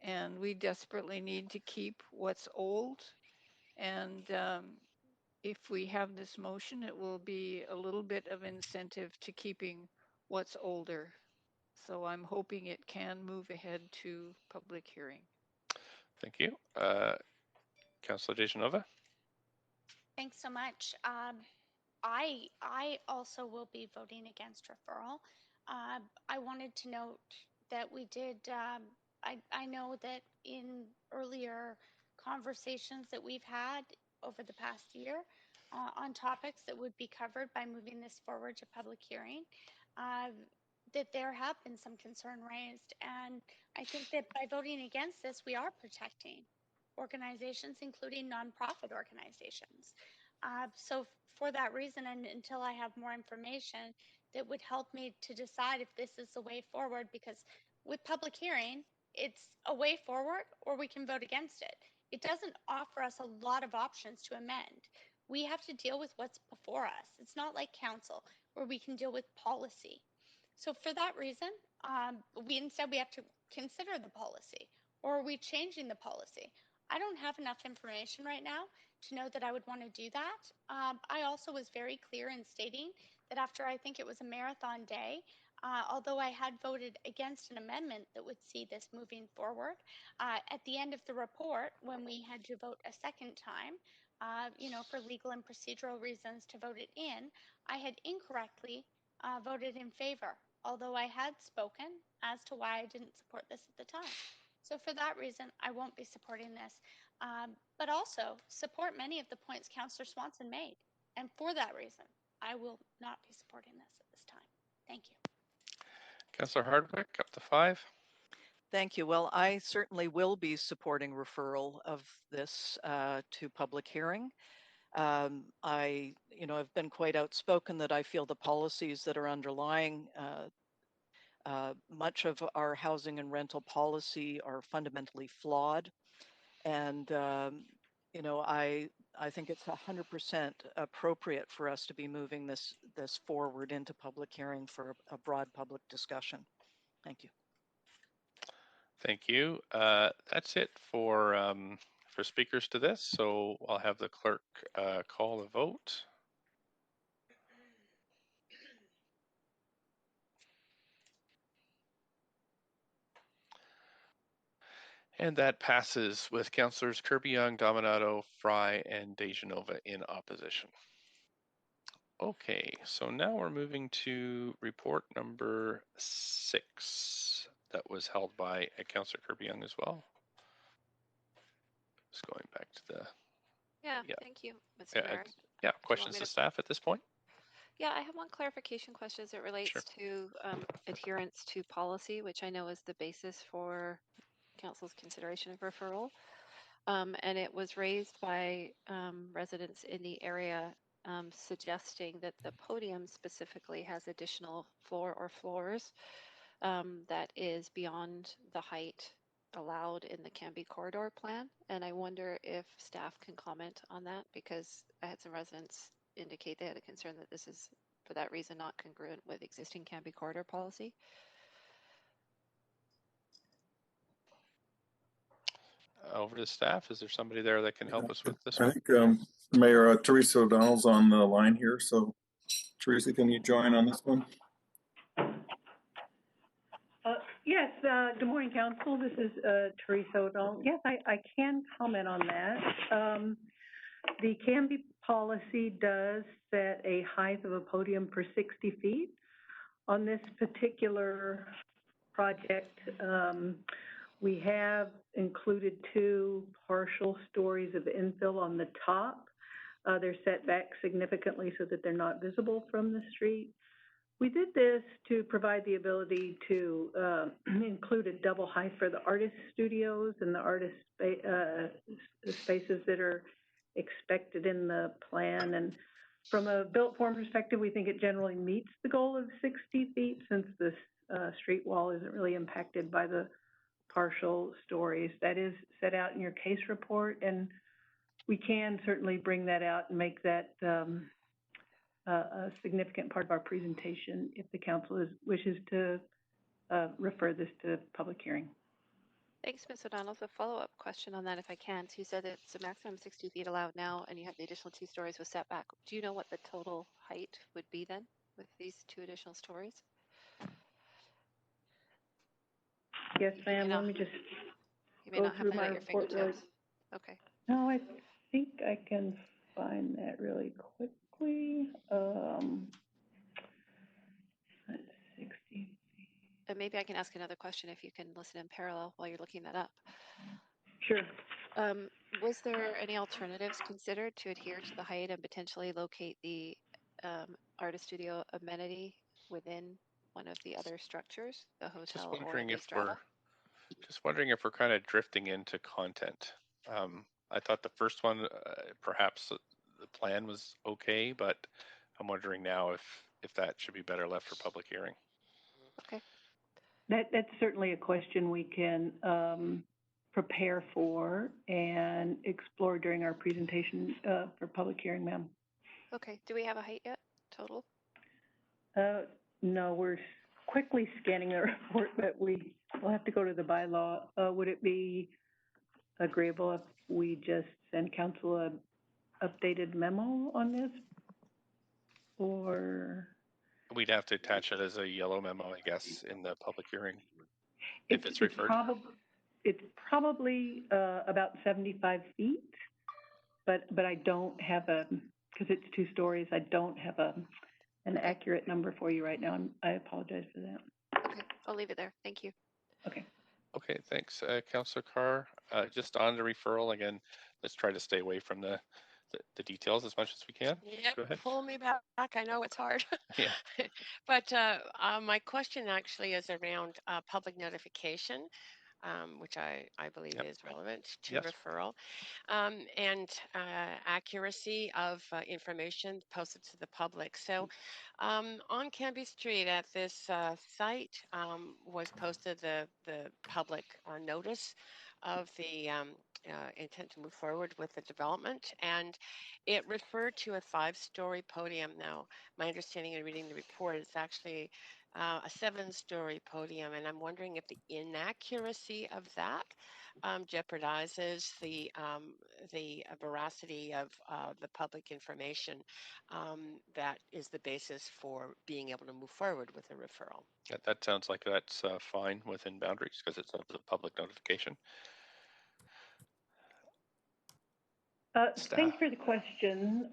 And we desperately need to keep what's old. And if we have this motion, it will be a little bit of incentive to keeping what's older. So I'm hoping it can move ahead to public hearing. Thank you. Councillor Dejanova? Thanks so much. I also will be voting against referral. I wanted to note that we did. I know that in earlier conversations that we've had over the past year on topics that would be covered by moving this forward to public hearing, that there have been some concern raised, and I think that by voting against this, we are protecting organizations, including nonprofit organizations. So for that reason, and until I have more information that would help me to decide if this is the way forward, because with public hearing, it's a way forward or we can vote against it. It doesn't offer us a lot of options to amend. We have to deal with what's before us. It's not like council where we can deal with policy. So for that reason, we have to consider the policy, or are we changing the policy? I don't have enough information right now to know that I would want to do that. I also was very clear in stating that after I think it was a marathon day, although I had voted against an amendment that would see this moving forward, at the end of the report, when we had to vote a second time, for legal and procedural reasons to vote it in, I had incorrectly voted in favor, although I had spoken as to why I didn't support this at the time. So for that reason, I won't be supporting this, but also support many of the points Councillor Swanson made. And for that reason, I will not be supporting this at this time. Thank you. Councillor Hardwick, up to 5. Thank you. Well, I certainly will be supporting referral of this to public hearing. I've been quite outspoken that I feel the policies that are underlying much of our housing and rental policy are fundamentally flawed. And, I think it's 100% appropriate for us to be moving this forward into public hearing for a broad public discussion. Thank you. Thank you. That's it for speakers to this. So I'll have the clerk call the vote. And that passes with Councillors Kirby-Yung, Dominato, Fry, and Dejanova in opposition. Okay, so now we're moving to report number 6 that was held by Councillor Kirby-Yung as well. Just going back to the... Yeah, thank you, Mr. Mayor. Yeah, questions to staff at this point? Yeah, I have one clarification question as it relates to adherence to policy, which I know is the basis for Council's consideration of referral. And it was raised by residents in the area suggesting that the podium specifically has additional floor or floors that is beyond the height allowed in the Canby corridor plan. And I wonder if staff can comment on that, because I had some residents indicate they had a concern that this is, for that reason, not congruent with existing Canby corridor policy. Over to staff. Is there somebody there that can help us with this I one? think Mayor Teresa O'Donnell's on the line here. So Teresa, can you join on this one? Yes, good morning, Council. This is Teresa O'Donnell. Yes, I can comment on that. The Canby policy does set a height of a podium for 60 feet. On this particular project, we have included 2 partial stories of infill on the top. They're set back significantly so that they're not visible from the street. We did this to provide the ability to include a double height for the artist studios and the artist spaces that are expected in the plan. And from a built form perspective, we think it generally meets the goal of 60 feet since the street wall isn't really impacted by the partial stories. That is set out in your case report, and we can certainly bring that out and make that a significant part of our presentation if the council wishes to refer this to public hearing. Thanks, Ms. O'Donnell. So follow-up question on that, if I can. So you said it's a maximum 60 feet allowed now, and you have the additional 2 stories with setback. Do you know what the total height would be then with these 2 additional stories? Yes, ma'am. Let me just You may go not have through that my at your report really. fingertips. Okay. No, I think I can find that really quickly. That's 60. And maybe I can ask another question if you can listen in parallel while you're looking that up. Sure. Was there any alternatives considered to adhere to the height and potentially locate the artist studio amenity within one of the other structures, the hotel or the Strata? Just wondering if we're kind of drifting into content. I thought the first one, perhaps the plan was okay, but I'm wondering now if that should be better left for public hearing. Okay. That's certainly a question we can prepare for and explore during our presentation for public hearing, ma'am. Okay. Do we have a height yet, total? No, we're quickly scanning the report, but we'll have to go to the bylaw. Would it be agreeable if we just send council a updated memo on this? Or? We'd have to attach it as a yellow memo, I guess, in the public hearing, if it's referred. It's probably about 75 feet, but I don't have because it's 2 stories, I don't have an accurate number for you right now. I apologize for that. Okay, I'll leave it there. Thank you. Okay. Okay, thanks, Councillor Carr. Just on the referral again, let's try to stay away from the details as much as we can. Yep, Go ahead. pull me back. I know it's hard. Yeah. But my question actually is around public notification, which I believe is relevant to referral, and accuracy of information posted to the public. So on Canby Street at this site was posted the public notice of the intent to move forward with the development, and it referred to a 5-story podium. Now, my understanding in reading the report is actually a 7-story podium, and I'm wondering if the inaccuracy of that jeopardizes the veracity of the public information that is the basis for being able to move forward with a referral. That sounds like that's fine within boundaries because it's a public notification. Thanks for the question.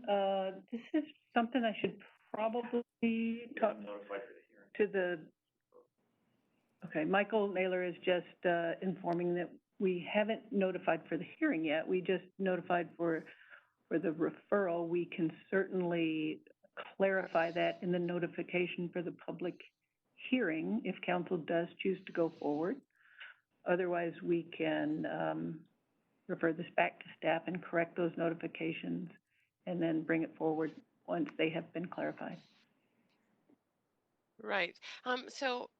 This is something I should probably talk to the. Okay, Michael Naylor is just informing that we haven't notified for the hearing yet. We just notified for the referral. We can certainly clarify that in the notification for the public hearing if council does choose to go forward. Otherwise, we can refer this back to staff and correct those notifications and then bring it forward once they have been clarified. Right. So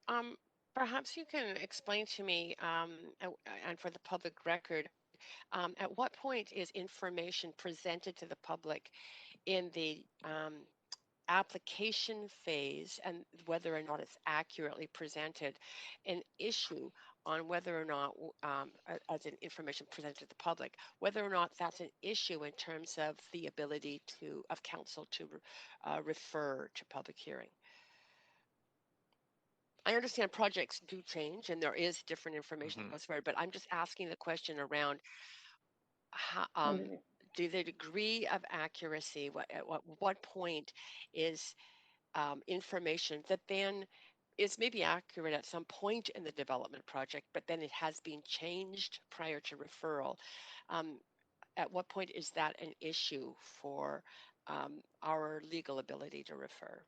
perhaps you can explain to me, and for the public record, at what point is information presented to the public in the application phase, and whether or not it's accurately presented, an issue on whether or not, as an information presented to the public, whether or not that's an issue in terms of the ability of council to refer to public hearing? I understand projects do change and there is different information that goes forward, but I'm just asking the question around how, do the degree of accuracy, at what point is information that then is maybe accurate at some point in the development project, but then it has been changed prior to referral. At what point is that an issue for our legal ability to refer?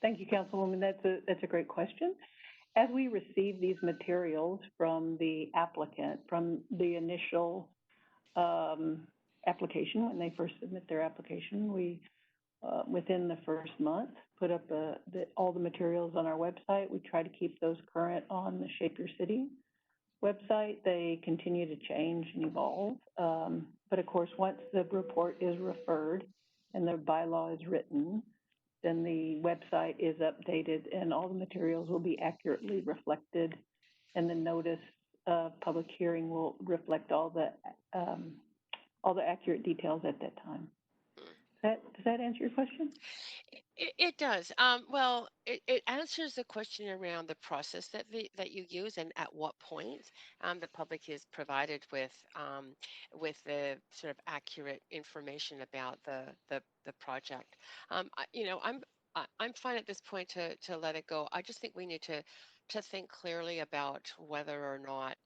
Thank you, Councilwoman. That's a great question. As we receive these materials from the applicant, from the initial application, when they first submit their application, we within the first month, put up all the materials on our website. We try to keep those current on the Shape Your City website. They continue to change and evolve. But of course, once the report is referred and the bylaw is written, then the website is updated and all the materials will be accurately reflected, and the notice of public hearing will reflect all the accurate details at that time. Does that answer your question? It does. Well, it answers the question around the process that you use and at what point the public is provided with the sort of accurate information about the project. I'm fine at this point to let it go. I just think we need to think clearly about whether or not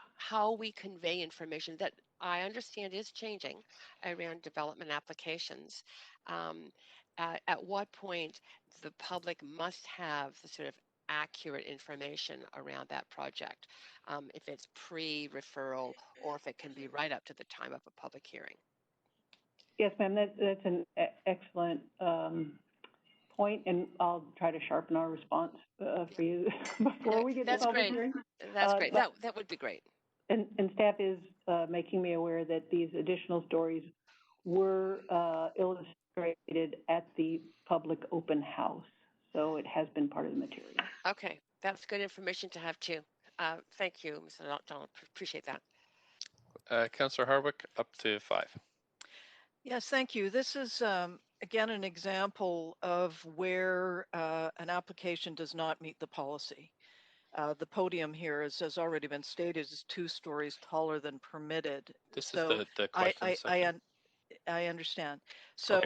how we convey information that I understand is changing around development applications. At what point the public must have the sort of accurate information around that project, if it's pre-referral or if it can be right up to the time of a public hearing. Yes, ma'am, that's an excellent point, and I'll try to sharpen our response for you before we get to public hearing. That's great. That would be great. And staff is making me aware that these additional stories were illustrated at the public open house, so it has been part of the material. Okay, that's good information to have too. Thank you, Mr. Donald. Appreciate that. Councillor Hardwick, up to 5. Yes, thank you. This is, again, an example of where an application does not meet the policy. The podium here, as has already been stated, is 2 stories taller than permitted. This is the question section. I understand. So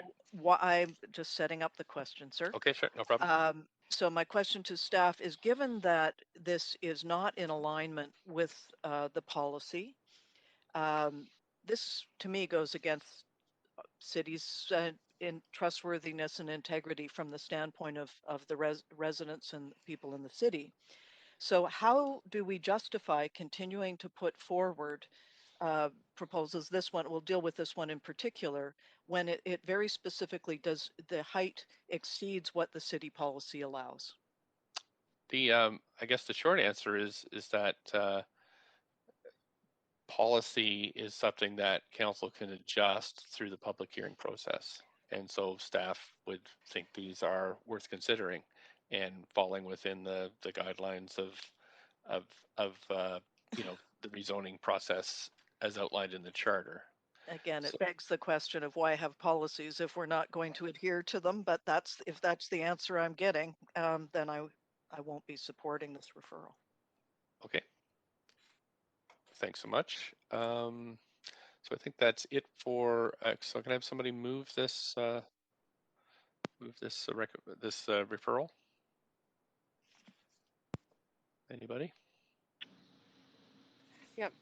I'm just setting up the question, sir. Okay, sure, no problem. So my question to staff is, given that this is not in alignment with the policy, this to me goes against cities' in trustworthiness and integrity from the standpoint of the residents and people in the city. So how do we justify continuing to put forward proposals? This one, we'll deal with this one in particular, when it very specifically does, the height exceeds what the city policy allows. I guess the short answer is that policy is something that council can adjust through the public hearing process. And so staff would think these are worth considering and falling within the guidelines of the rezoning process as outlined in the charter. Again, it begs the question of why have policies if we're not going to adhere to them, but if that's the answer I'm getting, then I won't be supporting this referral. Okay. Thanks so much. So I think that's it for. So can I have somebody move this referral? Anybody? Yep.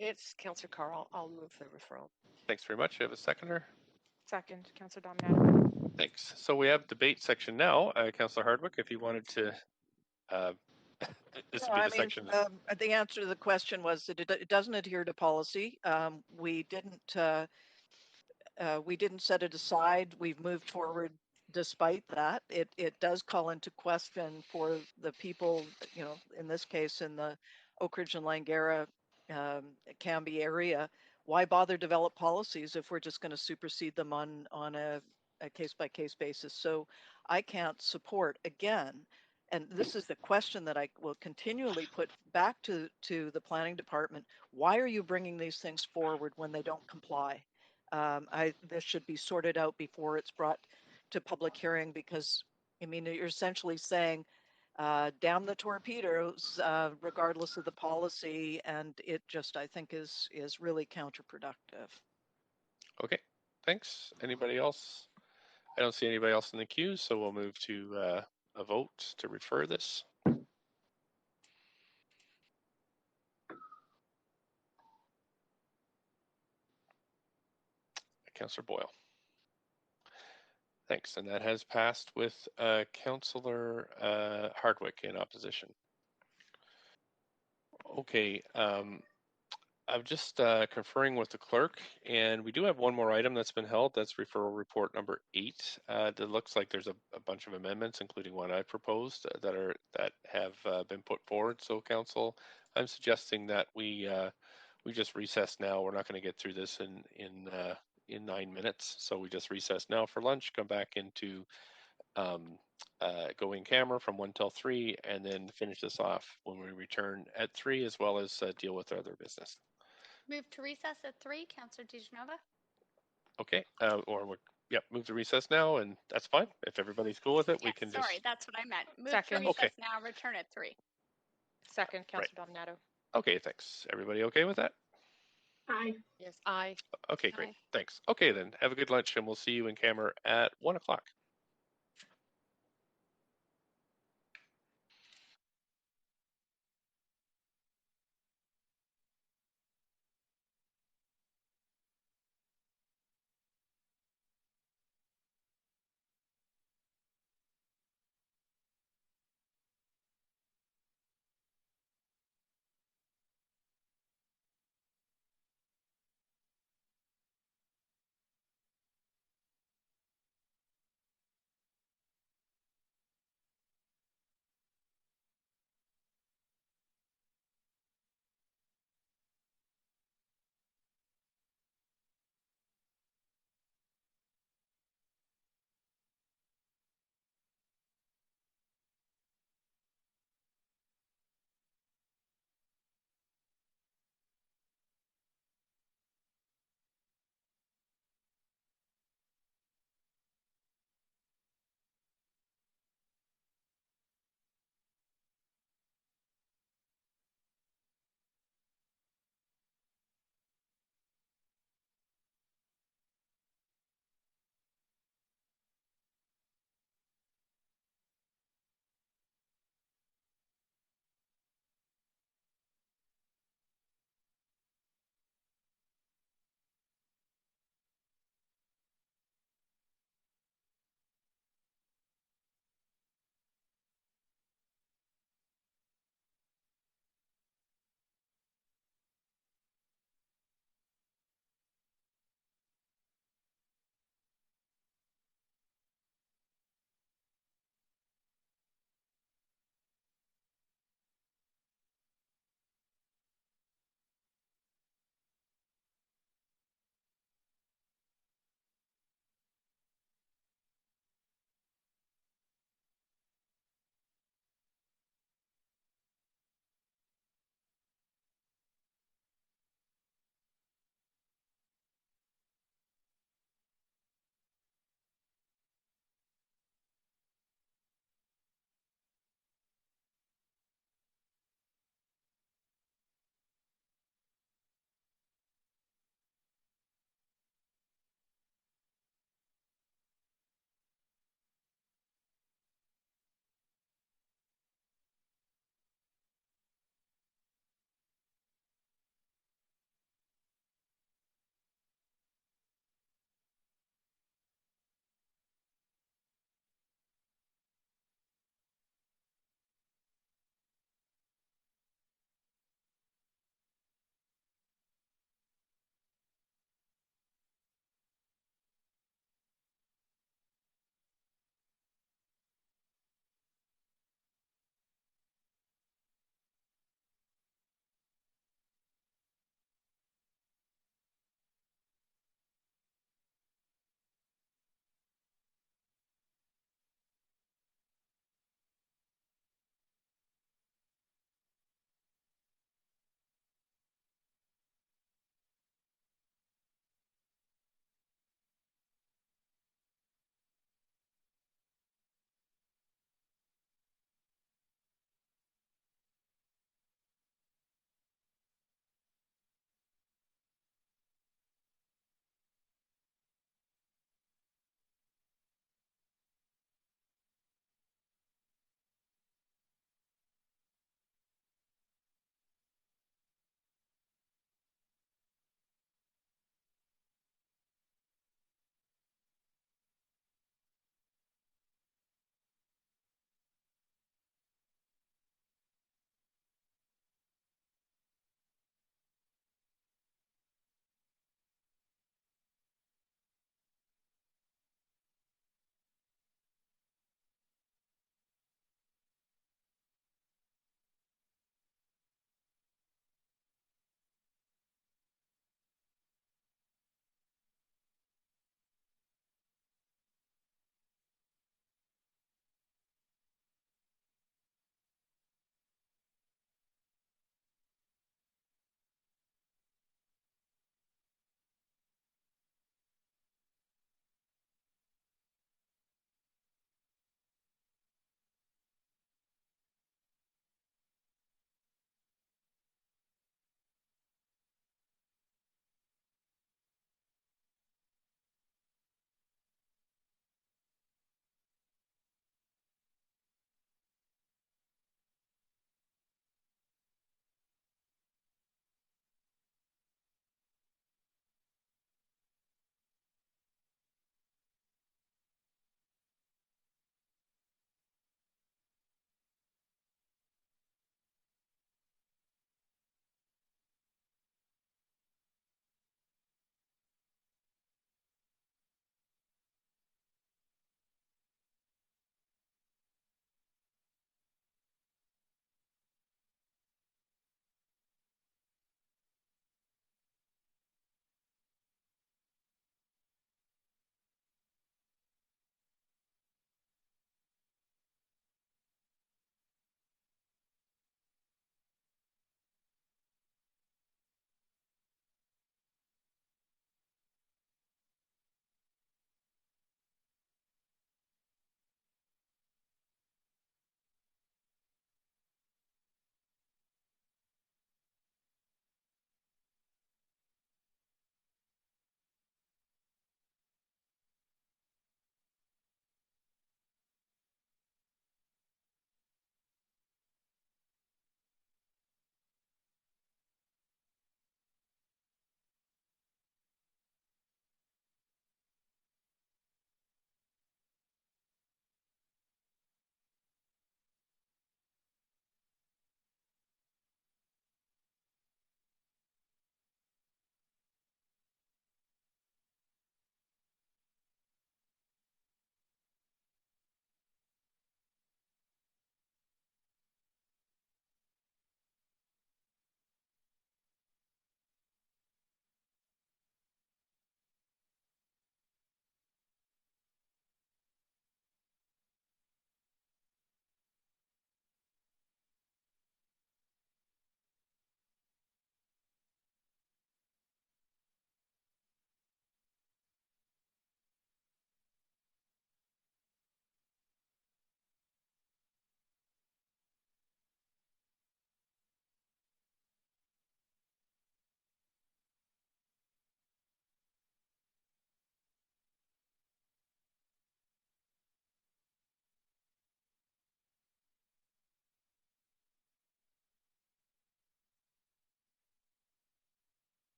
It's Councillor Carr. I'll move the referral. Thanks very much. You have a seconder? Second, Councillor Dominato. Thanks. So we have debate section now. Councillor Hardwick, if you wanted to. This would be the section. The answer to the question was that it doesn't adhere to policy. We didn't set it aside. We've moved forward despite that. It does call into question for the people, in this case in the Oak Ridge and Langara Cambie area, why bother develop policies if we're just going to supersede them on a case-by-case basis? So I can't support, again, and this is the question that I will continually put back to the planning department, why are you bringing these things forward when they don't comply? This should be sorted out before it's brought to public hearing, because, you're essentially saying, damn the torpedoes, regardless of the policy, and it just, I think, is really counterproductive. Okay, thanks. Anybody else? I don't see anybody else in the queue, so we'll move to a vote to refer this. Councillor Boyle. Thanks, and that has passed with Councillor Hardwick in opposition. Okay, I'm just conferring with the clerk, and we do have one more item that's been held. That's referral report number 8. That looks like there's a bunch of amendments, including one I proposed that have been put forward. So, council, I'm suggesting that we just recess now. We're not going to get through this in 9 minutes, so we just recess now for lunch. Come back into go in camera from 1 till 3, and then finish this off when we return at 3, as well as deal with other business. Move to recess at 3, Councillor DiGenova. Okay, move to recess now, and that's fine. If everybody's cool with it, we can Sorry, just. that's what I meant. Move Second. to recess Okay. now, return at 3. Second, Councillor Dominato. Okay, thanks. Everybody okay with that? Aye. Yes, aye. Okay, great. Aye. Thanks. Okay, then have a good lunch, and we'll see you in camera at 1 o'clock.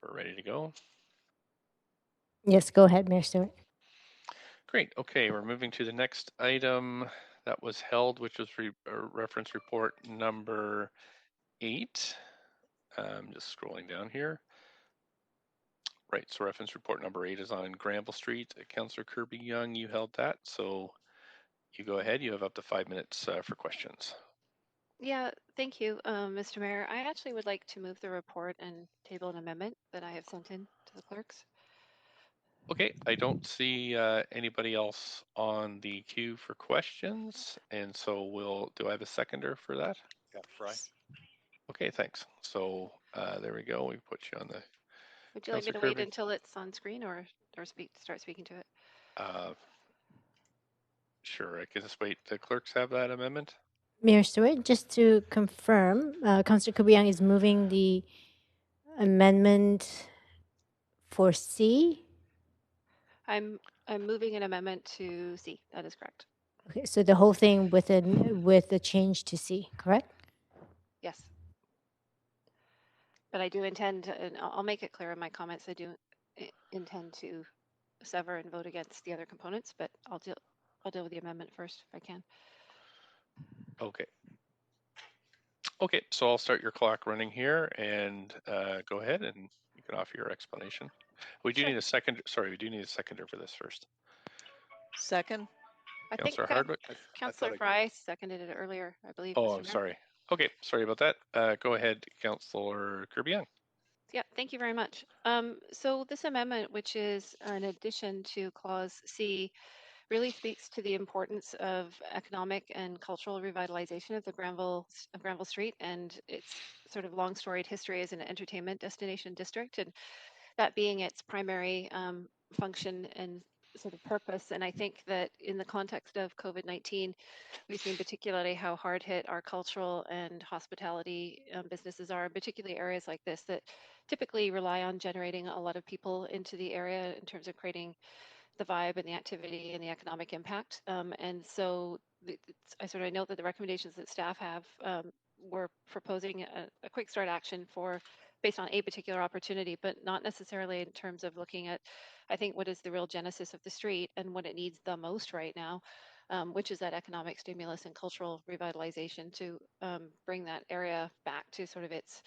we're ready to go. Yes, go ahead, Mayor Stewart. Great. Okay, we're moving to the next item that was held, which was reference report number 8. Just scrolling down here. Right, so reference report number 8 is on Granville Street. Councillor Kirby-Yung, you held that, so you go ahead. You have up to 5 minutes for questions. Yeah, thank you, Mr. Mayor. I actually would like to move the report and table an amendment that I have sent in to the clerks. Okay, I don't see anybody else on the queue for questions, and so do I have a seconder for that? Yeah, Fry. Okay, thanks. So there we go. We put you on the. Would you like me to wait until it's on screen or start speaking to it? Sure, I can just wait. The clerks have that amendment? Mayor Stewart, just to confirm, Councillor Kirby-Yung is moving the amendment for C. I'm moving an amendment to C. That is correct. Okay, so the whole thing with the change to C, correct? Yes. But I do intend, and I'll make it clear in my comments, I do intend to sever and vote against the other components, but I'll deal with the amendment first if I can. Okay. Okay, so I'll start your clock running here and go ahead and you can offer your explanation. We do need a second. Sorry, we do need a seconder for this first. Second. I Councillor think Hardwick. Councillor Fry seconded it earlier, I believe. Oh, Mr. I'm Mayor. sorry. Okay, sorry about that. Go ahead, Councillor Kirby-Yung. Yeah, thank you very much. So this amendment, which is an addition to Clause C, really speaks to the importance of economic and cultural revitalization of the Granville Street and its sort of long storied history as an entertainment destination district, and that being its primary function and sort of purpose. And I think that in the context of COVID-19, we've seen particularly how hard hit our cultural and hospitality businesses are, particularly areas like this that typically rely on generating a lot of people into the area in terms of creating the vibe and the activity and the economic impact. And so I know that the recommendations that staff have, we're proposing a quick start action based on a particular opportunity, but not necessarily in terms of looking at, I think, what is the real genesis of the street and what it needs the most right now, which is that economic stimulus and cultural revitalization to bring that area back to sort of its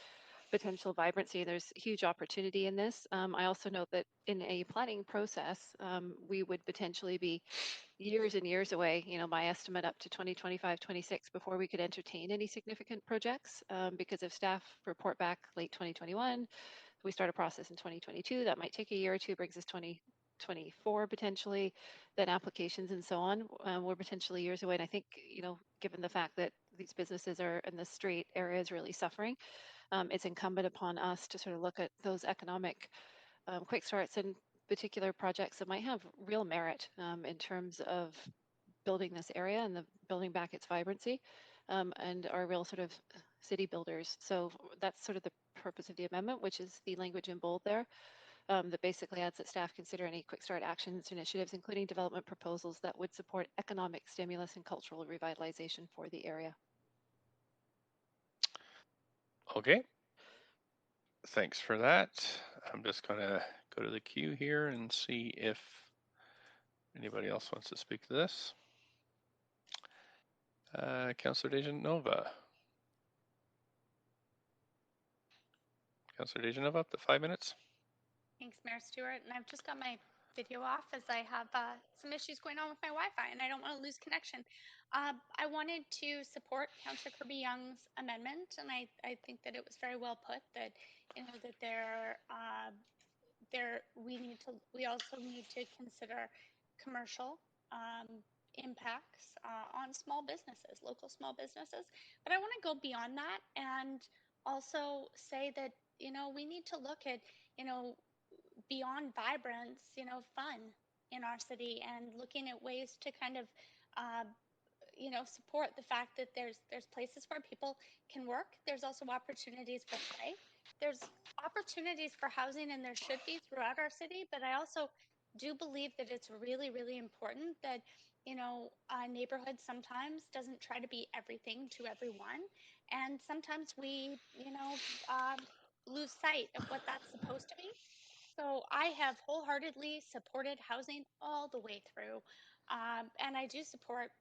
potential vibrancy. There's huge opportunity in this. I also note that in a planning process, we would potentially be years and years away, my estimate up to 2025, 26 before we could entertain any significant projects because if staff report back late 2021, we start a process in 2022, that might take a year or two, brings us 2024 potentially, then applications and so on. We're potentially years away. And I think, given the fact that these businesses are in the street area is really suffering, it's incumbent upon us to sort of look at those economic quick starts and particular projects that might have real merit in terms of building this area and building back its vibrancy and are real sort of city builders. So that's sort of the purpose of the amendment, which is the language in bold there. That basically adds that staff consider any quick start actions or initiatives, including development proposals that would support economic stimulus and cultural revitalization for the area. Okay. Thanks for that. I'm just going to go to the queue here and see if anybody else wants to speak to this. Councillor Dejanova. Councillor Dejanova, up to 5 minutes. Thanks, Mayor Stewart. And I've just got my video off as I have some issues going on with my Wi-Fi and I don't want to lose connection. I wanted to support Councillor Kirby-Young's amendment, and I think that it was very well put that, that we also need to consider commercial impacts on small businesses, local small businesses. But I want to go beyond that and also say that, we need to look at, beyond vibrance, fun in our city and looking at ways to kind of, support the fact that there's places where people can work. There's also opportunities for play. There's opportunities for housing, and there should be throughout our city. But I also do believe that it's really, really important that, a neighborhood sometimes doesn't try to be everything to everyone. And sometimes we, lose sight of what that's supposed to be. So I have wholeheartedly supported housing all the way through. And I do support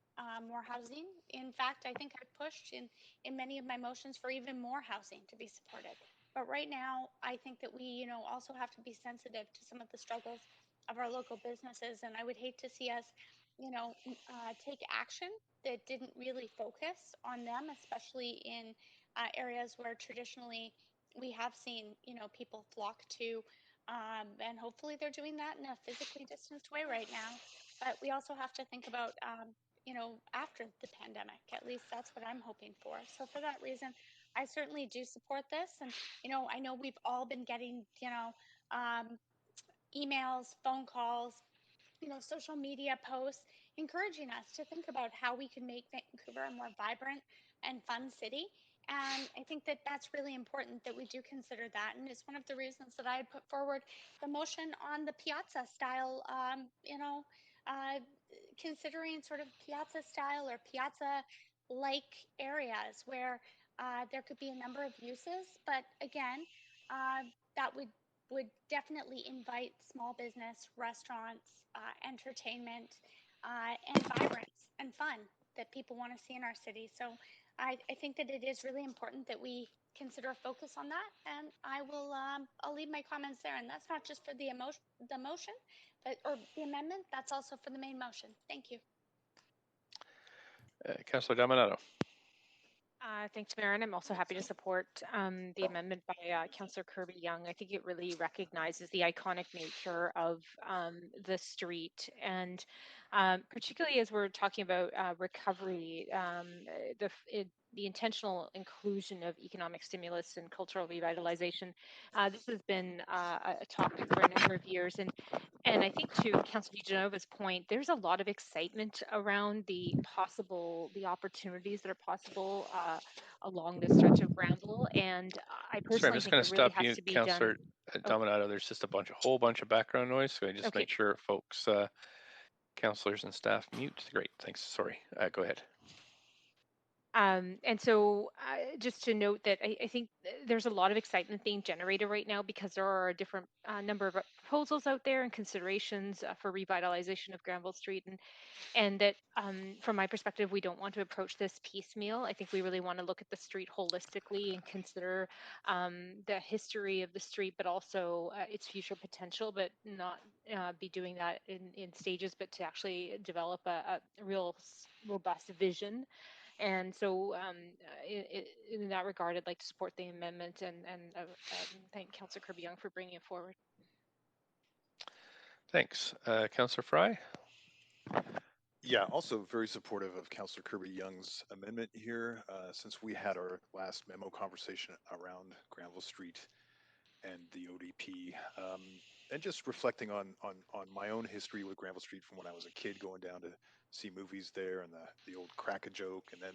more housing. In fact, I think I've pushed in many of my motions for even more housing to be supported. But right now, I think that we, also have to be sensitive to some of the struggles of our local businesses. And I would hate to see us, take action that didn't really focus on them, especially in areas where traditionally we have seen, people flock to, and hopefully they're doing that in a physically distanced way right now. But we also have to think about, after the pandemic. At least that's what I'm hoping for. So for that reason, I certainly do support this. And, I know we've all been getting, emails, phone calls, social media posts encouraging us to think about how we can make Vancouver a more vibrant and fun city. And I think that that's really important that we do consider that. And it's one of the reasons that I had put forward the motion on the piazza style, considering sort of piazza style or piazza like areas where there could be a number of uses. But again, that would definitely invite small business, restaurants, entertainment, and vibrance and fun that people want to see in our city. So I think that it is really important that we consider a focus on that. And I'll leave my comments there. And that's not just for the motion, or the amendment. That's also for the main motion. Thank you. Councillor Dominato. Thanks, Mayor, and I'm also happy to support the amendment by Councillor Kirby-Yung. I think it really recognizes the iconic nature of the street, and particularly as we're talking about recovery, the intentional inclusion of economic stimulus and cultural revitalization. This has been a topic for a number of years, and I think to Councillor DiGenova's point, there's a lot of excitement around the opportunities that are possible along this stretch of Granville. And I personally Sorry, I'm just think going to it really stop you, has to be Councillor done. Dominato. There's just a whole bunch of background noise, so I just Okay. make sure folks, councillors and staff mute. Great, thanks. Sorry, go ahead. And so just to note that I think there's a lot of excitement being generated right now because there are a different number of proposals out there and considerations for revitalization of Granville Street. And that from my perspective, we don't want to approach this piecemeal. I think we really want to look at the street holistically and consider the history of the street, but also its future potential, but not be doing that in stages, but to actually develop a real robust vision. And so in that regard, I'd like to support the amendment and thank Councillor Kirby-Yung for bringing it forward. Thanks. Councillor Fry? Yeah, also very supportive of Councillor Kirby-Young's amendment here. Since we had our last memo conversation around Granville Street and the ODP, and just reflecting on my own history with Granville Street from when I was a kid, going down to see movies there, and the old Crack-A-Joke, and then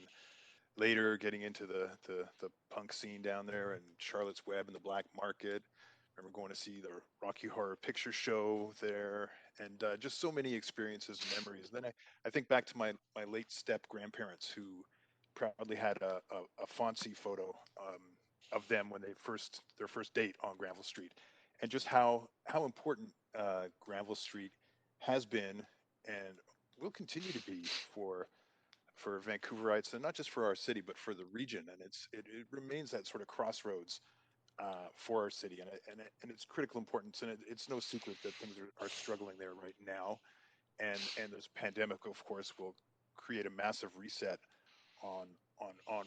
later getting into the punk scene down there, and Charlotte's Web and the Black Market. I remember going to see the Rocky Horror Picture Show there, and just so many experiences and memories. And then I think back to my late step grandparents, who proudly had a Fonzie photo of them when their first date on Granville Street, and just how important Granville Street has been and will continue to be for Vancouverites, and not just for our city, but for the region. And it remains that sort of crossroads for our city, and it's critical importance. And it's no secret that things are struggling there right now, and this pandemic, of course, will create a massive reset on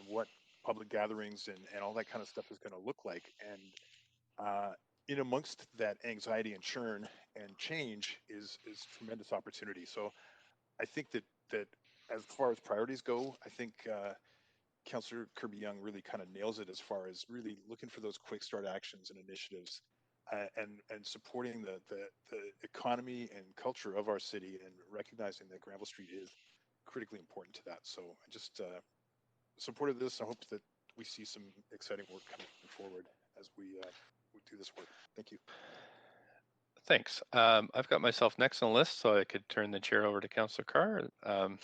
what public gatherings and all that kind of stuff is going to look like. And in amongst that anxiety and churn and change is tremendous opportunity. So I think that as far as priorities go, I think Councillor Kirby-Yung really kind of nails it as far as really looking for those quick start actions and initiatives, and supporting the economy and culture of our city, and recognizing that Granville Street is critically important to that. So I just supported this. I hope that we see some exciting work coming forward as we do this work. Thank you. Thanks. I've got myself next on the list, so I could turn the chair over to Councillor Carr. Go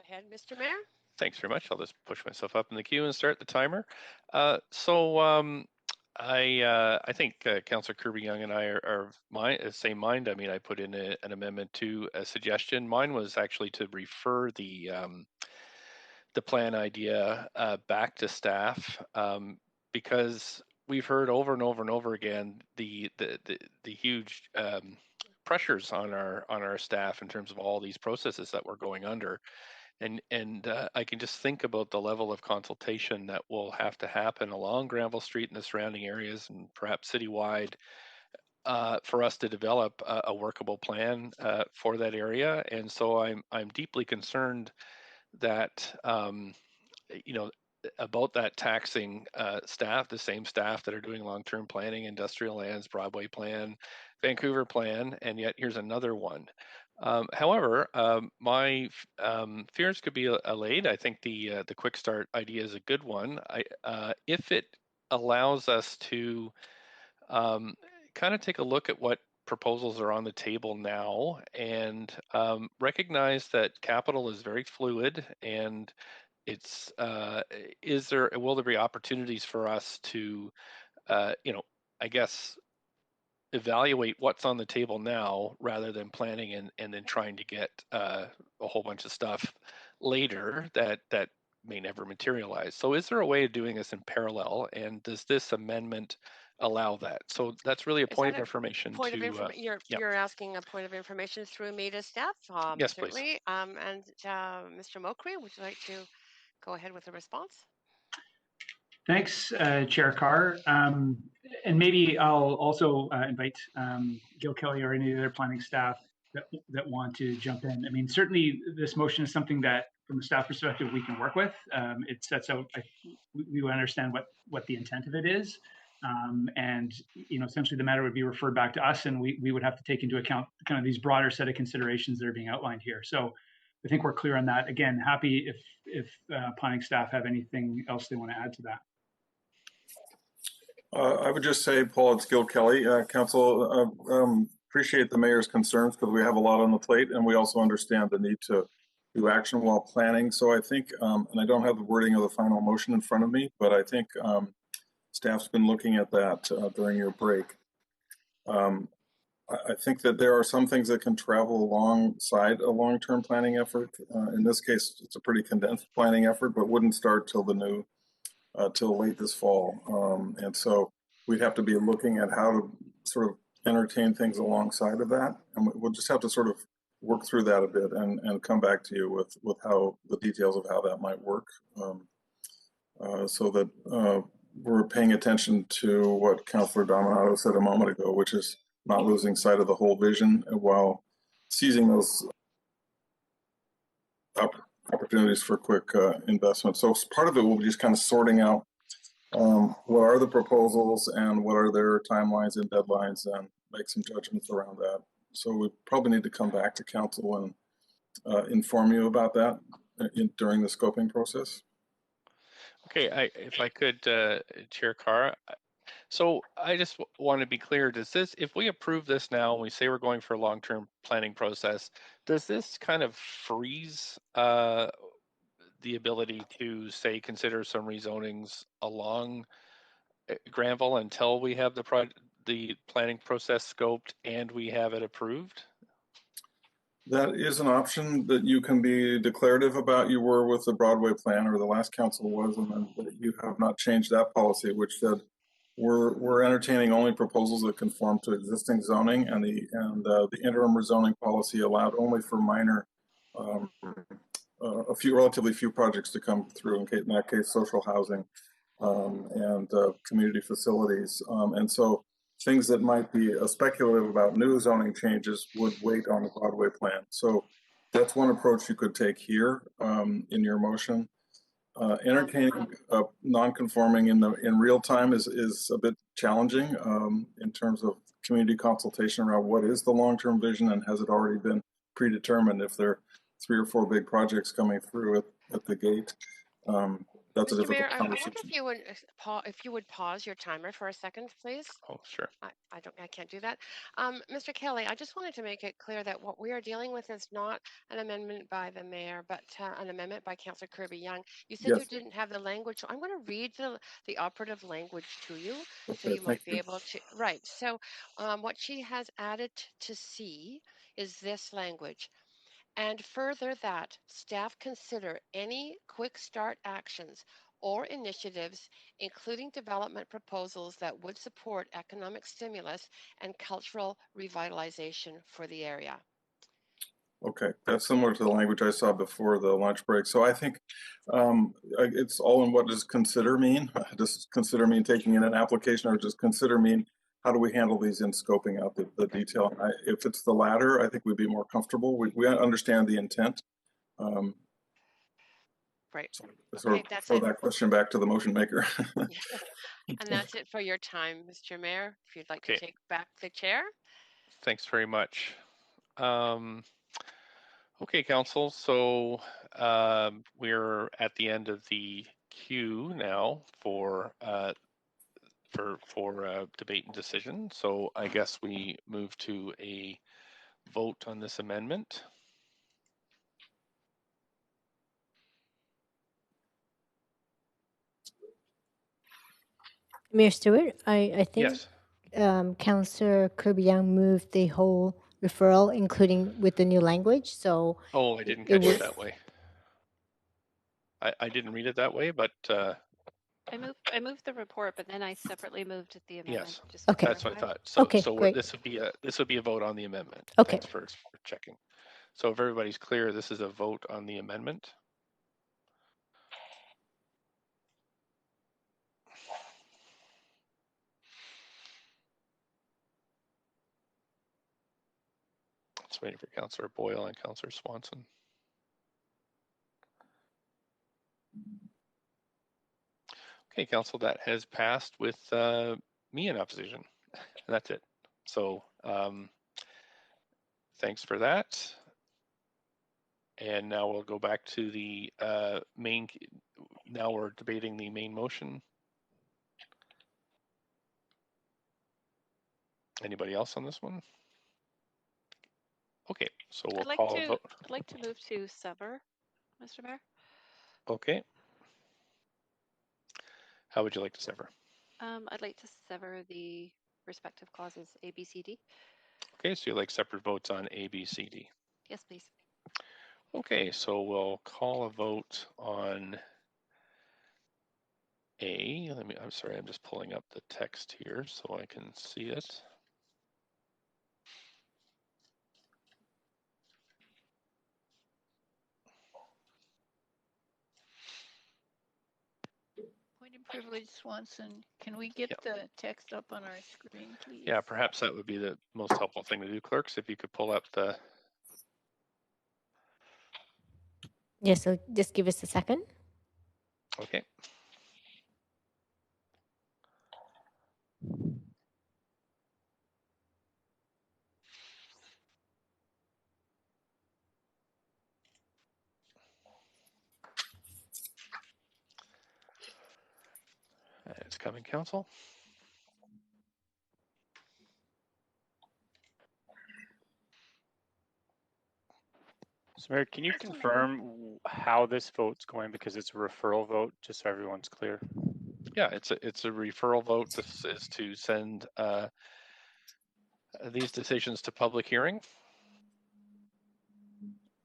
ahead, Mr. Mayor. Thanks very much. I'll just push myself up in the queue and start the timer. I think Councillor Kirby-Yung and I are same mind. I mean, I put in an amendment to a suggestion. Mine was actually to refer the plan idea back to staff because we've heard over and over and over again the huge pressures on our staff in terms of all these processes that we're going under. And I can just think about the level of consultation that will have to happen along Granville Street and the surrounding areas, and perhaps citywide, for us to develop a workable plan for that area. And so I'm deeply concerned that about that taxing staff, the same staff that are doing long-term planning, industrial lands, Broadway plan, Vancouver plan, and yet here's another one. However, my fears could be allayed. I think the quick start idea is a good one. If it allows us to kind of take a look at what proposals are on the table now and recognize that capital is very fluid, and it's will there be opportunities for us to I guess evaluate what's on the table now rather than planning and then trying to get a whole bunch of stuff later that may never materialize. So is there a way of doing this in parallel, and does this amendment allow that? So that's really a point of information. You're asking a point of information through me to staff. Yes, certainly. please. And Mr. Mokri, would you like to go ahead with the response? Thanks, Chair Carr. And maybe I'll also invite Gil Kelly or any other planning staff that want to jump in. I mean, certainly this motion is something that, from a staff perspective, we can work with. It sets out, we understand what the intent of it is. And essentially the matter would be referred back to us, and we would have to take into account kind of these broader set of considerations that are being outlined here. So I think we're clear on that. Again, happy if planning staff have anything else they want to add to that. I would just say, Paul, it's Gil Kelly. Council, appreciate the mayor's concerns because we have a lot on the plate, and we also understand the need to do action while planning. So I think, and I don't have the wording of the final motion in front of me, but I think staff's been looking at that during your break. I think that there are some things that can travel alongside a long-term planning effort. In this case, it's a pretty condensed planning effort, but wouldn't start till till late this fall. And so we'd have to be looking at how to sort of entertain things alongside of that. And we'll just have to sort of work through that a bit and come back to you with how the details of how that might work. So that we're paying attention to what Councillor Dominato said a moment ago, which is not losing sight of the whole vision while seizing those opportunities for quick investment. So part of it will be just kind of sorting out what are the proposals and what are their timelines and deadlines, and make some judgments around that. So we probably need to come back to council and inform you about that during the scoping process. Okay, if I could, Chair Carr. So I just want to be clear, does this, if we approve this now and we say we're going for a long-term planning process, does this kind of freeze the ability to, say, consider some rezonings along Granville until we have the planning process scoped and we have it approved? That is an option that you can be declarative about. You were with the Broadway plan, or the last council was, and then you have not changed that policy, which said we're entertaining only proposals that conform to existing zoning, and the interim rezoning policy allowed only for minor, relatively few projects to come through. In that case, social housing and community facilities, and so things that might be speculative about new zoning changes would wait on the Broadway plan. So that's one approach you could take here in your motion. Entertaining non-conforming in real time is a bit challenging in terms of community consultation around what is the long-term vision and has it already been predetermined if there are 3 or 4 big projects coming through at the gate. that's a Mr. Mayor, difficult I wonder conversation. if you would pause your timer for a second, please. Oh, sure. I can't do that. Mr. Kelly, I just wanted to make it clear that what we are dealing with is not an amendment by the mayor, but an amendment by Councillor Kirby-Yung. You said you Yes. didn't have the language, so I'm going to read the operative language to you, so Okay, you might thank be you. able to. Right. So, what she has added to C is this language. And further that staff consider any quick start actions or initiatives, including development proposals that would support economic stimulus and cultural revitalization for the area. Okay, that's similar to the language I saw before the lunch break. So I think it's all in what does consider mean? Does consider mean taking in an application, or does consider mean how do we handle these in scoping out the detail? If it's the latter, I think we'd be more comfortable. We understand the intent. Right. So Okay, that's throw it. that question back to the motion maker. And that's it for your time, Mr. Mayor. If you'd like Okay. to take back the chair. Thanks very much. Okay, Council. So we're at the end of the queue now for debate and decision. So I guess we move to a vote on this amendment. Mayor Stewart, I think Yes. Councillor Kirby-Yung moved the whole referral, including with the new language. So Oh, I didn't catch it that way. I didn't read it that way, but I moved the report, but then I separately moved the amendment. yes, Just to that's what I clarify. thought. So Okay, great. this would be a vote on the amendment. Okay. Thanks for checking. So if everybody's clear, this is a vote on the amendment. Just waiting for Councillor Boyle and Councillor Swanson. Okay, Council, that has passed with me in opposition. And that's it. So thanks for that. And now we'll go back to the main. Now we're debating the main motion. Anybody else on this one? Okay, so we'll call a vote. I'd like to move to sever, Mr. Mayor. Okay. How would you like to sever? I'd like to sever the respective clauses A, B, C, D. Okay, so you like separate votes on A, B, C, D. Yes, please. Okay, so we'll call a vote on A. I'm sorry, I'm just pulling up the text here so I can see it. Point of privilege, Swanson. Can we get the text up on our screen, please? Yeah, perhaps that would be the most helpful thing to do, clerks, if you could pull up the. Yeah, so just give us a second. Okay. It's coming, Council. So Mayor, can you confirm how this vote's going, because it's a referral vote, just so everyone's clear? Yeah, it's a referral vote. This is to send these decisions to public hearing.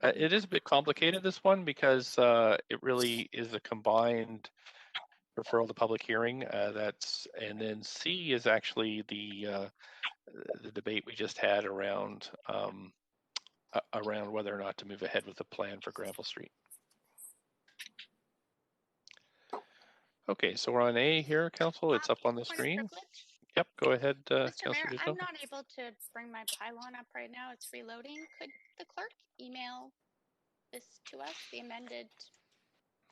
It is a bit complicated, this one, because it really is a combined referral to public hearing. And then C is actually the debate we just had around whether or not to move ahead with the plan for Granville Street. Okay, so we're on A here, Council. It's up on the screen. Yep, go ahead, Mr. Councillor Mayor, Disnell. I'm not able to bring my pylon up right now. It's reloading. Could the clerk email this to us, the amended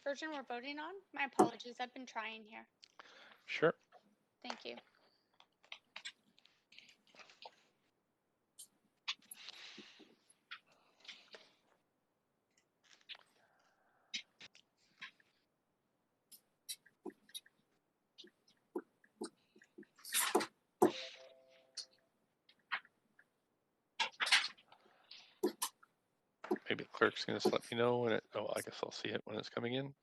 version we're voting on? My apologies. I've been trying here. Sure. Thank you. maybe the clerk's going to let me know when it, oh, I guess I'll see it when it's coming in.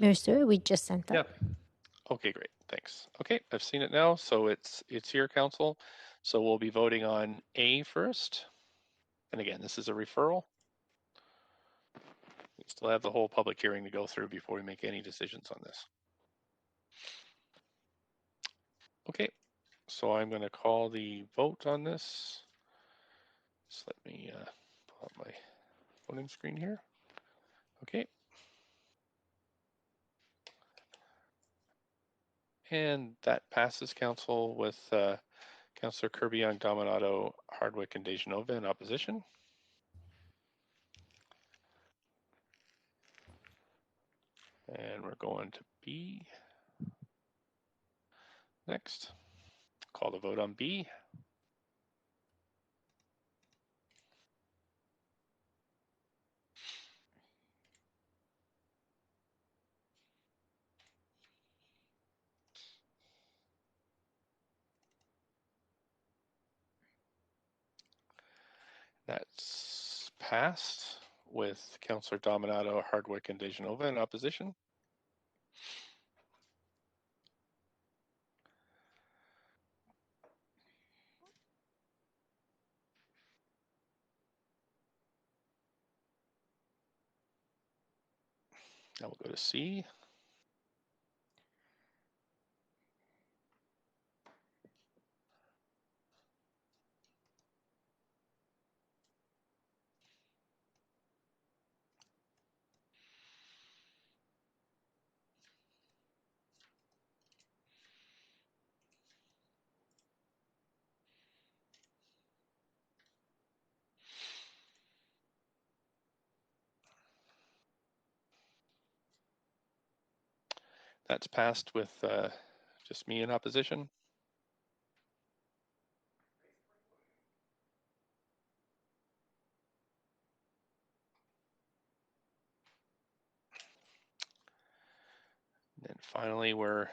Mayor Stewart, we just sent that. Yeah. Okay, great. Thanks. Okay, I've seen it now. So it's here, Council. So we'll be voting on A first. And again, this is a referral. We still have the whole public hearing to go through before we make any decisions on this. Okay, so I'm going to call the vote on this. Just let me pull up my voting screen here. Okay. And that passes, Council, with Councillor Kirby-Yung, Dominato, Hardwick, and DeGenova in opposition. And we're going to B next. Call the vote on B. That's passed with Councillor Dominato, Hardwick, and DeGenova in opposition. Now we'll go to C. That's passed with just me in opposition. And then finally, we're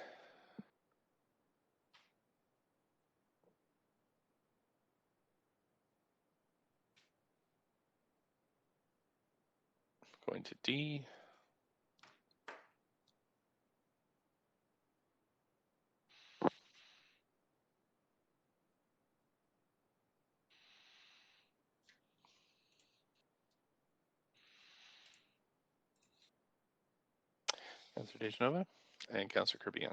going to D. Councillor DeGenova and Councillor Kirby-Yung.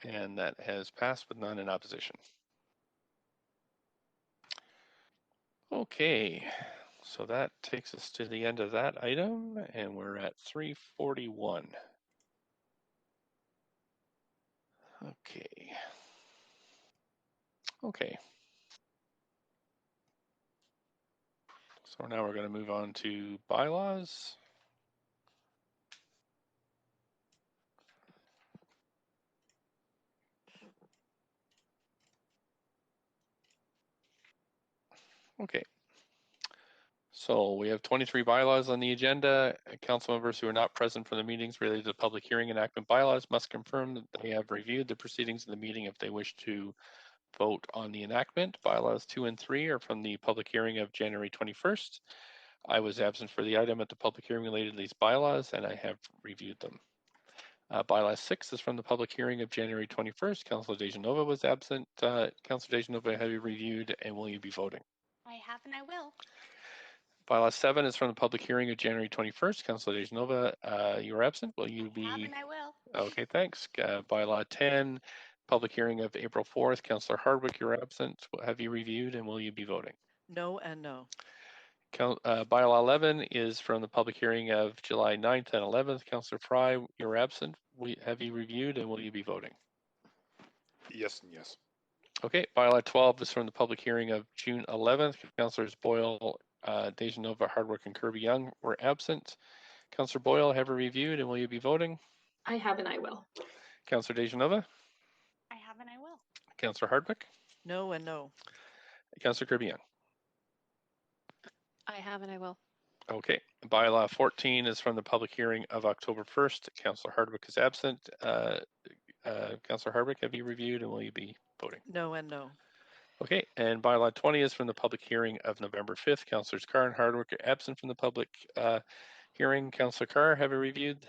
And that has passed with none in opposition. Okay, so that takes us to the end of that item, and we're at 3:41. Okay. Okay. So now we're going to move on to bylaws. Okay. So we have 23 bylaws on the agenda. Council members who are not present for the meetings related to public hearing enactment bylaws must confirm that they have reviewed the proceedings of the meeting if they wish to vote on the enactment. Bylaws 2 and 3 are from the public hearing of January 21st. I was absent for the item at the public hearing related to these bylaws, and I have reviewed them. Bylaw 6 is from the public hearing of January 21st. Councillor DeGenova was absent. Councillor DeGenova, have you reviewed and will you be voting? I have and I will. Bylaw 7 is from the public hearing of January 21st. Councillor DeGenova, you are absent. Will you be? I have and I will. Okay, thanks. Bylaw 10, public hearing of April 4th. Councillor Hardwick, you're absent. Have you reviewed and will you be voting? No and no. Bylaw 11 is from the public hearing of July 9th and 11th. Councillor Fry, you're absent. Have you reviewed and will you be voting? Yes and yes. Okay, bylaw 12 is from the public hearing of June 11th. Councillors Boyle, Dejanova, Hardwick, and Kirby Young were absent. Councillor Boyle, have you reviewed and will you be voting? I have and I will. Councillor Dejanova? I have and I will. Councillor Hardwick? No and no. Councillor Kirby Young? I have and I will. Okay, bylaw 14 is from the public hearing of October 1st. Councillor Hardwick is absent. Councillor Hardwick, have you reviewed and will you be voting? No and no. Okay, and bylaw 20 is from the public hearing of November 5th. Councillors Carr and Hardwick are absent from the public hearing. Councillor Carr, have you reviewed?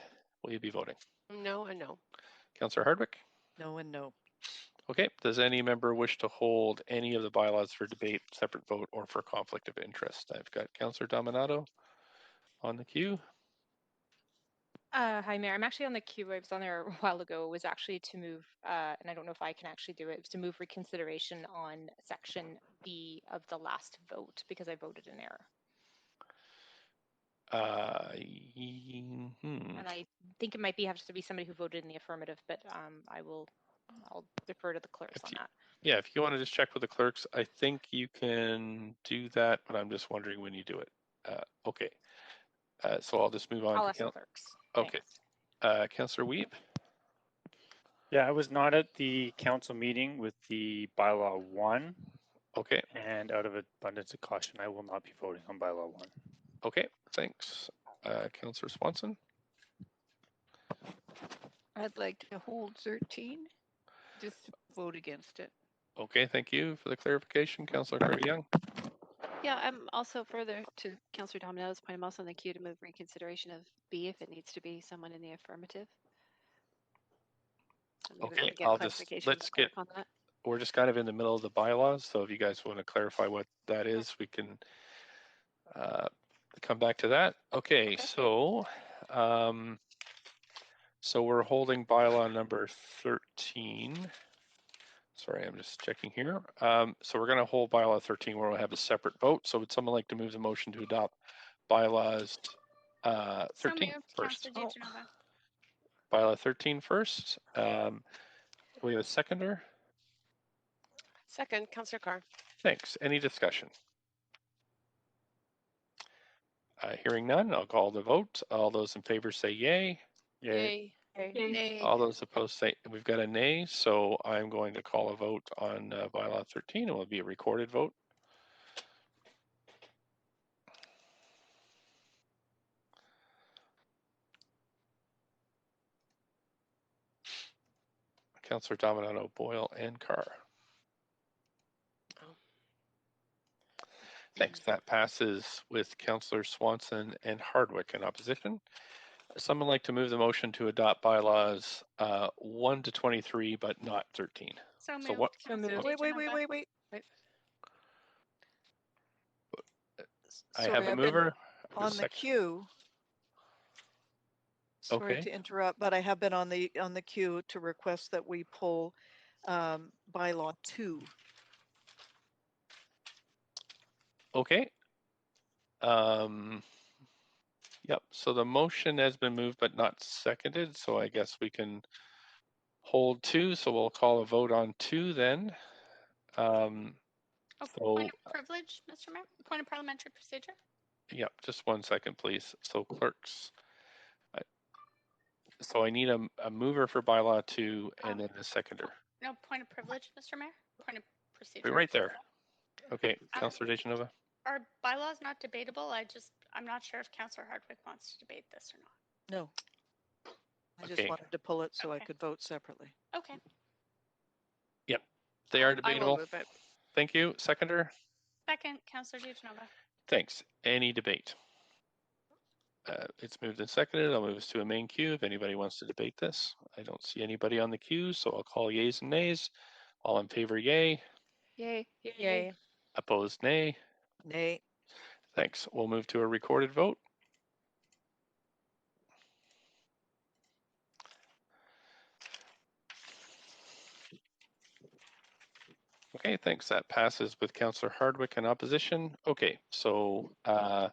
Will you be voting? No and no. Councillor Hardwick? No and no. Okay, does any member wish to hold any of the bylaws for debate, separate vote, or for conflict of interest? I've got Councillor Dominato on the queue. Hi, Mayor. I'm actually on the queue. I was on there a while ago. It was actually to move, and I don't know if I can actually do it. It was to move reconsideration on section B of the last vote because I voted in error. And I think it might have to be somebody who voted in the affirmative, but I'll defer to the clerks on that. Yeah, if you want to just check with the clerks, I think you can do that, but I'm just wondering when you do it. Okay, so I'll just move on I'll to ask the clerks. Okay, Councillor Weeb. Yeah, I was not at the council meeting with the bylaw 1. Okay. And out of abundance of caution, I will not be voting on bylaw 1. Okay, thanks. Councillor Swanson. I'd like to hold 13, just vote against it. Okay, thank you for the clarification. Councillor Kirby Young. Yeah, I'm also further to Councillor Dominato's point. I'm also in the queue to move reconsideration of B if it needs to be someone in the affirmative. So maybe we Okay, can get I'll just, clarification from let's the clerk get, on that. we're just kind of in the middle of the bylaws, so if you guys want to clarify what that is, we can come back to that. Okay, so so we're holding bylaw number 13. Sorry, I'm just checking here. So we're going to hold bylaw 13 where we'll have a separate vote. So would someone like to move the motion to adopt bylaws 13 first? Bylaw 13 first. We have a seconder. Second, Councillor Carr. Thanks. Any discussion? Hearing none, I'll call the vote. All those in favor say yay. Yay. Nay. All those opposed say, we've got a nay, so I'm going to call a vote on bylaw 13. It will be a recorded vote. Councillor Dominato, Boyle, and Carr. Thanks. That passes with Councillor Swanson and Hardwick in opposition. Someone like to move the motion to adopt bylaws 1 to 23, but not 13. So moved. So what? Wait. I Sorry, have a I've been mover. on the queue. Sorry Okay. to interrupt, but I have been on the queue to request that we pull bylaw 2. Okay. Yep. So the motion has been moved but not seconded. So I guess we can hold 2. So we'll call a vote on 2 then. Point of privilege, Mr. Mayor? Point of parliamentary procedure? Yep. Just 1 second, please. So clerks. So I need a mover for bylaw 2 and then a seconder. No, point of privilege, Mr. Mayor? Point of procedure. Be right there. Okay, Councillor Dejanova. Are bylaws not debatable? I'm not sure if Councillor Hardwick wants to debate this or not. No. I just Okay. wanted to pull it so I could vote separately. Okay. Yep, they are I will debatable. move it. Thank you. Seconder. Second, Councillor Dejanova. Thanks. Any debate? It's moved and seconded. I'll move us to a main queue if anybody wants to debate this. I don't see anybody on the queue, so I'll call yays and nays. All in favor, yay. Yay. Yay. Opposed, nay. Nay. Thanks. We'll move to a recorded vote. Okay, thanks. That passes with Councillor Hardwick in opposition. Okay, so I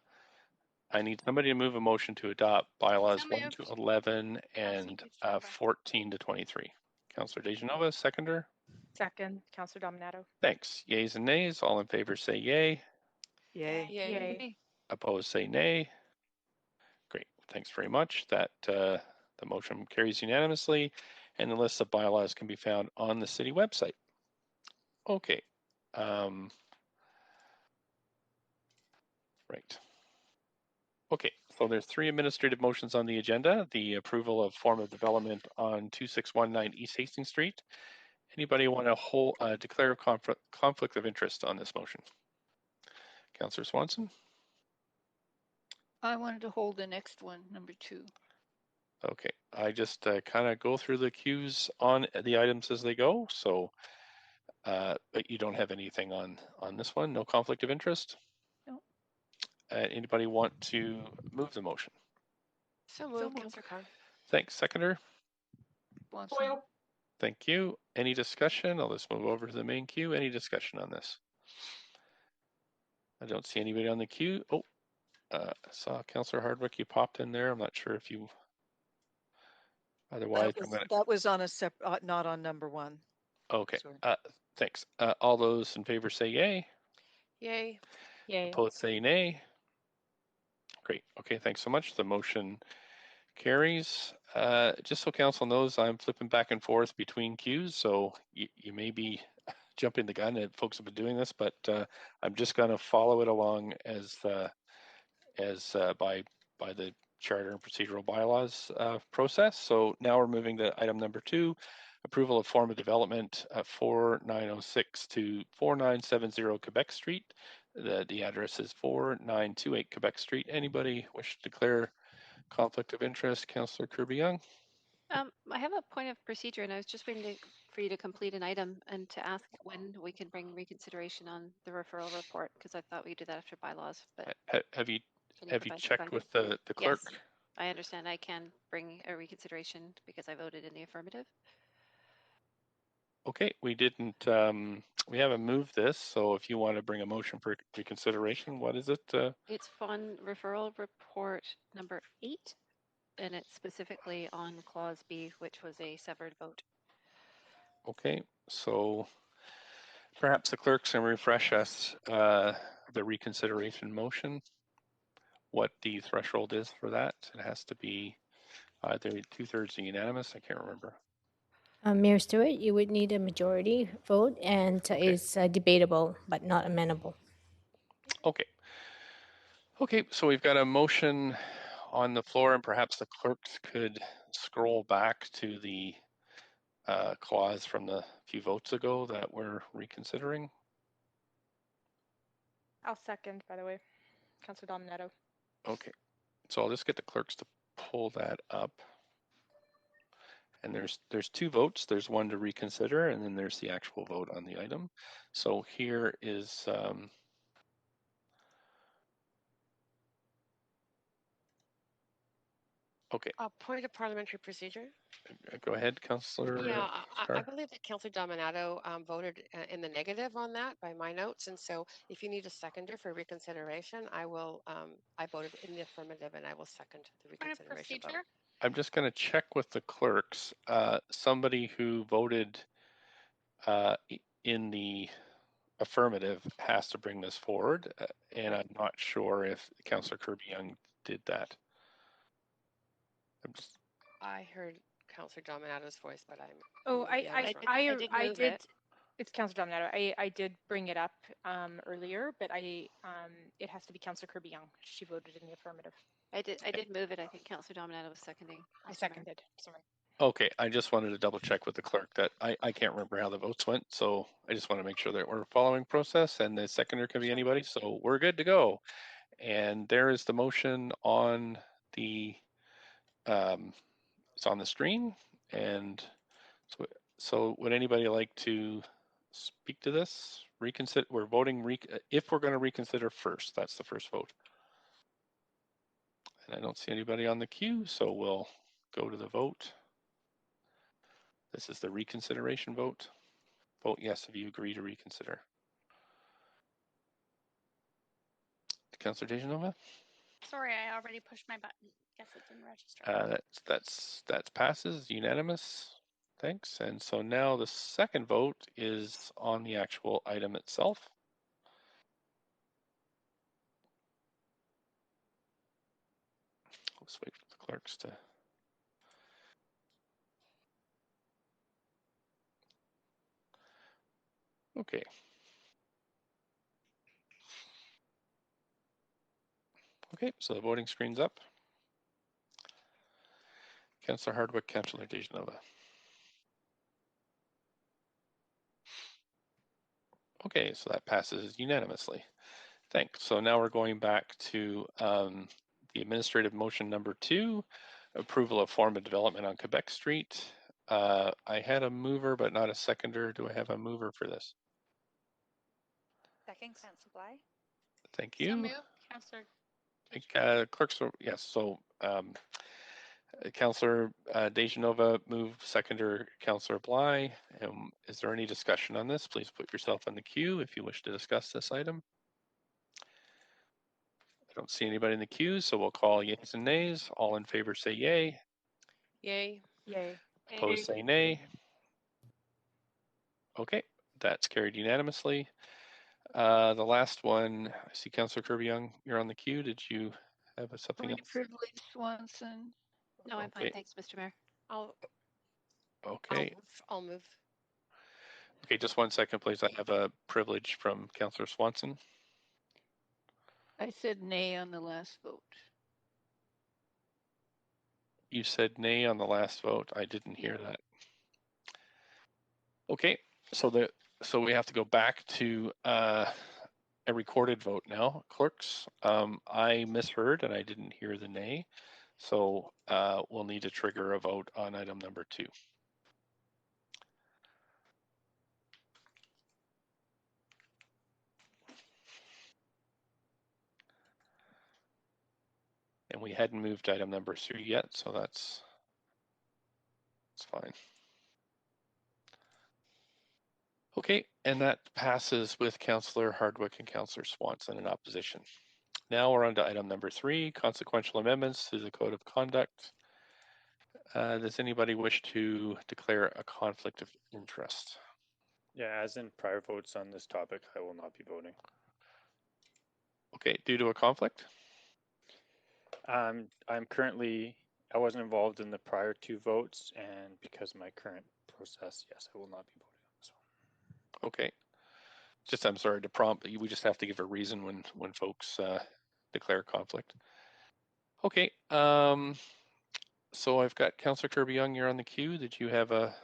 need somebody to move a motion to adopt bylaws 1 to 11 and 14 to 23. Councillor Dejanova, seconder. Second, Councillor Dominato. Thanks. Yays and nays. All in favor say yay. Yay. Yay. Opposed say nay. Great. Thanks very much. That the motion carries unanimously, and the list of bylaws can be found on the city website. Okay. Right. Okay, so there's 3 administrative motions on the agenda. The approval of form of development on 2619 East Hastings Street. Anybody want to declare a conflict of interest on this motion? Councillor Swanson? I wanted to hold the next one, number 2. Okay, I just kind of go through the cues on the items as they go. So, but you don't have anything on this one? No conflict of interest? No. Anybody want to move the motion? So moved, Councillor Carr. Thanks. Seconder? Swanson. Thank you. Any discussion? I'll just move over to the main queue. Any discussion on this? I don't see anybody on the queue. Oh, I saw Councillor Hardwick. You popped in there. I'm not sure if you. Otherwise, That was on a separate, not on number 1. Okay. Thanks. All those in favor say yay. Yay. Yay. Opposed say nay. Great. Okay. Thanks so much. The motion carries. Just so council knows, I'm flipping back and forth between queues, so you may be jumping the gun. And folks have been doing this, but I'm just going to follow it along as by the charter and procedural bylaws process. So now we're moving to item number 2, approval of form of development 4906 to 4970 Quebec Street. The address is 4928 Quebec Street. Anybody wish to declare conflict of interest? Councillor Kirby-Young. I have a point of procedure, and I was just waiting for you to complete an item and to ask when we can bring reconsideration on the referral report, because I thought we did that after bylaws. But have you checked with the clerk? Yes, I understand. I can bring a reconsideration because I voted in the affirmative. Okay, we didn't. We haven't moved this, so if you want to bring a motion for reconsideration, what is it? It's on referral report number 8. And it's specifically on clause B, which was a severed vote. Okay, so perhaps the clerks can refresh us the reconsideration motion, what the threshold is for that. It has to be either 2/3 unanimous. I can't remember. Mayor Stewart, you would need a majority vote, and is debatable but not amendable. Okay. Okay, so we've got a motion on the floor, and perhaps the clerks could scroll back to the clause from the few votes ago that we're reconsidering. I'll second, by the way, Councillor Dominato. Okay, so I'll just get the clerks to pull that up. And there's 2 votes. There's one to reconsider, and then there's the actual vote on the item. So here is okay. A point of parliamentary procedure. Go ahead, Councillor. Yeah, I believe that Councillor Dominato voted in the negative on that by my notes, and so if you need a seconder for reconsideration, I will. I voted in the affirmative, and I will second the reconsideration vote. I'm just going to check with the clerks. Somebody who voted in the affirmative has to bring this forward, and I'm not sure if Councillor Kirby-Young did that. I heard Councillor Dominato's voice, but I'm. Oh, I did. It's Councillor Dominato. I did bring it up earlier, but it has to be Councillor Kirby-Young. She voted in the affirmative. I did move it. I think Councillor Dominato was seconding. I seconded. Sorry. Okay, I just wanted to double check with the clerk that I can't remember how the votes went, so I just want to make sure that we're following process, and the seconder can be anybody, so we're good to go. And there is the motion on the it's on the screen, and so would anybody like to speak to this? Reconsider. We're voting if we're going to reconsider first. That's the first vote. And I don't see anybody on the queue, so we'll go to the vote. This is the reconsideration vote. Vote yes if you agree to reconsider. Councillor Dejanova? Sorry, I already pushed my button. Guess it didn't register. That passes, unanimous. Thanks. And so now the second vote is on the actual item itself. Let's wait for the clerks to. Okay. Okay, so the voting screen's up. Councillor Hardwick, Councillor Dejanova. Okay, so that passes unanimously. Thanks. So now we're going back to the administrative motion number 2, approval of form of development on Quebec Street. I had a mover, but not a seconder. Do I have a mover for this? Second, Councillor Bly. Thank you. So move, Councillor. Clerks, yes. So Councillor Dejanova moved, seconder Councillor Bly. Is there any discussion on this? Please put yourself in the queue if you wish to discuss this item. I don't see anybody in the queue, so we'll call yeas and nays. All in favor say yay. Yay. Yay. Opposed say nay. Okay, that's carried unanimously. The last one, I see Councillor Kirby-Yung, you're on the queue. Did you have something else? Privilege Swanson. No, I'm fine. Thanks, Mr. Mayor. Okay. I'll move. Okay, just 1 second, please. I have a privilege from Councillor Swanson. I said nay on the last vote. You said nay on the last vote. I didn't hear that. Okay, so we have to go back to a recorded vote now. Clerks, I misheard and I didn't hear the nay. So we'll need to trigger a vote on item number 2. And we hadn't moved item number 3 yet, so that's fine. Okay, and that passes with Councillor Hardwick and Councillor Swanson in opposition. Now we're on to item number 3, consequential amendments to the Code of Conduct. Does anybody wish to declare a conflict of interest? Yeah, as in prior votes on this topic, I will not be voting. Okay, due to a conflict? I wasn't involved in the prior 2 votes, and because of my current process, yes, I will not be voting on this one. Okay. Just, I'm sorry to prompt, but we just have to give a reason when folks declare conflict. Okay. So I've got Councillor Kirby-Yung, you're on the queue. Did you have a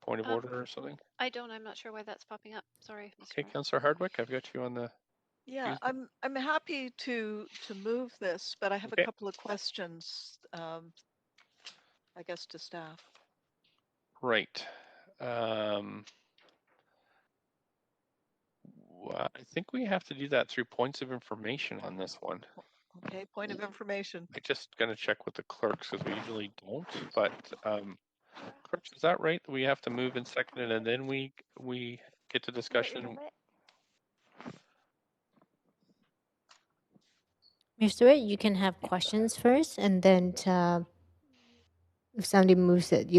point of order or something? I don't. I'm not sure why that's popping up. Sorry, Mr. Okay, Mayor. Councillor Hardwick, I've got you on the. Yeah, I'm happy to move this, but I have a couple of questions, I guess, to staff. Right. I think we have to do that through points of information on this one. Okay, point of information. I'm just going to check with the clerks because we usually don't, but clerks, is that right? We have to move and second it and then we get to discussion? Mayor Stewart, you can have questions first, and then if somebody moves it,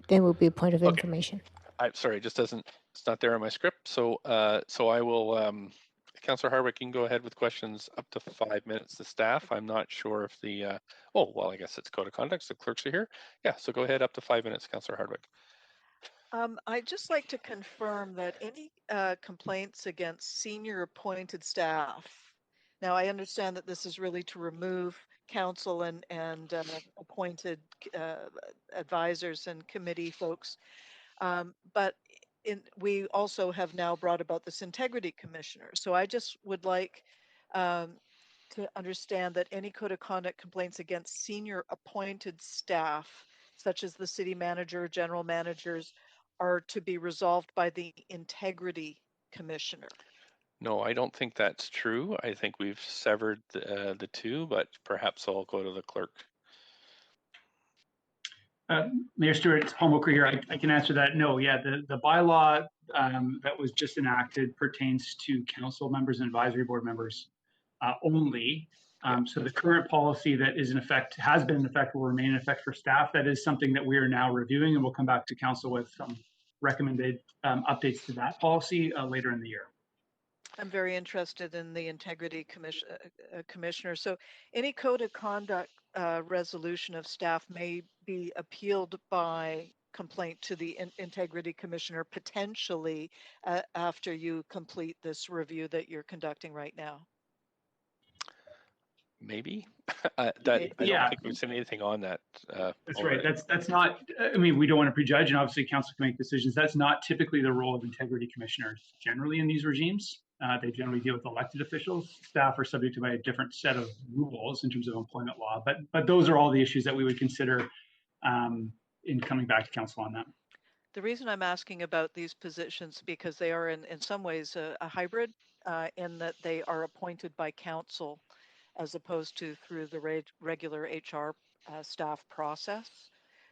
then will be a point of information. I'm sorry, it just doesn't. It's not there in my script. So I will. Councillor Hardwick, you can go ahead with questions up to 5 minutes to staff. I'm not sure if the. Oh well, I guess it's code of conduct. The clerks are here. Yeah, so go ahead up to 5 minutes, Councillor Hardwick. I'd just like to confirm that any complaints against senior appointed staff. Now, I understand that this is really to remove council and appointed advisors and committee folks, but we also have now brought about this integrity commissioner. So I just would like to understand that any code of conduct complaints against senior appointed staff, such as the city manager, general managers, are to be resolved by the integrity commissioner. No, I don't think that's true. I think we've severed the two, but perhaps I'll go to the clerk. Mayor Stewart, it's Paul Mocher here. I can answer that. No, yeah, the bylaw that was just enacted pertains to council members and advisory board members only. So the current policy that is in effect, has been in effect, will remain in effect for staff. That is something that we are now reviewing, and we'll come back to council with some recommended updates to that policy later in the year. I'm very interested in the integrity commissioner. So any code of conduct resolution of staff may be appealed by complaint to the integrity commissioner potentially after you complete this review that you're conducting right now. Maybe. I don't think we've seen anything on that. That's right. That's not, I mean, we don't want to prejudge, and obviously council can make decisions. That's not typically the role of integrity commissioners generally in these regimes. They generally deal with elected officials. Staff are subject to a different set of rules in terms of employment law, but those are all the issues that we would consider in coming back to council on that. The reason I'm asking about these positions because they are in some ways a hybrid in that they are appointed by council as opposed to through the regular HR staff process.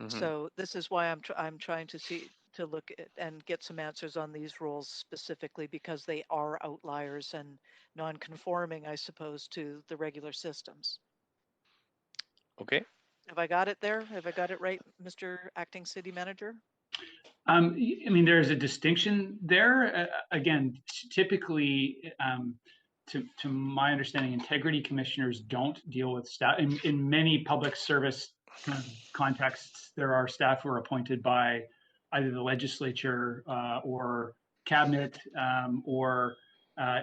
Mm-hmm. So this is why I'm trying to look at and get some answers on these rules specifically because they are outliers and non-conforming, I suppose, to the regular systems. Okay. Have I got it there? Have I got it right, Mr. Acting City Manager? I mean, there's a distinction there. Again, typically, to my understanding, integrity commissioners don't deal with staff. In many public service kind of contexts, there are staff who are appointed by either the legislature or cabinet or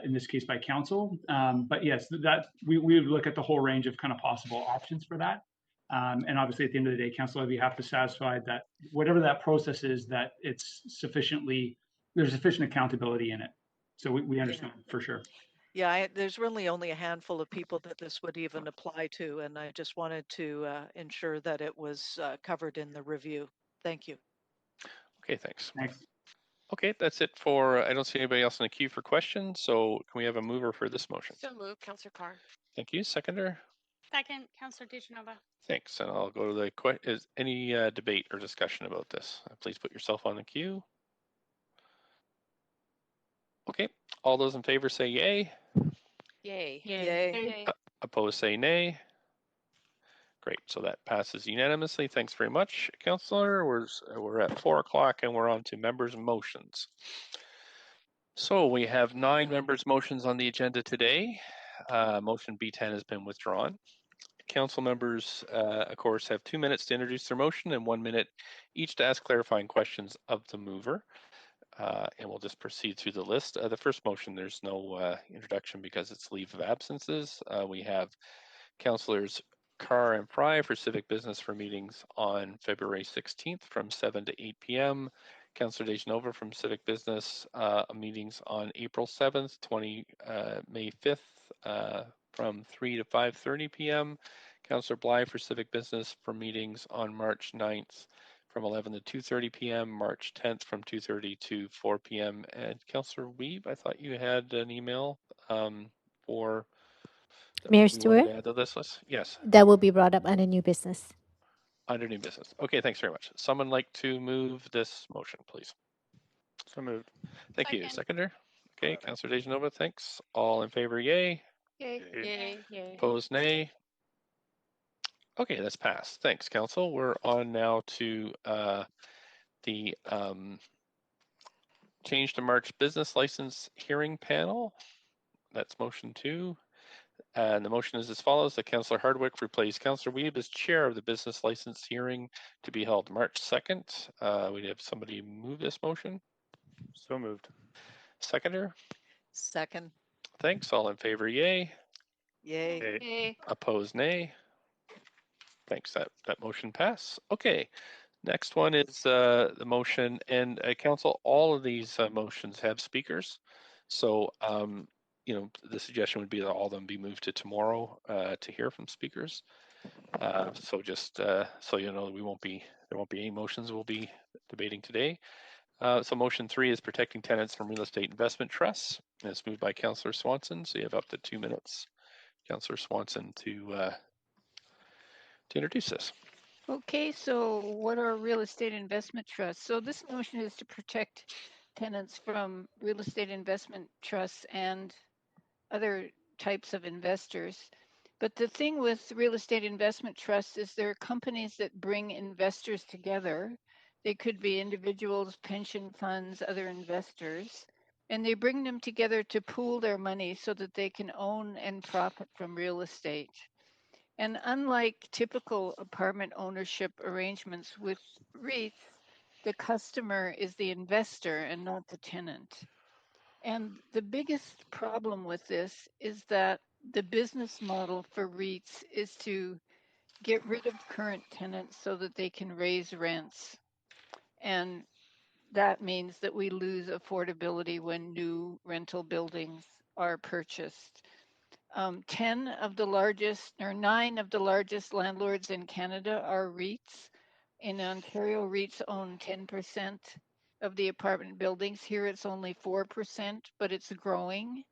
in this case by council. But yes, that we would look at the whole range of kind of possible options for that. And obviously at the end of the day, council, we have to satisfy that whatever that process is, that it's there's sufficient accountability in it. So we understand for sure. Yeah, there's really only a handful of people that this would even apply to, and I just wanted to ensure that it was covered in the review. Thank you. Okay, thanks. Thanks. Okay, that's it for, I don't see anybody else in the queue for questions, so can we have a mover for this motion? So moved, Councillor Carr. Thank you. Seconder? Second, Councillor DeGenova. Thanks, and I'll go to the is any debate or discussion about this? Please put yourself on the queue. Okay, all those in favor say yay. Yay. Yay. Opposed say nay. Great, so that passes unanimously. Thanks very much, Councillor. We're at 4 o'clock and we're on to members' motions. So we have 9 members' motions on the agenda today. Motion B10 has been withdrawn. Council members, of course, have 2 minutes to introduce their motion and 1 minute each to ask clarifying questions of the mover. And we'll just proceed through the list. The first motion, there's no introduction because it's leave of absences. We have Councillors Carr and Fry for civic business for meetings on February 16th from 7 to 8 p.m. Councillor DeGenova from civic business meetings on April 7th, May 5th from 3 to 5:30 p.m. Councillor Bly for civic business for meetings on March 9th from 11 to 2:30 p.m., March 10th from 2:30 to 4 p.m. And Councillor Wiebe, I thought you had an email for Mayor Stewart? add to this list? Yes. That will be brought up under new business. Under new business. Okay, thanks very much. Someone like to move this motion, please? So moved. Thank you. Seconder? Okay, Councillor DeGenova, thanks. All in favor, yay. Yay. Yay. Yay. Opposed, nay. Okay, that's passed. Thanks, Council. We're on now to the change to March business license hearing panel. That's motion 2. And the motion is as follows: that Councillor Hardwick replace Councillor Wiebe as chair of the business license hearing to be held March 2nd. We'd have somebody move this motion. So moved. Seconder? Second. Thanks. All in favor, yay. Yay. Yay. Opposed, nay. Thanks. That motion passed. Okay. Next one is the motion, and Council, all of these motions have speakers. So, you know, the suggestion would be that all of them be moved to tomorrow to hear from speakers. So just so you know, there won't be any motions we'll be debating today. So motion 3 is protecting tenants from real estate investment trusts. And it's moved by Councillor Swanson. So you have up to 2 minutes, Councillor Swanson, to introduce this. Okay, so what are real estate investment trusts? So this motion is to protect tenants from real estate investment trusts and other types of investors. But the thing with real estate investment trusts is they're companies that bring investors together. They could be individuals, pension funds, other investors, and they bring them together to pool their money so that they can own and profit from real estate. And unlike typical apartment ownership arrangements with REITs, the customer is the investor and not the tenant. And the biggest problem with this is that the business model for REITs is to get rid of current tenants so that they can raise rents. And that means that we lose affordability when new rental buildings are purchased. 9 of the largest landlords in Canada are REITs. In Ontario, REITs own 10% of the apartment buildings. Here it's only 4%, but it's growing.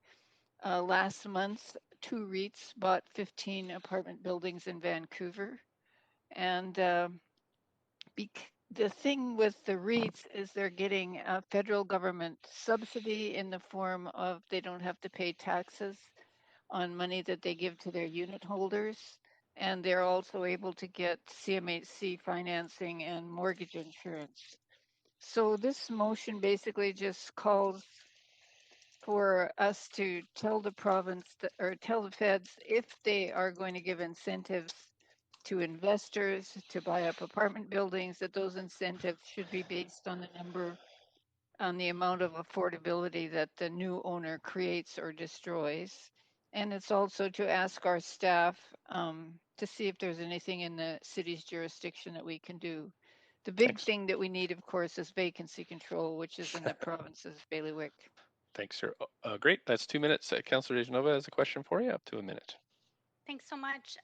Last month, 2 REITs bought 15 apartment buildings in Vancouver. And the thing with the REITs is they're getting a federal government subsidy in the form of they don't have to pay taxes on money that they give to their unit holders. And they're also able to get CMHC financing and mortgage insurance. So this motion basically just calls for us to tell the province or tell the feds if they are going to give incentives to investors to buy up apartment buildings, that those incentives should be based on the amount of affordability that the new owner creates or destroys. And it's also to ask our staff to see if there's anything in the city's jurisdiction that we can do. The big thing that we need, of course, is vacancy control, which is in the province's bailiwick. Thanks, sir. Great. That's 2 minutes. Councillor DeGenova has a question for you, up to a minute. Thanks so much.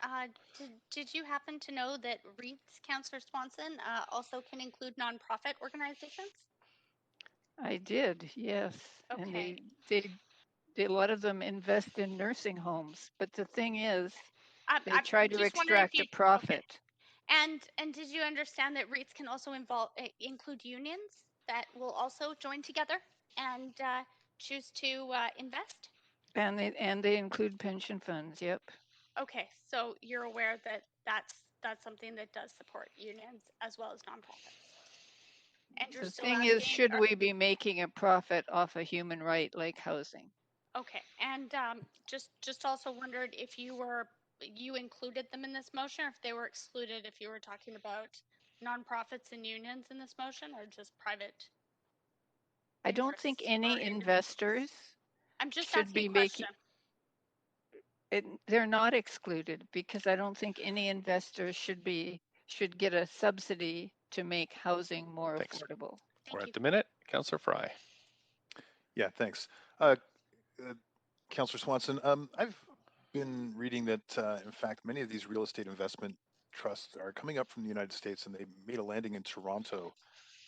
Did you happen to know that REITs, Councillor Swanson, also can include nonprofit organizations? I did, yes. Okay. And a lot of them invest in nursing homes, but the thing is, they try to extract a profit. Okay. And did you understand that REITs can also include unions that will also join together and choose to invest? And they include pension funds. Yep. Okay, so you're aware that that's something that does support unions as well as nonprofits. And you're The still thing asking, is, should we be making a profit off a human right like housing? Okay, and just also wondered if you included them in this motion, or if they were excluded, if you were talking about nonprofits and unions in this motion, or just private. I don't think any investors I'm just should be asking a question. They're not excluded, because I don't think any investor should get a subsidy to make housing more affordable. We're at the minute. Councillor Fry. Yeah, thanks. Councillor Swanson, I've been reading that, in fact, many of these real estate investment trusts are coming up from the United States, and they made a landing in Toronto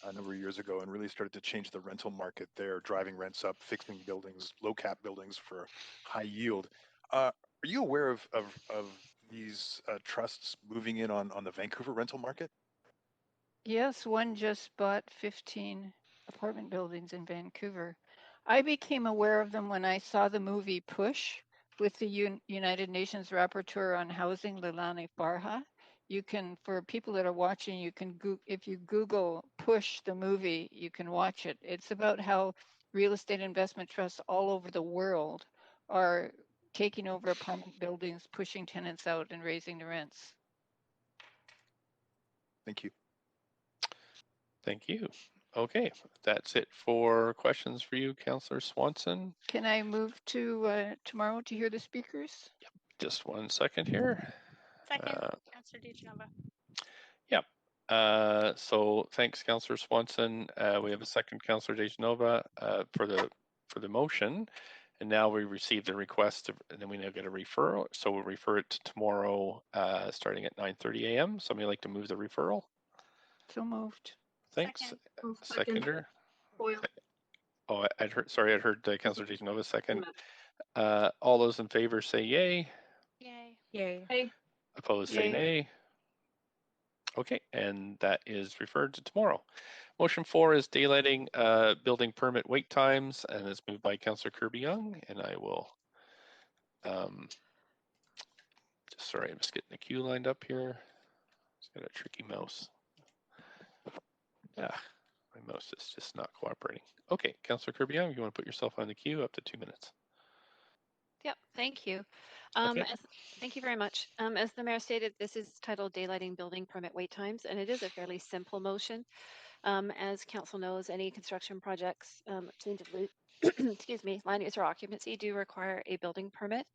a number of years ago and really started to change the rental market there, driving rents up, fixing buildings, low cap buildings for high yield. Are you aware of these trusts moving in on the Vancouver rental market? Yes, one just bought 15 apartment buildings in Vancouver. I became aware of them when I saw the movie Push with the United Nations Rapporteur on Housing, Leilani Farha. You can, for people that are watching, you can if you Google Push the movie, you can watch it. It's about how real estate investment trusts all over the world are taking over apartment buildings, pushing tenants out and raising the rents. Thank you. Thank you. Okay, that's it for questions for you, Councillor Swanson. Can I move to tomorrow to hear the speakers? Yep. Just 1 second here. Second, Councillor DeGenova. Yep. So thanks, Councillor Swanson. We have a second, Councillor DeGenova, for the motion. And now we received the request, and then we now get a referral. So we'll refer it to tomorrow, starting at 9:30 a.m. Somebody like to move the referral? So moved. Thanks. Seconder. Boyle. Oh, I'd heard Councillor DeGenova second. All those in favor say yay. Yay. Yay. Hey. Opposed say nay. Okay, and that is referred to tomorrow. Motion 4 is daylighting building permit wait times, and it's moved by Councillor Kirby-Yung, and I will, sorry, I'm just getting the queue lined up here. It's got a tricky mouse. Ah, my mouse is just not cooperating. Okay, Councillor Kirby-Yung, you want to put yourself on the queue, up to 2 minutes. Yep, thank you. Okay. Thank you very much. As the mayor stated, this is titled Daylighting Building Permit Wait Times, and it is a fairly simple motion. As council knows, any construction projects, change of excuse me, land use or occupancy do require a building permit.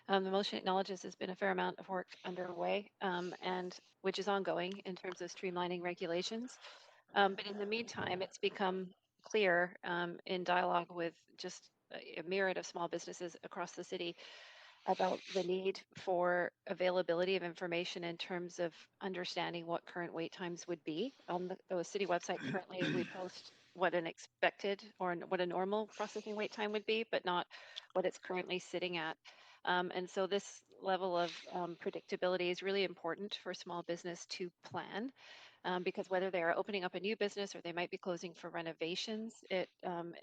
The motion acknowledges there's been a fair amount of work underway, and which is ongoing in terms of streamlining regulations. But in the meantime, it's become clear in dialogue with just a myriad of small businesses across the city about the need for availability of information in terms of understanding what current wait times would be. On the city website currently, we post what an expected or what a normal processing wait time would be, but not what it's currently sitting at. And so this level of predictability is really important for small business to plan. Because whether they are opening up a new business or they might be closing for renovations, it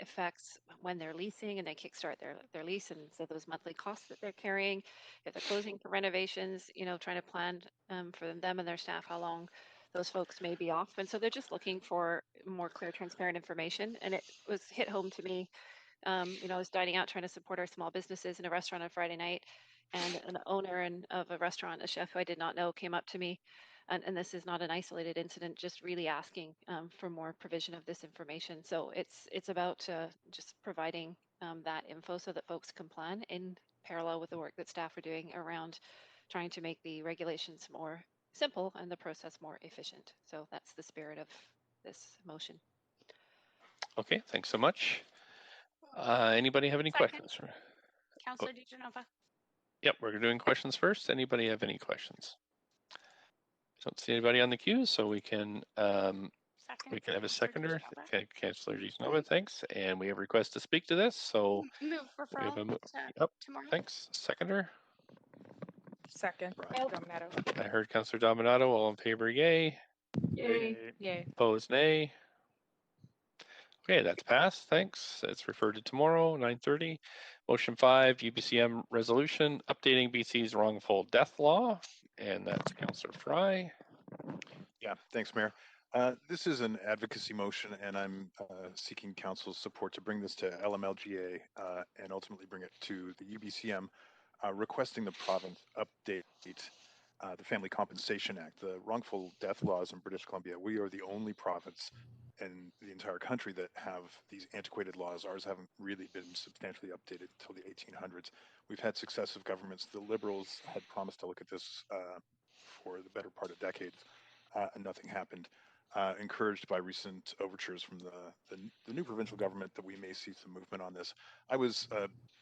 affects when they're leasing and they kickstart their lease, and so those monthly costs that they're carrying. If they're closing for renovations, you know, trying to plan for them and their staff how long those folks may be off, and so they're just looking for more clear, transparent information. And it was hit home to me. You know, I was dining out trying to support our small businesses in a restaurant on Friday night, and an owner of a restaurant, a chef who I did not know, came up to me. And this is not an isolated incident, just really asking for more provision of this information. So it's about just providing that info so that folks can plan in parallel with the work that staff are doing around trying to make the regulations more simple and the process more efficient. So that's the spirit of this motion. Okay, thanks so much. Anybody have any questions? Councillor DiGenova. Yep, we're doing questions first. Anybody have any questions? Don't see anybody on the queue, so we can have a seconder. Okay, Councillor DiGenova, thanks. And we have a request to speak to this, so move referral yep, tomorrow. thanks. Seconder. Second. Dominato. I heard Councillor Dominato. All in favor, yay. Yay. Yay. Opposed, nay. Okay, that's passed. Thanks. It's referred to tomorrow, 9:30. Motion 5, UBCM resolution updating BC's wrongful death law, and that's Councillor Fry. Yeah, thanks, Mayor. This is an advocacy motion, and I'm seeking council's support to bring this to LMLGA and ultimately bring it to the UBCM, requesting the province update the Family Compensation Act. The wrongful death laws in British Columbia, we are the only province in the entire country that have these antiquated laws. Ours haven't really been substantially updated until the 1800s. We've had successive governments. The Liberals had promised to look at this for the better part of decades, and nothing happened. Encouraged by recent overtures from the new provincial government that we may see some movement on this. I was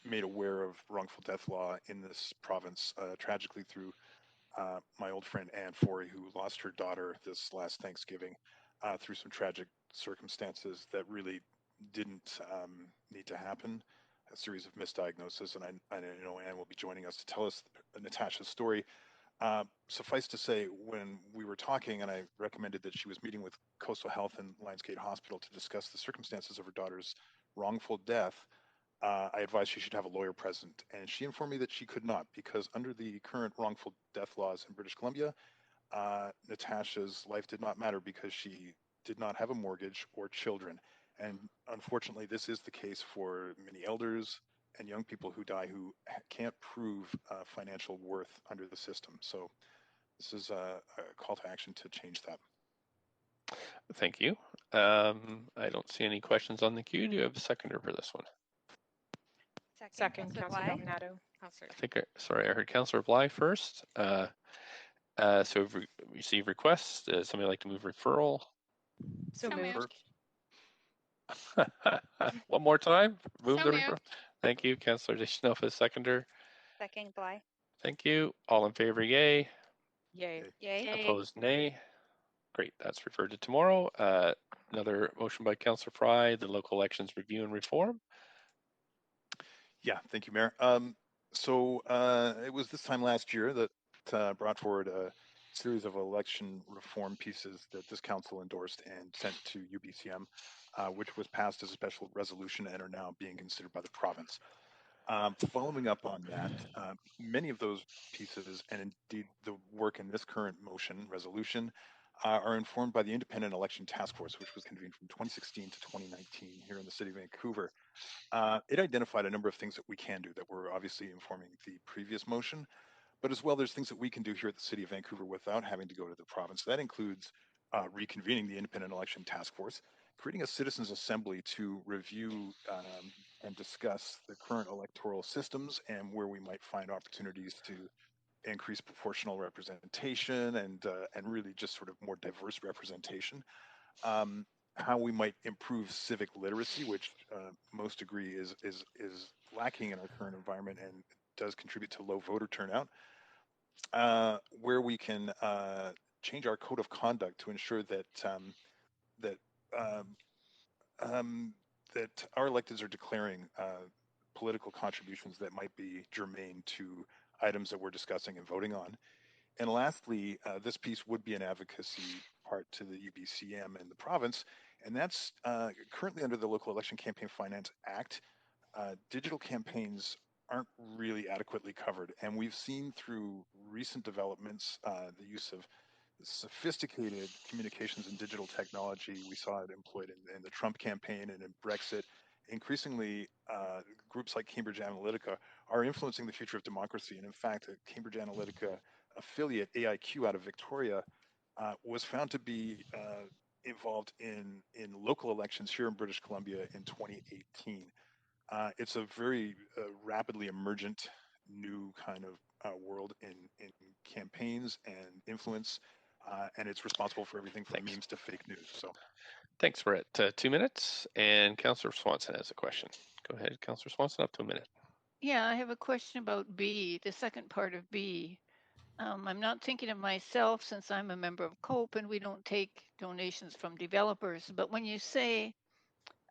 made aware of wrongful death law in this province tragically through my old friend Anne Forey, who lost her daughter this last Thanksgiving through some tragic circumstances that really didn't need to happen, a series of misdiagnoses. And I know Anne will be joining us to tell us Natasha's story. Suffice to say, when we were talking and I recommended that she was meeting with Coastal Health and Lionsgate Hospital to discuss the circumstances of her daughter's wrongful death, I advised she should have a lawyer present, and she informed me that she could not, because under the current wrongful death laws in British Columbia, Natasha's life did not matter because she did not have a mortgage or children. And unfortunately, this is the case for many elders and young people who die who can't prove financial worth under the system. So this is a call to action to change that. Thank you. I don't see any questions on the queue. Do you have a seconder for this one? Second, Councillor Dominato. Sorry, I heard Councillor Bly first. So we've received requests. Somebody like to move referral? So moved. One more time. Move So the moved. referral. Thank you, Councillor DeSchnell, seconder. Second, Bly. Thank you. All in favor, yay. Yay. Yay. Opposed, nay. Great, that's referred to tomorrow. Another motion by Councillor Fry, the local elections review and reform. Yeah, thank you, Mayor. So it was this time last year that brought forward series of election reform pieces that this council endorsed and sent to UBCM, which was passed as a special resolution and are now being considered by the province. Following up on that, many of those pieces, and indeed the work in this current motion resolution, are informed by the Independent Election Task Force, which was convened from 2016 to 2019 here in the city of Vancouver. It identified a number of things that we can do that were obviously informing the previous motion, but as well, there's things that we can do here at the city of Vancouver without having to go to the province. That includes reconvening the Independent Election Task Force, creating a citizens' assembly to review and discuss the current electoral systems and where we might find opportunities to increase proportional representation and really just sort of more diverse representation. How we might improve civic literacy, which most agree is lacking in our current environment and does contribute to low voter turnout. Where we can change our code of conduct to ensure that that that our electeds are declaring political contributions that might be germane to items that we're discussing and voting on. And lastly, this piece would be an advocacy part to the UBCM and the province, and that's currently under the Local Election Campaign Finance Act. Digital campaigns aren't really adequately covered, and we've seen through recent developments the use of sophisticated communications and digital technology. We saw it employed in the Trump campaign and in Brexit. Increasingly, groups like Cambridge Analytica are influencing the future of democracy. And in fact, a Cambridge Analytica affiliate, AIQ, out of Victoria, was found to be involved in local elections here in British Columbia in 2018. It's a very rapidly emergent new kind of world in campaigns and influence, and it's responsible for everything from memes to fake news. So, thanks, Brett. 2 minutes, and Councillor Swanson has a question. Go ahead, Councillor Swanson, up to a minute. Yeah, I have a question about B, the second part of B. I'm not thinking of myself since I'm a member of COPE and we don't take donations from developers. But when you say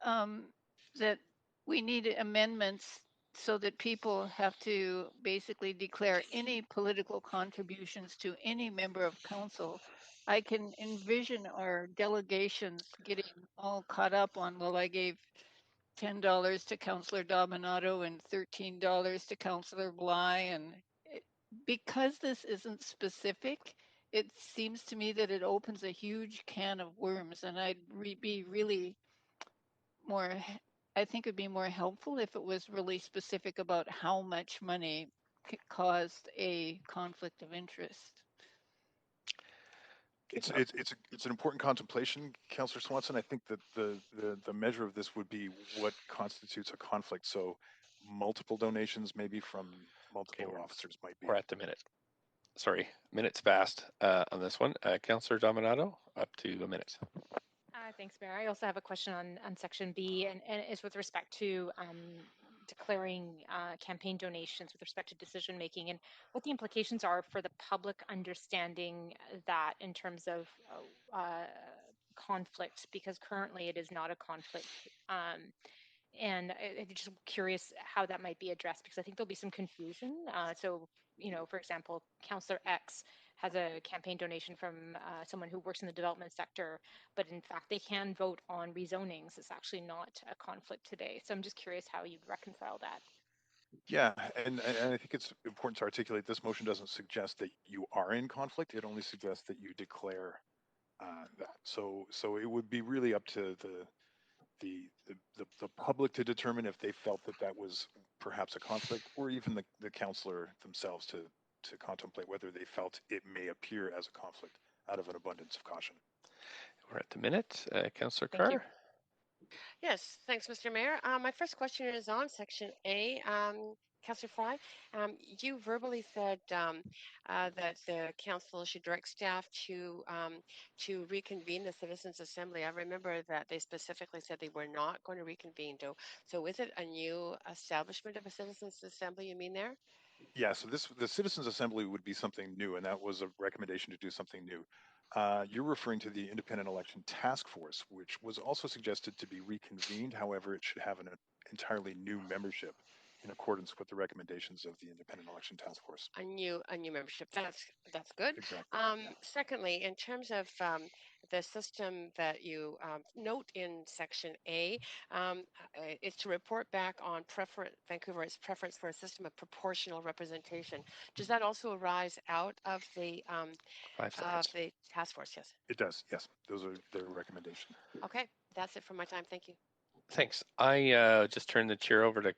that we need amendments so that people have to basically declare any political contributions to any member of council, I can envision our delegations getting all caught up on, well, I gave $10 to Councillor Dominato and $13 to Councillor Bly. And because this isn't specific, it seems to me that it opens a huge can of worms. And I'd be really more, I think it'd be more helpful if it was really specific about how much money caused a conflict of interest. It's an important contemplation, Councillor Swanson. I think that the measure of this would be what constitutes a conflict. So multiple donations, maybe from multiple officers, might be. We're at the minute. Sorry, minute's fast on this one. Councillor Dominato, up to a minute. Thanks, Mayor. I also have a question on Section B, and it's with respect to declaring campaign donations with respect to decision making and what the implications are for the public understanding that in terms of conflict, because currently it is not a conflict. And I'm just curious how that might be addressed, because I think there'll be some confusion. So, you know, for example, Councillor X has a campaign donation from someone who works in the development sector, but in fact they can vote on rezonings. It's actually not a conflict today. So I'm just curious how you'd reconcile that. Yeah, and I think it's important to articulate this motion doesn't suggest that you are in conflict. It only suggests that you declare that. So it would be really up to the public to determine if they felt that that was perhaps a conflict, or even the councillor themselves to contemplate whether they felt it may appear as a conflict out of an abundance of caution. We're at the minute. Councillor Thank you. Carr. Yes, thanks, Mr. Mayor. My first question is on Section A. Councillor Fry, you verbally said that the council should direct staff to reconvene the Citizens Assembly. I remember that they specifically said they were not going to reconvene. So is it a new establishment of a Citizens Assembly you mean there? Yeah, so the Citizens Assembly would be something new, and that was a recommendation to do something new. You're referring to the Independent Election Task Force, which was also suggested to be reconvened. However, it should have an entirely new membership. in accordance with the recommendations of the Independent Election Task Force. A new membership. That's good. Exactly. Secondly, in terms of the system that you note in Section A, is to report back on Vancouver's preference for a system of proportional representation. Does that also arise out of the task force? Yes. It does. Yes, those are their recommendations. Okay, that's it for my time. Thank you. Thanks. I just turned the chair over to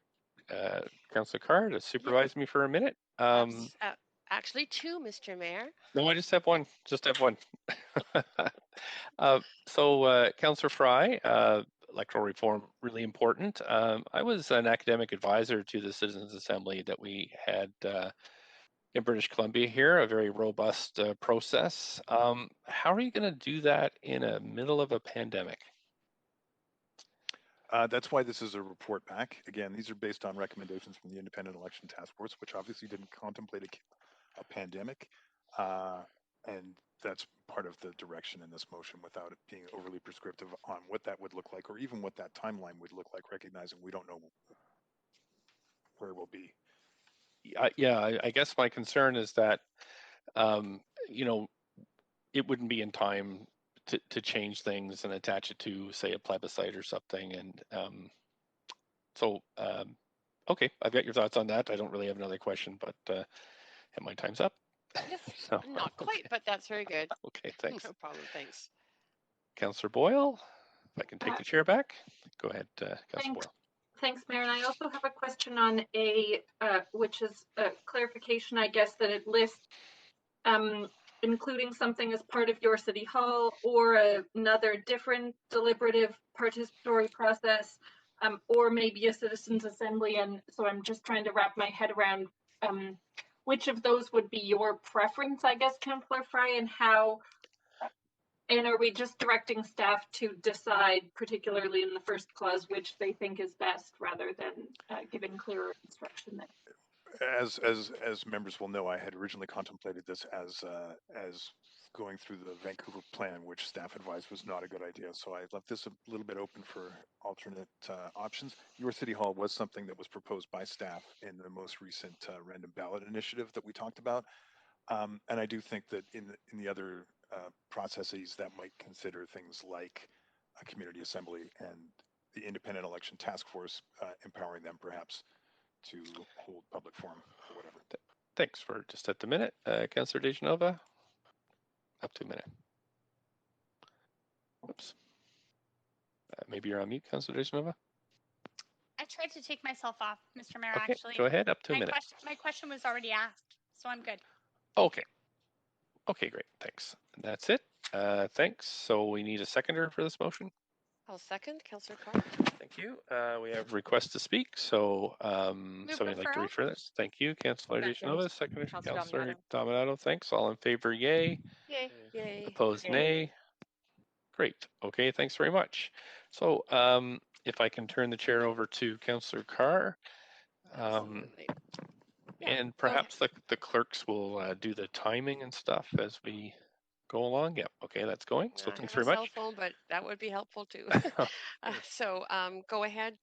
Councillor Carr to supervise me for a minute. Actually, two, Mr. Mayor. No, I just have one. Councillor Fry, electoral reform, really important. I was an academic advisor to the Citizens Assembly that we had in British Columbia here, a very robust process. How are you going to do that in the middle of a pandemic? That's why this is a report back. Again, these are based on recommendations from the Independent Election Task Force, which obviously didn't contemplate a pandemic. And that's part of the direction in this motion without it being overly prescriptive on what that would look like or even what that timeline would look like, recognizing we don't know where we'll be. I guess my concern is that, it wouldn't be in time to change things and attach it to, say, a plebiscite or something. And okay, I've got your thoughts on that. I don't really have another question, but my time's up. Yes, not quite, but that's very good. Okay, thanks. No problem, thanks. Councillor Boyle, if I can take the chair back. Go ahead, Councillor Boyle. Thanks, Mayor. And I also have a question on A, which is a clarification, I guess, that it lists including something as part of your city hall or another different deliberative participatory process, or maybe a citizens assembly. And so I'm just trying to wrap my head around which of those would be your preference, I guess, Councillor Fry, and how, and are we just directing staff to decide, particularly in the first clause, which they think is best rather than giving clearer instruction there? As members will know, I had originally contemplated this as going through the Vancouver plan, which staff advised was not a good idea. So I left this a little bit open for alternate options. Your City Hall was something that was proposed by staff in the most recent random ballot initiative that we talked about. And I do think that in the other processes that might consider things like a community assembly and the Independent Election Task Force, empowering them perhaps to hold public forum or whatever. Thanks for just at the minute. Councillor DeGenova, up to a minute. Oops. Maybe you're on mute, Councillor DeGenova. I tried to take myself off, Mr. Mayor, Okay, actually. go ahead, up to a minute. My question was already asked, so I'm good. Okay. Okay, great, thanks. That's it. Thanks. So we need a seconder for this motion. I'll second, Councillor Carr. Thank you. We have requests to speak, so somebody like to refer this. Thank you, Councillor DeGenova. Seconder, Councillor Dominato. Thanks. All in favor, yay. Yay. Yay. Opposed, nay. Great. Okay, thanks very much. So if I can turn the chair over to Councillor Carr. And perhaps the clerks will do the timing and stuff as we go along. Yeah, okay, that's going. So thanks very much. Cell phone, but that would be helpful too. So go ahead.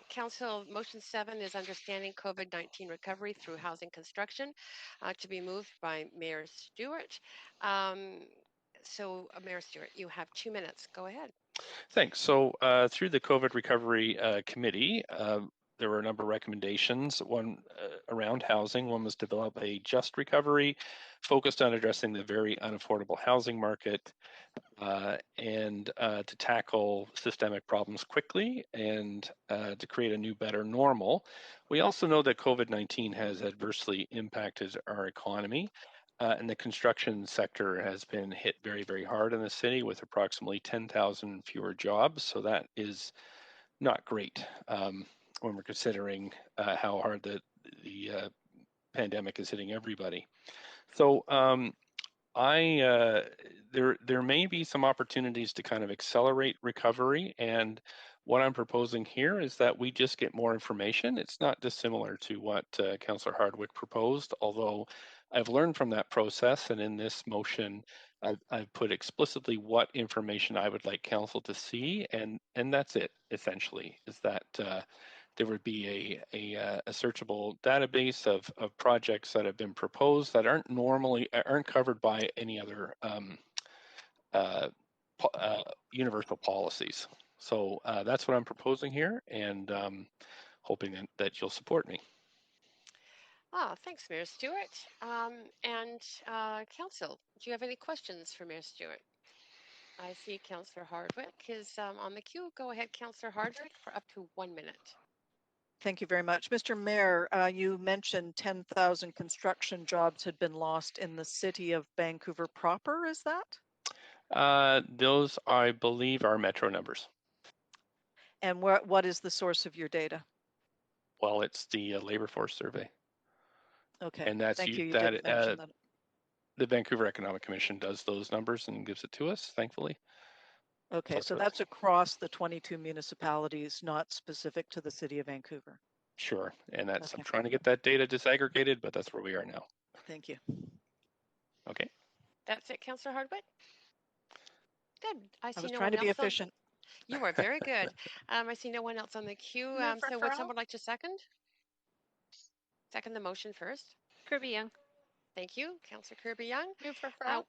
Council Motion 7 is understanding COVID-19 recovery through housing construction, to be moved by Mayor Stewart. Mayor Stewart, you have 2 minutes. Go ahead. Thanks. So through the COVID Recovery Committee, there were a number of recommendations, one around housing. One was develop a just recovery focused on addressing the very unaffordable housing market and to tackle systemic problems quickly and to create a new, better normal. We also know that COVID-19 has adversely impacted our economy. And the construction sector has been hit very, very hard in the city with approximately 10,000 fewer jobs. So that is not great when we're considering how hard the pandemic is hitting everybody. So there may be some opportunities to kind of accelerate recovery, and what I'm proposing here is that we just get more information. It's not dissimilar to what Councillor Hardwick proposed, although I've learned from that process, and in this motion, I've put explicitly what information I would like council to see, and that's it essentially. Is that there would be a searchable database of projects that have been proposed that aren't covered by any other universal policies. So that's what I'm proposing here, and hoping that you'll support me. Thanks, Mayor Stewart. Council, do you have any questions for Mayor Stewart? I see Councillor Hardwick is on the queue. Go ahead, Councillor Hardwick, for up to 1 minute. Thank you very much. Mr. Mayor, you mentioned 10,000 construction jobs had been lost in the city of Vancouver proper, is that? Those, I believe, are Metro numbers. And what is the source of your data? Well, it's the labor force survey. Okay, and that's thank you. You that, didn't mention that. The Vancouver Economic Commission does those numbers and gives it to us, thankfully. Okay, so that's across the 22 municipalities, not specific to the city of Vancouver. Sure, and that's Okay. I'm trying to get that data disaggregated, but that's where we are now. Thank you. Okay. That's it, Councillor Hardwick? Good. I see was no trying one to be else on- efficient. You are very good. I see no one else on the queue. Move So would referral. someone like to second? Second the motion first. Kirby Young. Thank you, Councillor Kirby Young. Move referral.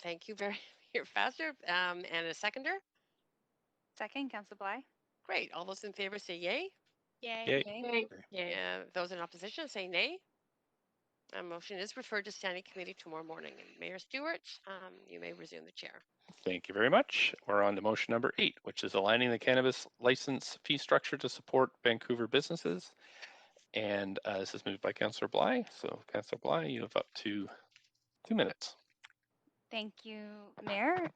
Thank you very, you're faster. And a seconder? Second, Councillor Bly. Great. All those in favor say yay. Yay. Yay. Yay. Those in opposition say nay. Motion is referred to standing committee tomorrow morning. And Mayor Stewart, you may resume the chair. Thank you very much. We're on to motion number 8, which is aligning the cannabis license fee structure to support Vancouver businesses. And this is moved by Councillor Bly. So Councillor Bly, you have up to 2 minutes. Thank you, Mayor.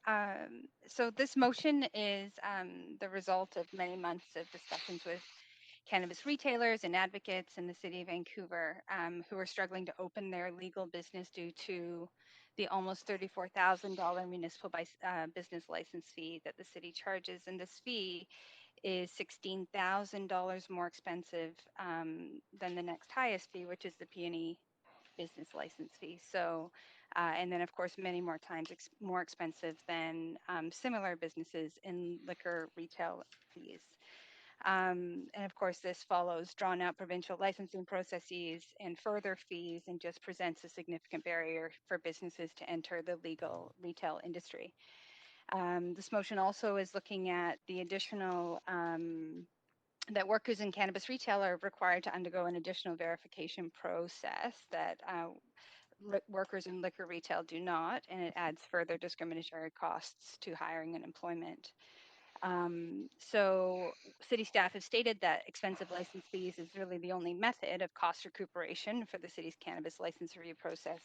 So this motion is the result of many months of discussions with cannabis retailers and advocates in the city of Vancouver who are struggling to open their legal business due to the almost $34,000 municipal business license fee that the city charges. And this fee is $16,000 more expensive than the next highest fee, which is the P&E business license fee. So, and then of course, many more times more expensive than similar businesses in liquor retail fees. And of course, this follows drawn out provincial licensing processes and further fees and just presents a significant barrier for businesses to enter the legal retail industry. This motion also is looking at the additional that workers in cannabis retail are required to undergo an additional verification process that workers in liquor retail do not, and it adds further discriminatory costs to hiring and employment. So city staff have stated that expensive license fees is really the only method of cost recuperation for the city's cannabis license review process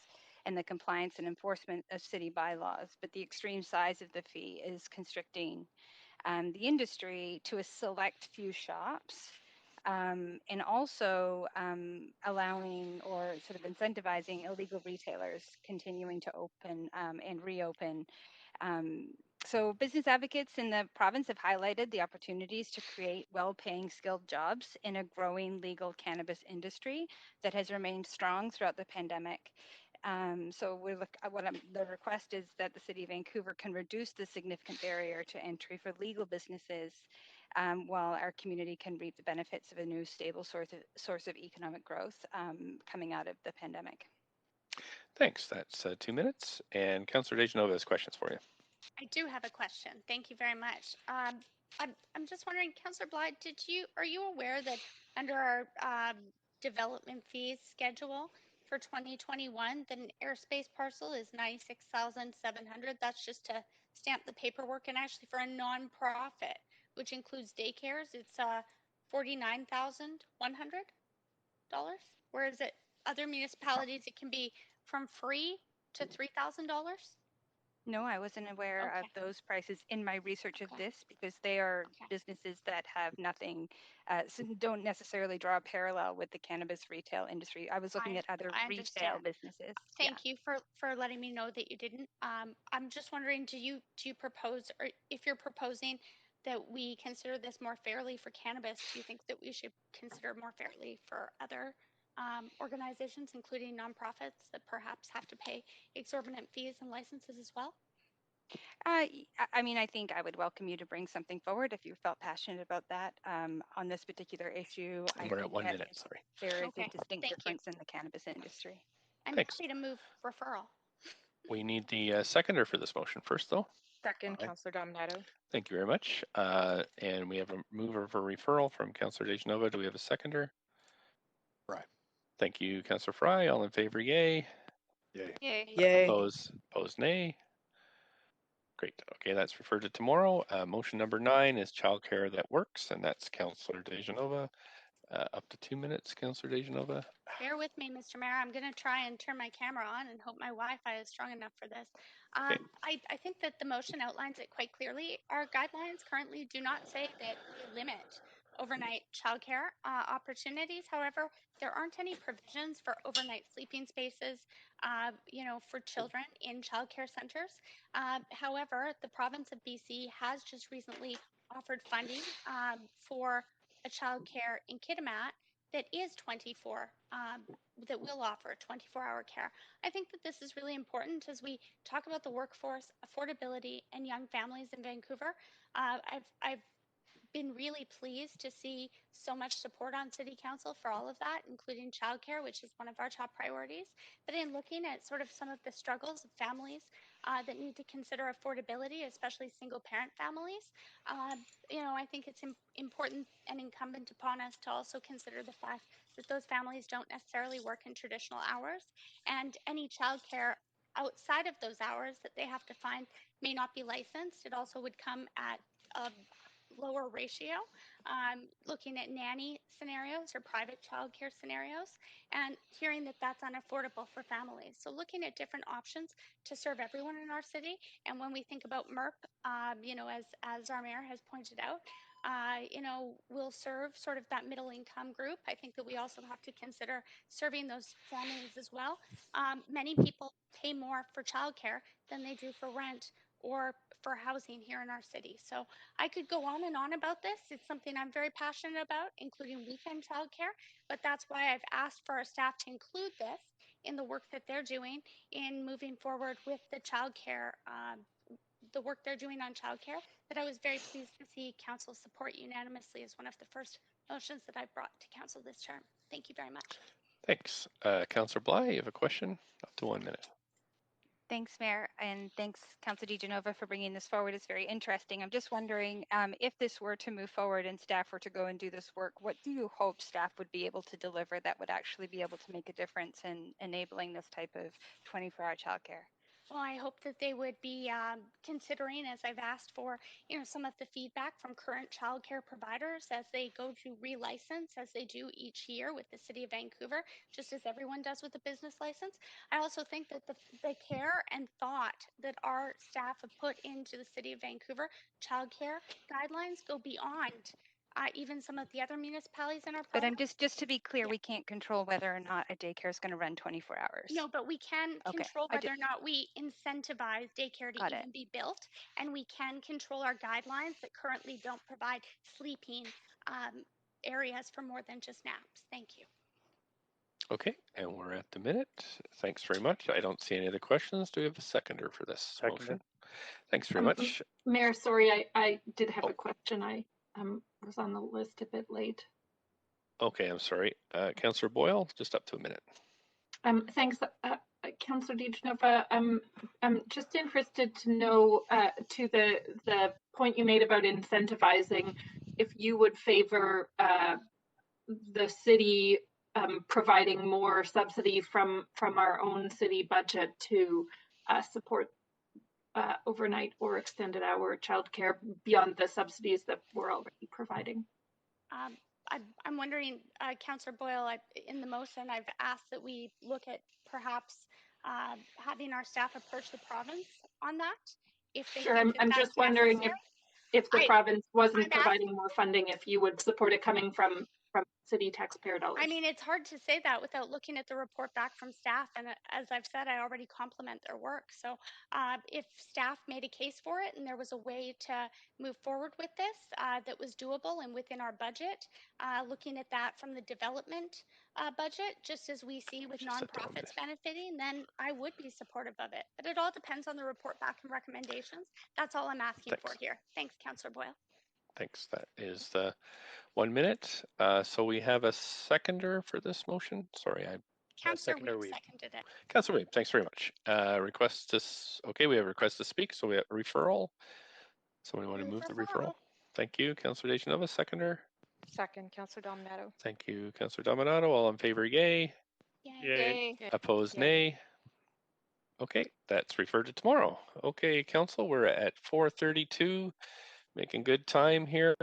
and the compliance and enforcement of city bylaws. But the extreme size of the fee is constricting the industry to a select few shops, and also allowing or sort of incentivizing illegal retailers continuing to open and reopen. So business advocates in the province have highlighted the opportunities to create well-paying skilled jobs in a growing legal cannabis industry that has remained strong throughout the pandemic. So the request is that the City of Vancouver can reduce the significant barrier to entry for legal businesses while our community can reap the benefits of a new stable source of economic growth coming out of the pandemic. Thanks. That's 2 minutes. And Councillor Dejanova has questions for you. I do have a question. Thank you very much. I'm just wondering, Councillor Bly, are you aware that under our development fees schedule for 2021, that an airspace parcel is $96,700? That's just to stamp the paperwork, and actually for a nonprofit, which includes daycares, it's $49,100. Whereas at other municipalities, it can be from free to $3,000. No, I wasn't aware of those prices in my research of this because they are businesses that have nothing, don't necessarily draw a parallel with the cannabis retail industry. I was looking at other retail businesses. Thank you for letting me know that you didn't. I'm just wondering, do you propose, or if you're proposing that we consider this more fairly for cannabis, do you think that we should consider more fairly for other organizations, including nonprofits, that perhaps have to pay exorbitant fees and licenses as well? I mean, I think I would welcome you to bring something forward if you felt passionate about that. On this particular issue, I We're at think 1 that minute, sorry. there is Okay, a distinct thank you. difference in the cannabis industry. I'm Thanks. happy to move referral. We need the seconder for this motion first, though. Second, Aye. Councillor Dominato. Thank you very much. And we have a mover for referral from Councillor DeGenova. Do we have a seconder? Right. Thank you, Councillor Fry. All in favor, yay. Yay. Yay. Yay. Opposed, nay. Great. Okay, that's referred to tomorrow. Motion number 9 is childcare that works, and that's Councillor DeGenova. Up to 2 minutes, Councillor DeGenova. Bear with me, Mr. Mayor. I'm going to try and turn my camera on and hope my Wi-Fi is strong enough for this. Okay. I think that the motion outlines it quite clearly. Our guidelines currently do not say that we limit overnight childcare opportunities. However, there aren't any provisions for overnight sleeping spaces, for children in childcare centers. However, the province of BC has just recently offered funding for a childcare in Kitimat that is 24, that will offer 24-hour care. I think that this is really important as we talk about the workforce, affordability, and young families in Vancouver. I've been really pleased to see so much support on City Council for all of that, including childcare, which is one of our top priorities. But in looking at sort of some of the struggles of families that need to consider affordability, especially single-parent families, I think it's important and incumbent upon us to also consider the fact that those families don't necessarily work in traditional hours, and any childcare outside of those hours that they have to find may not be licensed. It also would come at a lower ratio, looking at nanny scenarios or private childcare scenarios, and hearing that that's unaffordable for families. So looking at different options to serve everyone in our city. And when we think about MERP, as our mayor has pointed out, will serve sort of that middle income group. I think that we also have to consider serving those families as well. Many people pay more for childcare than they do for rent or for housing here in our city. So I could go on and on about this. It's something I'm very passionate about, including weekend childcare, but that's why I've asked for our staff to include this in the work that they're doing in moving forward with the childcare, the work they're doing on childcare, that I was very pleased to see council support unanimously as one of the first motions that I brought to council this term. Thank you very much. Thanks. Councillor Bly, you have a question? Up to 1 minute. Thanks, Mayor, and thanks, Councillor DeGenova, for bringing this forward. It's very interesting. I'm just wondering if this were to move forward and staff were to go and do this work, what do you hope staff would be able to deliver that would actually be able to make a difference in enabling this type of 24-hour childcare? Well, I hope that they would be considering, as I've asked for, some of the feedback from current childcare providers as they go to relicense, as they do each year with the City of Vancouver, just as everyone does with a business license. I also think that the care and thought that our staff have put into the City of Vancouver childcare guidelines go beyond even some of the other municipalities in our province. But I'm just to be clear, we can't control whether or not a daycare is going to run 24 hours. No, but we can Okay, control whether or not we incentivize daycare to even be built, and we can control our guidelines that currently don't provide sleeping areas for more than just naps. Thank you. Okay, and we're at the minute. Thanks very much. I don't see any other questions. Do we have a seconder for this motion? Thanks very much. Mayor, sorry, I did have a question. I was on the list a bit late. Okay, I'm sorry. Councillor Boyle, just up to a minute. Thanks, Councillor DeGenova. I'm just interested to know, to the point you made about incentivizing, if you would favor the city providing more subsidy from our own city budget to support overnight or extended hour childcare beyond the subsidies that we're already providing. I'm wondering, Councillor Boyle, in the motion, I've asked that we look at perhaps having our staff approach the province on that. If they sure, think I'm that's just wondering necessary. if the province wasn't providing more funding, if you would support it coming from from city taxpayer dollars? I mean, it's hard to say that without looking at the report back from staff. And as I've said, I already compliment their work. So if staff made a case for it and there was a way to move forward with this that was doable and within our budget, looking at that from the development budget, just as we see with nonprofits benefiting, then I would be supportive of it. But it all depends on the report back and recommendations. That's all I'm asking for here. Thanks, Councillor Boyle. Thanks. That is the 1 minute. So we have a seconder for this motion. Sorry, Councillor Weeb seconded it. Councillor Weeb, thanks very much. Request to, okay, we have a request to speak. So we have a referral. Somebody want to move the referral? Thank you. Councillor Deschanova, seconder. Second, Councillor Dominato. Thank you, Councillor Dominato. All in favor, yay. Yay. Opposed, nay. Okay, that's referred to tomorrow. Okay, council, we're at 4:32. Making good time here.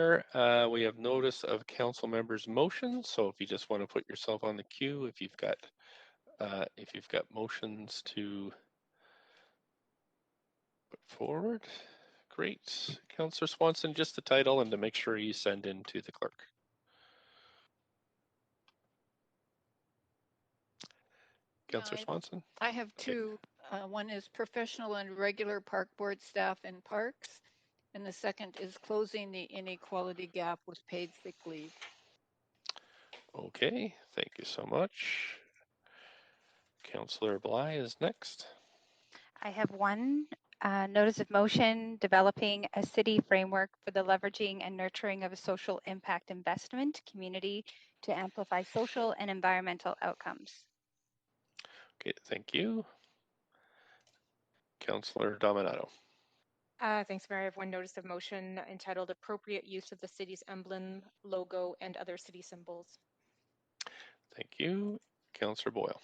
We have notice of council members' motions. So if you just want to put yourself on the queue, if you've got motions to put forward, great. Councillor Swanson, just the title and to make sure you send in to the clerk. Councillor Swanson. I have two. One is professional and regular park board staff in parks. And the second is closing the inequality gap with paid sick leave. Okay, thank you so much. Councillor Bly is next. I have one notice of motion developing a city framework for the leveraging and nurturing of a social impact investment community to amplify social and environmental outcomes. Okay, thank you. Councillor Dominato. Thanks, Mayor. I have one notice of motion entitled Appropriate Use of the City's Emblem, Logo, and Other City Symbols. Thank you. Councillor Boyle.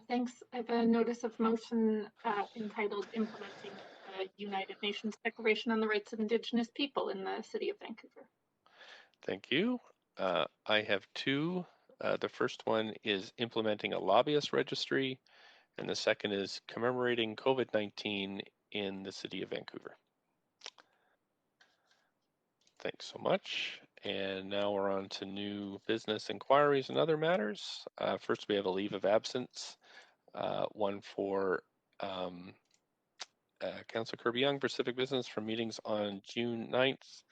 Thanks. I have a notice of motion entitled Implementing the United Nations Declaration on the Rights of Indigenous People in the City of Vancouver. Thank you. I have two. The first one is implementing a lobbyist registry, and the second is commemorating COVID-19 in the City of Vancouver. Thanks so much. And now we're on to new business inquiries and other matters. First, we have a leave of absence, one for Councillor Kirby-Yung for civic business from meetings on June 9th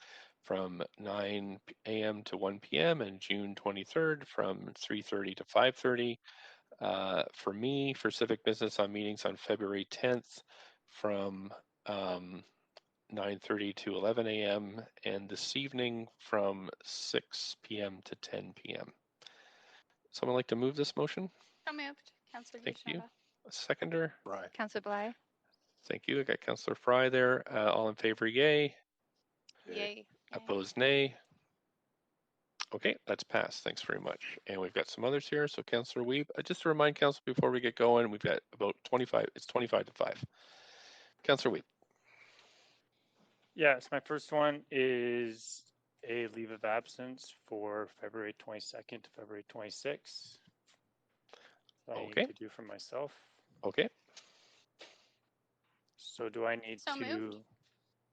from 9 a.m. to 1 p.m. and June 23rd from 3:30 to 5:30. For me, for civic business on meetings on February 10th from 9:30 to 11 a.m. and this evening from 6 p.m. to 10 p.m. Someone like to move this motion? So moved. Councillor Thank you. Deschanova. A seconder? Right. Councillor Bly. Thank you. I got Councillor Fry there. All in favor, yay. Yay. Opposed, nay. Okay, that's passed. Thanks very much. And we've got some others here. So Councillor Weeb, just to remind Council before we get going, we've got about 25, it's 25 to 5. Councillor Weeb. Yes, my first one is a leave of absence for February 22nd to February 26th. I need to do for myself. Okay. So do I need So to? moved.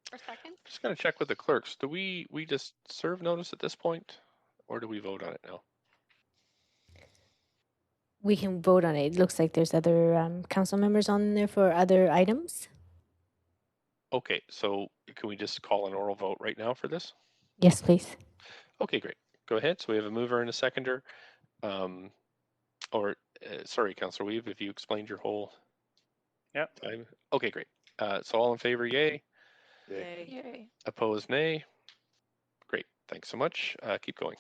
For second. Just gonna check with the clerks. Do we just serve notice at this point, or do we vote on it now? We can vote on it. It looks like there's other council members on there for other items. Okay, so can we just call an oral vote right now for this? Yes, please. Okay, great. Go ahead. So we have a mover and a seconder. Sorry, Councillor Weeb, if you explained your whole time. Okay, great. So all in favor, yay. Yay. Yay. Opposed, nay. Great. Thanks so much. Keep going.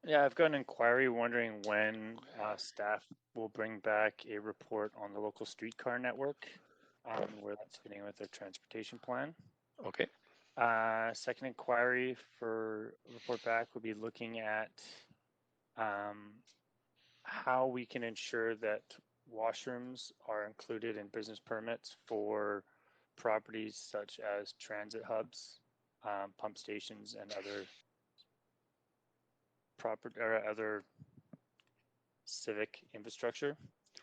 Yeah, I've got an inquiry wondering when staff will bring back a report on the local streetcar network, where that's fitting with their transportation plan. Okay. Second inquiry for report back would be looking at how we can ensure that washrooms are included in business permits for properties such as transit hubs, pump stations, and other other civic infrastructure.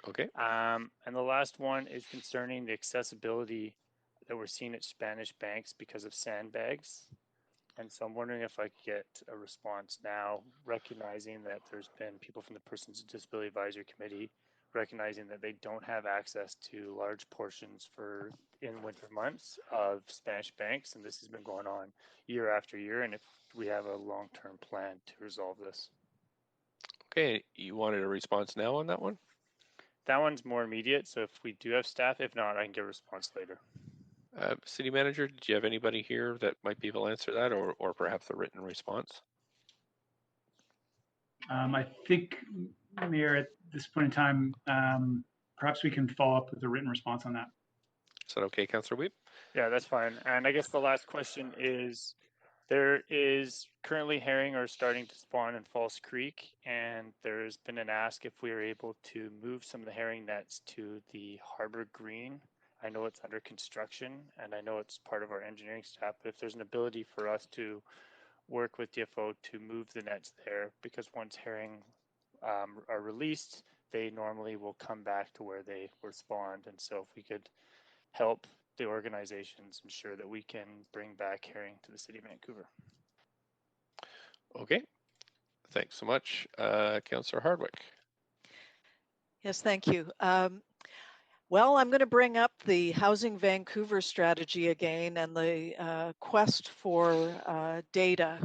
Okay. And the last one is concerning the accessibility that we're seeing at Spanish banks because of sandbags. And so I'm wondering if I could get a response now, recognizing that there's been people from the Persons with Disability Advisory Committee recognizing that they don't have access to large portions in winter months of Spanish banks, and this has been going on year after year, and if we have a long-term plan to resolve this. Okay, you wanted a response now on that one? That one's more immediate, so if we do have staff, if not, I can get a response later. City Manager, do you have anybody here that might be able to answer that, or perhaps a written response? I think, Mayor, at this point in time, perhaps we can follow up with a written response on that. Is that okay, Councillor Weep? Yeah, that's fine. And I guess the last question is, there is currently herring are starting to spawn in False Creek, and there's been an ask if we are able to move some of the herring nets to the Harbor Green. I know it's under construction, and I know it's part of our engineering staff, but if there's an ability for us to work with DFO to move the nets there, because once herring are released, they normally will come back to where they were spawned. And so if we could help the organizations ensure that we can bring back herring to the city of Vancouver. Okay, thanks so much. Councillor Hardwick. Yes, thank you. Well, I'm going to bring up the Housing Vancouver strategy again and the quest for data.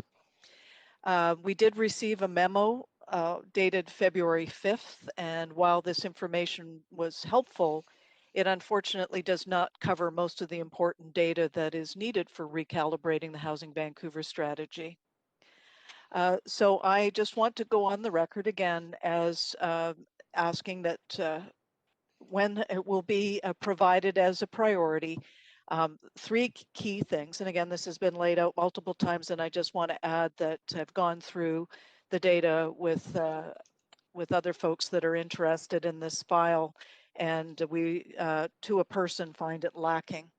We did receive a memo dated February 5th, and while this information was helpful, it unfortunately does not cover most of the important data that is needed for recalibrating the Housing Vancouver strategy. So I just want to go on the record again as asking that when it will be provided as a priority, three key things. And again, this has been laid out multiple times, and I just want to add that I've gone through the data with other folks that are interested in this file, and we, to a person, find it lacking.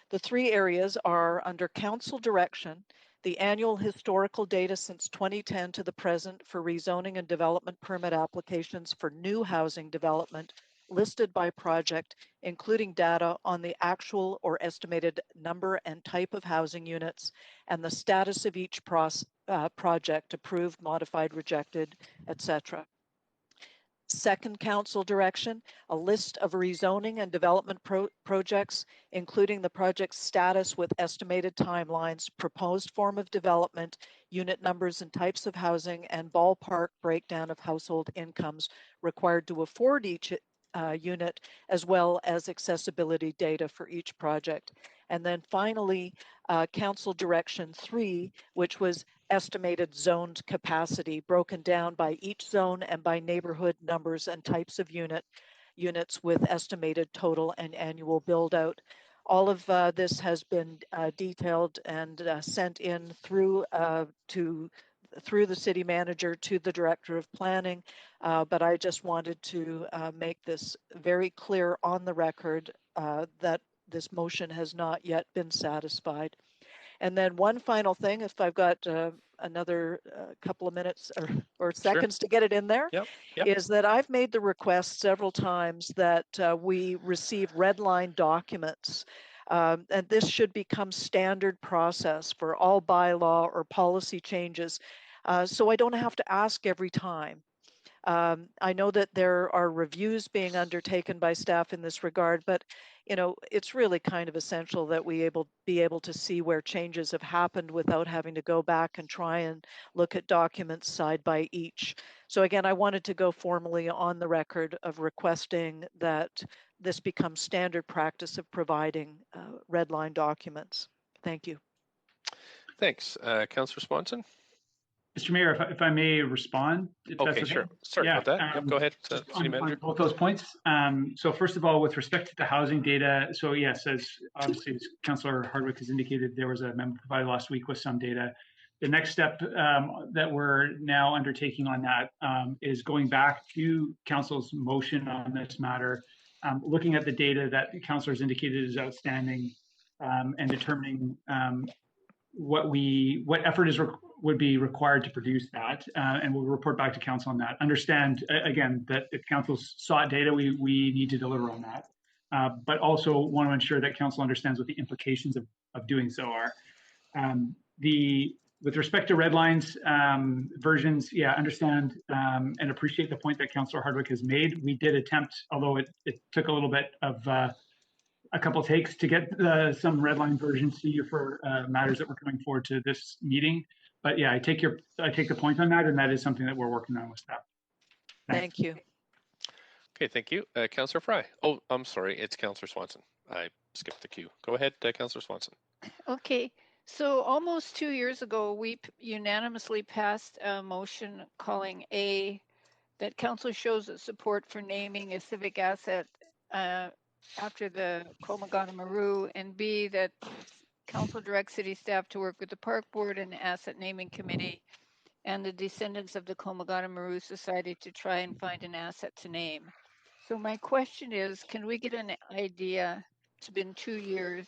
The three areas are under council direction, the annual historical data since 2010 to the present for rezoning and development permit applications for new housing development listed by project, including data on the actual or estimated number and type of housing units and the status of each project, approved, modified, rejected, etc. Second council direction, a list of rezoning and development projects, including the project's status with estimated timelines, proposed form of development, unit numbers and types of housing, and ballpark breakdown of household incomes required to afford each unit, as well as accessibility data for each project. And then finally, Council Direction 3, which was estimated zoned capacity, broken down by each zone and by neighborhood numbers and types of units with estimated total and annual build out. All of this has been detailed and sent in through the city manager to the director of planning, but I just wanted to make this very clear on the record that this motion has not yet been satisfied. And then one final thing, if I've got another couple of minutes or seconds to get it in there, is that I've made the request several times that we receive red line documents. And this should become standard process for all bylaw or policy changes, so I don't have to ask every time. I know that there are reviews being undertaken by staff in this regard, but it's really kind of essential that we be able to see where changes have happened without having to go back and try and look at documents side by each. So again, I wanted to go formally on the record of requesting that this becomes standard practice of providing red line documents. Thank you. Thanks. Councillor Swanson? Mr. Mayor, if I may respond. Okay, sure. Sorry about that. Yep, go ahead, City Manager. On both those points. So first of all, with respect to the housing data, so yes, as obviously as Councillor Hardwick has indicated, there was a memo provided last week with some data. The next step that we're now undertaking on that is going back to Council's motion on this matter, looking at the data that the Councillor has indicated is outstanding, and determining what effort would be required to produce that, and we'll report back to council on that. Understand, again, that if council sought data, we need to deliver on that, but also want to ensure that council understands what the implications of doing so are. with respect to red lines versions, yeah, understand and appreciate the point that Councillor Hardwick has made. We did attempt, although it took a little bit of a couple takes to get some red line versions to you for matters that were coming forward to this meeting. But yeah, I take the point on that, and that is something that we're working on with staff. Thank you. Okay, thank you. Councillor Fry. Oh, I'm sorry, it's Councillor Swanson. I skipped the queue. Go ahead, Councillor Swanson. Okay, so almost 2 years ago, we unanimously passed a motion calling A, that council shows its support for naming a civic asset after the Komagata-Maru, and B, that council directs city staff to work with the park board and asset naming committee and the descendants of the Komagata-Maru Society to try and find an asset to name. So my question is, can we get an idea, it's been 2 years,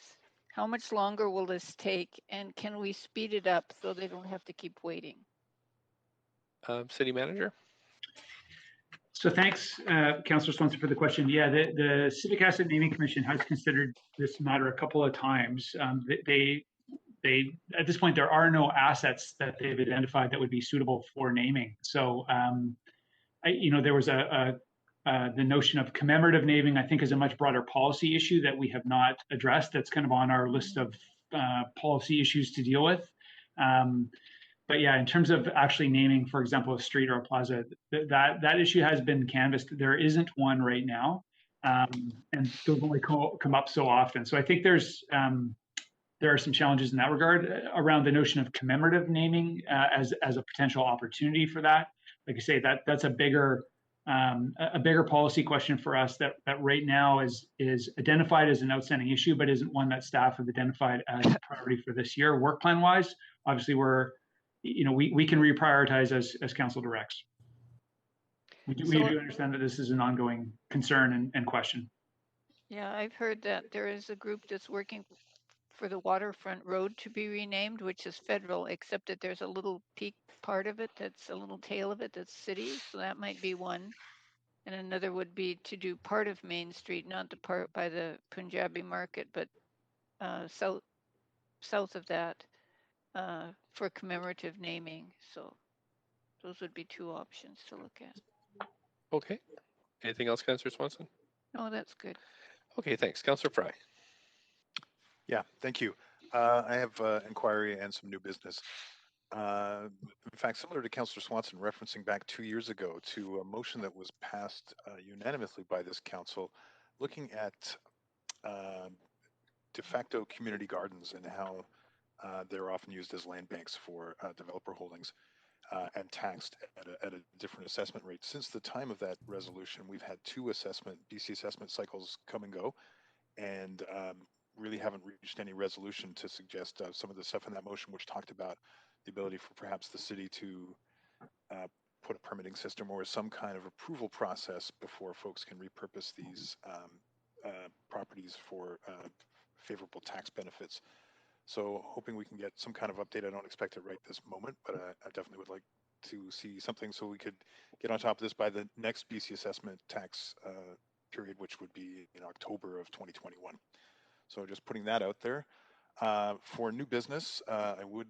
how much longer will this take, and can we speed it up so they don't have to keep waiting? City Manager. So thanks, Councillor Swanson, for the question. Yeah, the Civic Asset Naming Commission has considered this matter a couple of times. They at this point, there are no assets that they've identified that would be suitable for naming. So, there was the notion of commemorative naming, I think, is a much broader policy issue that we have not addressed. That's kind of on our list of policy issues to deal with. But yeah, in terms of actually naming, for example, a street or a plaza, that issue has been canvassed. There isn't one right now, and those only come up so often. So I think there are some challenges in that regard around the notion of commemorative naming as a potential opportunity for that. Like I say, that's a bigger policy question for us that right now is identified as an outstanding issue, but isn't one that staff have identified as a priority for this year. Work plan wise, obviously we can reprioritize as council directs. We do understand that this is an ongoing concern and question. Yeah, I've heard that there is a group that's working for the waterfront road to be renamed, which is federal, except that there's a little peak part of it that's a little tail of it that's city, so that might be one. And another would be to do part of Main Street, not the part by the Punjabi market, but south of that for commemorative naming. So those would be two options to look at. Okay. Anything else, Councillor Swanson? No, that's good. Okay, thanks. Councillor Fry. Yeah, thank you. I have inquiry and some new business. In fact, similar to Councillor Swanson, referencing back 2 years ago to a motion that was passed unanimously by this council, looking at de facto community gardens and how they're often used as land banks for developer holdings and taxed at a different assessment rate. Since the time of that resolution, we've had two BC assessment cycles come and go, and really haven't reached any resolution to suggest some of the stuff in that motion, which talked about the ability for perhaps the city to put a permitting system or some kind of approval process before folks can repurpose these properties for favorable tax benefits. So hoping we can get some kind of update. I don't expect it right this moment, but I definitely would like to see something so we could get on top of this by the next BC assessment tax period, which would be in October of 2021. So just putting that out there. For new business, I would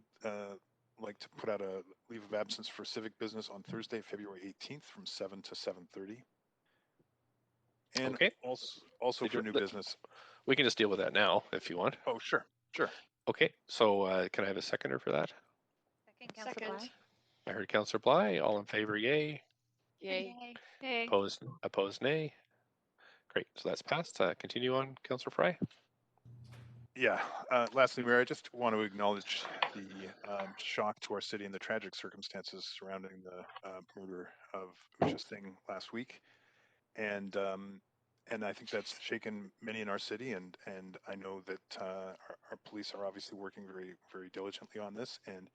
like to put out a leave of absence for civic business on Thursday, February 18th from 7 to 7:30. And okay. Also for new business. We can just deal with that now if you want. Oh, sure. Okay, so can I have a seconder for that? Second. I heard Councillor Bly. All in favor, yay. Yay. Yay. Opposed, nay. Great, so that's passed. Continue on, Councillor Fry. Yeah. Lastly, Mayor, I just want to acknowledge the shock to our city and the tragic circumstances surrounding the murder of Usha Singh last week, and I think that's shaken many in our city. And I know that our police are obviously working very, very diligently on this. And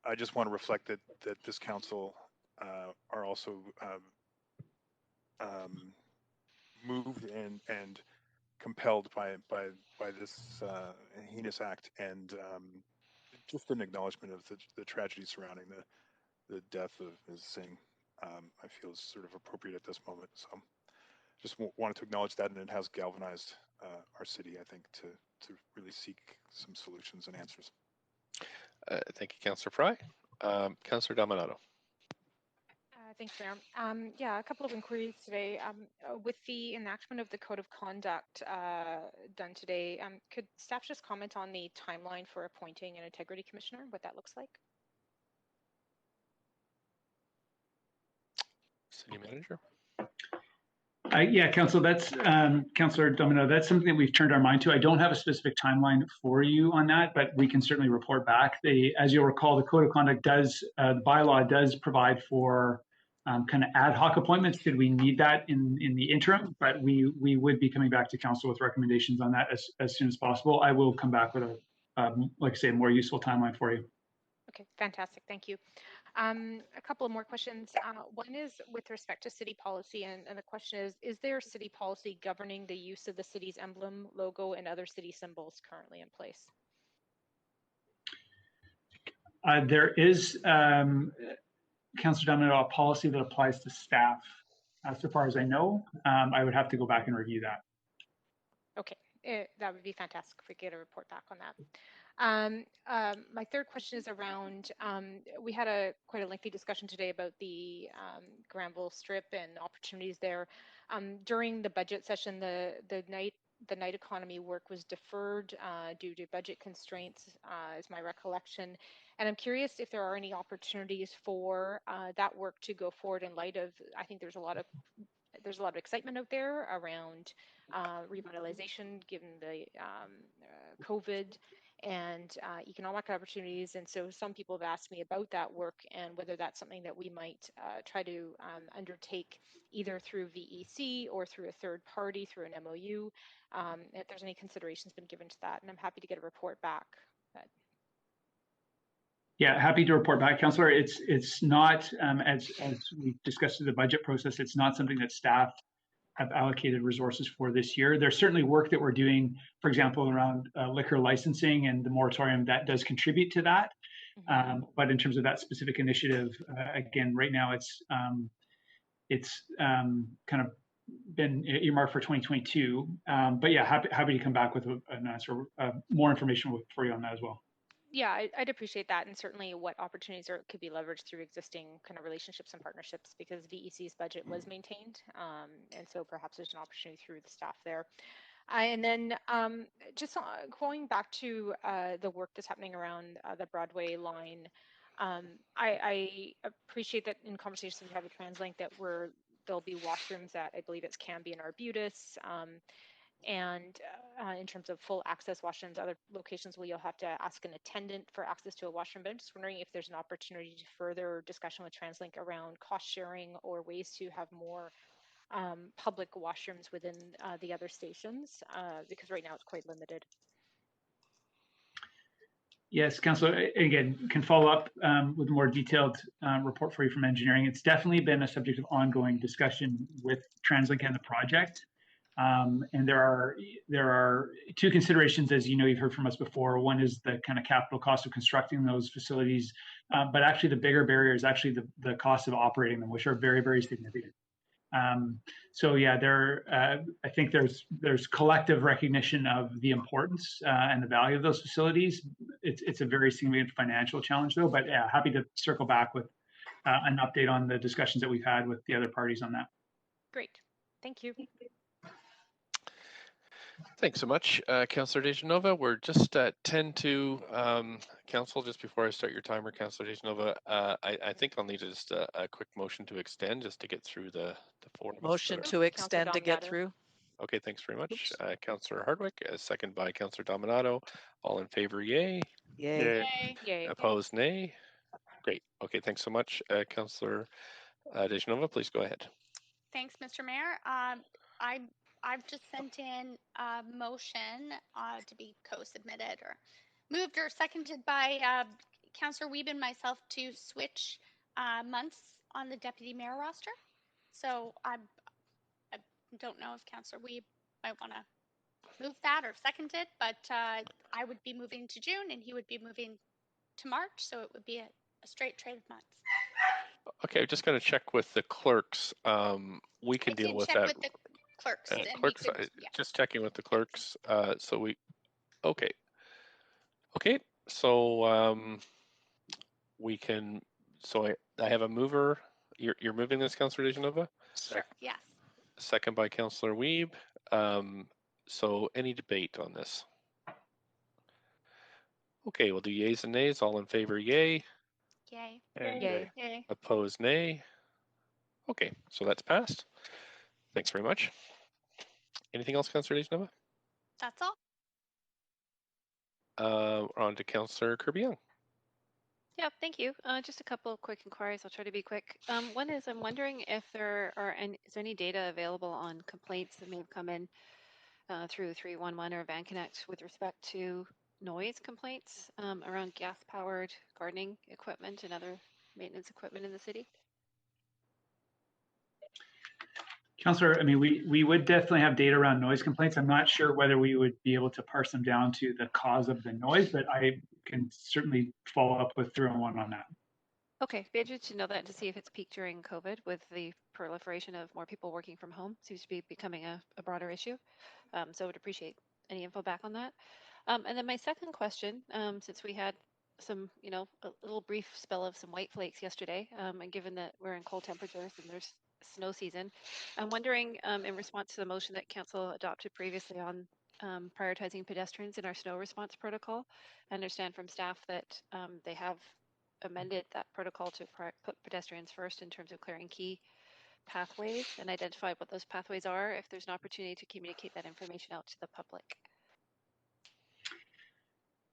I just want to reflect that this council are also moved and compelled by this heinous act, and just an acknowledgement of the tragedy surrounding the death of Ms. Singh, I feel is sort of appropriate at this moment. So just wanted to acknowledge that, and it has galvanized our city, I think, to really seek some solutions and answers. Thank you, Councillor Fry. Councillor Dominato. Thanks, Mayor. Yeah, a couple of inquiries today. With the enactment of the Code of Conduct done today, could staff just comment on the timeline for appointing an Integrity Commissioner, what that looks like? City Manager. Yeah, Council, that's Councillor Domino. That's something that we've turned our mind to. I don't have a specific timeline for you on that, but we can certainly report back. As you'll recall, the Code of Conduct does, the bylaw does provide for kind of ad hoc appointments. Did we need that in the interim? But we would be coming back to Council with recommendations on that as soon as possible. I will come back with a, like I say, a more useful timeline for you. Okay, fantastic. Thank you. A couple of more questions. One is with respect to city policy, and the question is there city policy governing the use of the city's emblem, logo, and other city symbols currently in place? There is, Councillor Domino, a policy that applies to staff. So far as I know, I would have to go back and review that. Okay, that would be fantastic if we get a report back on that. My third question is around, we had quite a lengthy discussion today about the Granville Strip and opportunities there. During the budget session, the night economy work was deferred due to budget constraints, is my recollection. And I'm curious if there are any opportunities for that work to go forward in light of, I think there's a lot of excitement out there around revitalization given the COVID and economic opportunities. And so some people have asked me about that work and whether that's something that we might try to undertake either through VEC or through a third party, through an MOU, if there's any considerations been given to that. And I'm happy to get a report back. Yeah, happy to report back, Councillor. It's not, as we discussed through the budget process, it's not something that staff have allocated resources for this year. There's certainly work that we're doing, for example, around liquor licensing and the moratorium that does contribute to that. But in terms of that specific initiative, again, right now it's kind of been earmarked for 2022. But yeah, happy to come back with an answer, more information for you on that as well. Yeah, I'd appreciate that, and certainly what opportunities could be leveraged through existing kind of relationships and partnerships, because VEC's budget was maintained, and so perhaps there's an opportunity through the staff there. And then just going back to the work that's happening around the Broadway line, I appreciate that in conversations we have with TransLink that there'll be washrooms at, I believe it's Cambie and Arbutus, and in terms of full access washrooms, other locations where you'll have to ask an attendant for access to a washroom. But I'm just wondering if there's an opportunity to further discussion with TransLink around cost sharing or ways to have more public washrooms within the other stations, because right now it's quite limited. Yes, Councillor, again, can follow up with a more detailed report for you from engineering. It's definitely been a subject of ongoing discussion with TransLink and the project. And there are two considerations, as you know, you've heard from us before. One is the kind of capital cost of constructing those facilities, but actually the bigger barrier is actually the cost of operating them, which are very, very significant. So yeah, I think there's collective recognition of the importance and the value of those facilities. It's a very significant financial challenge though, but yeah, happy to circle back with an update on the discussions that we've had with the other parties on that. Great, thank you. Thanks so much, Councillor Dejanova. We're just at 10 to Council. Just before I start your timer, Councillor Dejanova, I think I'll need just a quick motion to extend just to get through the four. Motion to extend to get through. Okay, thanks very much. Councillor Hardwick, second by Councillor Dominato. All in favor, yay. Yay. Yay. Opposed, nay. Great. Okay, thanks so much. Councillor Dejanova, please go ahead. Thanks, Mr. Mayor. I've just sent in a motion to be co-submitted or moved or seconded by Councillor Wiebe and myself to switch months on the deputy mayor roster. So I don't know if Councillor Wiebe might want to move that or second it, but I would be moving to June and he would be moving to March, so it would be a straight trade of months. Okay, I'm just going to check with the clerks. We can deal with that. With the clerks. Clerks, just checking with the clerks. So we, okay. So we can, so I have a mover. You're moving this, Councillor DeGenova? Sure. Yes. Second by Councillor Wiebe. So any debate on this? Okay, we'll do yays and nays. All in favor, yay. Yay. Yay. Yay. Opposed, nay. Okay, so that's passed. Thanks very much. Anything else, Councillor DeGenova? That's all. On to Councillor Kirby-Yung. Yeah, thank you. Just a couple of quick inquiries. I'll try to be quick. One is I'm wondering if is there any data available on complaints that may have come in through 311 or Van Connect with respect to noise complaints around gas-powered gardening equipment and other maintenance equipment in the city? Councillor, I mean, we would definitely have data around noise complaints. I'm not sure whether we would be able to parse them down to the cause of the noise, but I can certainly follow up with 311 on that. Okay, be interested to know that, to see if it's peaked during COVID with the proliferation of more people working from home. Seems to be becoming a broader issue. So I would appreciate any info back on that. And then my second question, since we had some, a little brief spell of some white flakes yesterday, and given that we're in cold temperatures and there's snow season, I'm wondering, in response to the motion that Council adopted previously on prioritizing pedestrians in our snow response protocol, I understand from staff that they have amended that protocol to put pedestrians first in terms of clearing key pathways and identify what those pathways are, if there's an opportunity to communicate that information out to the public.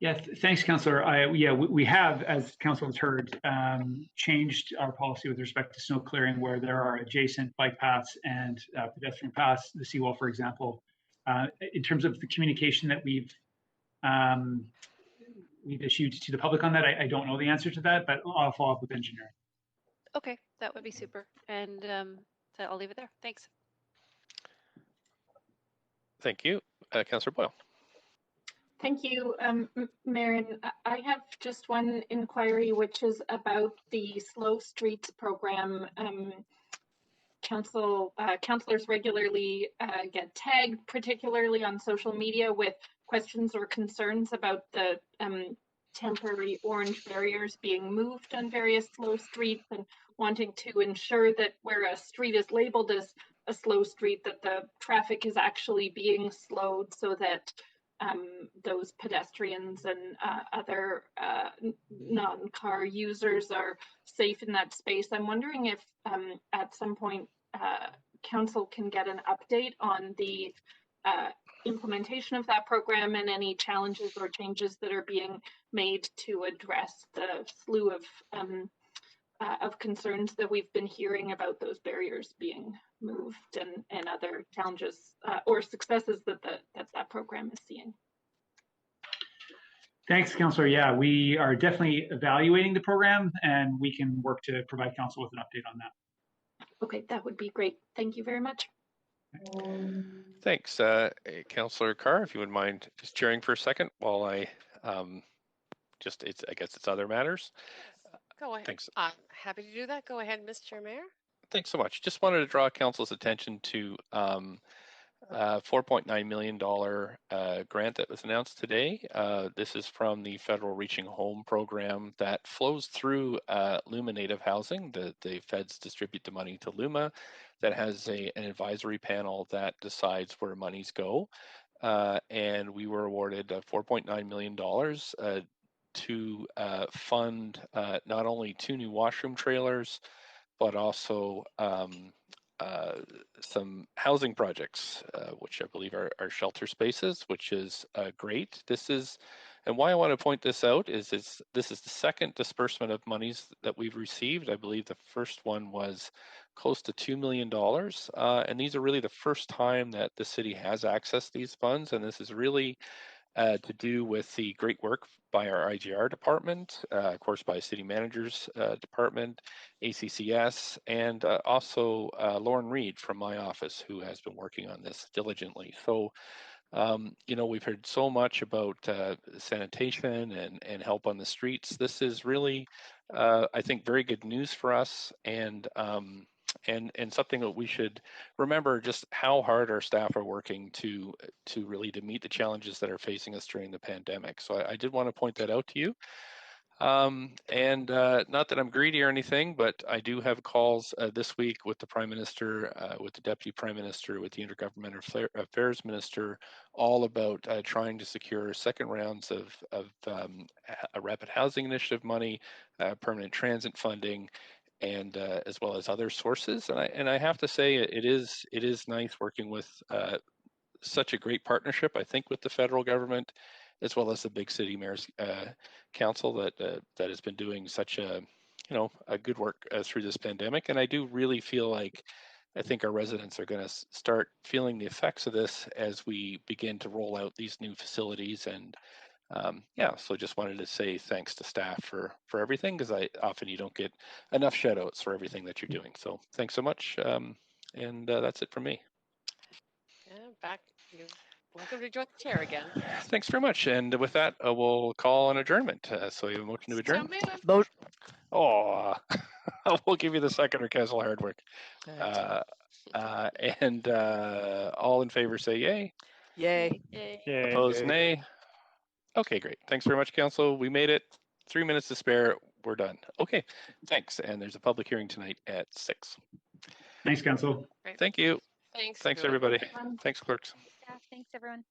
Yeah, thanks, Councillor. We have, as Council has heard, changed our policy with respect to snow clearing where there are adjacent bike paths and pedestrian paths, the seawall, for example. In terms of the communication that we've issued to the public on that, I don't know the answer to that, but I'll follow up with engineering. Okay, that would be super. And so I'll leave it there. Thanks. Thank you. Councillor Boyle. Thank you, Marin. I have just one inquiry, which is about the Slow Streets program. Councillors regularly get tagged, particularly on social media, with questions or concerns about the temporary orange barriers being moved on various slow streets, and wanting to ensure that where a street is labeled as a slow street, that the traffic is actually being slowed so that those pedestrians and other non-car users are safe in that space. I'm wondering if at some point Council can get an update on the implementation of that program and any challenges or changes that are being made to address the slew of concerns that we've been hearing about those barriers being moved and other challenges or successes that that program is seeing. Thanks, Councillor. Yeah, we are definitely evaluating the program and we can work to provide Council with an update on that. Okay, that would be great. Thank you very much. Thanks. Councillor Carr, if you wouldn't mind just chairing for a second while I I guess it's other matters. Go ahead. Thanks. Happy to do that. Go ahead, Mr. Mayor. Thanks so much. Just wanted to draw Council's attention to $4.9 million grant that was announced today. This is from the Federal Reaching Home program that flows through LUMA Native Housing. The feds distribute the money to LUMA that has an advisory panel that decides where monies go. And we were awarded $4.9 million to fund not only 2 new washroom trailers, but also some housing projects, which I believe are shelter spaces, which is great. And why I want to point this out is this is the second disbursement of monies that we've received. I believe the first one was close to $2 million. And these are really the first time that the city has accessed these funds. And this is really to do with the great work by our IGR department, of course by city managers department, ACCS, and also Lauren Reed from my office, who has been working on this diligently. So, we've heard so much about sanitation and help on the streets. This is really, I think, very good news for us, and something that we should remember just how hard our staff are working to really to meet the challenges that are facing us during the pandemic. So I did want to point that out to you. And not that I'm greedy or anything, but I do have calls this week with the Prime Minister, with the Deputy Prime Minister, with the Intergovernmental Affairs Minister, all about trying to secure second rounds of a rapid housing initiative money, permanent transit funding, and as well as other sources. And I have to say, it is nice working with such a great partnership, I think, with the federal government, as well as the Big City Mayors Council that has been doing such a good work through this pandemic. And I do really feel like I think our residents are going to start feeling the effects of this as we begin to roll out these new facilities. And so just wanted to say thanks to staff for everything, because you don't get enough shout outs for everything that you're doing. So thanks so much. And that's it from me. Back, you're welcome to join the chair again. Thanks very much. And with that, we'll call an adjournment. So you have a motion to adjourn? Oh, we'll give you the seconder, Councillor Hardwick. And all in favor say yay. Yay. Yay. Opposed, nay. Okay, great. Thanks very much, Council. We made it. 3 minutes to spare. We're done. Okay, thanks. And there's a public hearing tonight at 6. Thanks, Council. Thank you. Thanks. Thanks, everybody. Thanks, clerks. Thanks, everyone.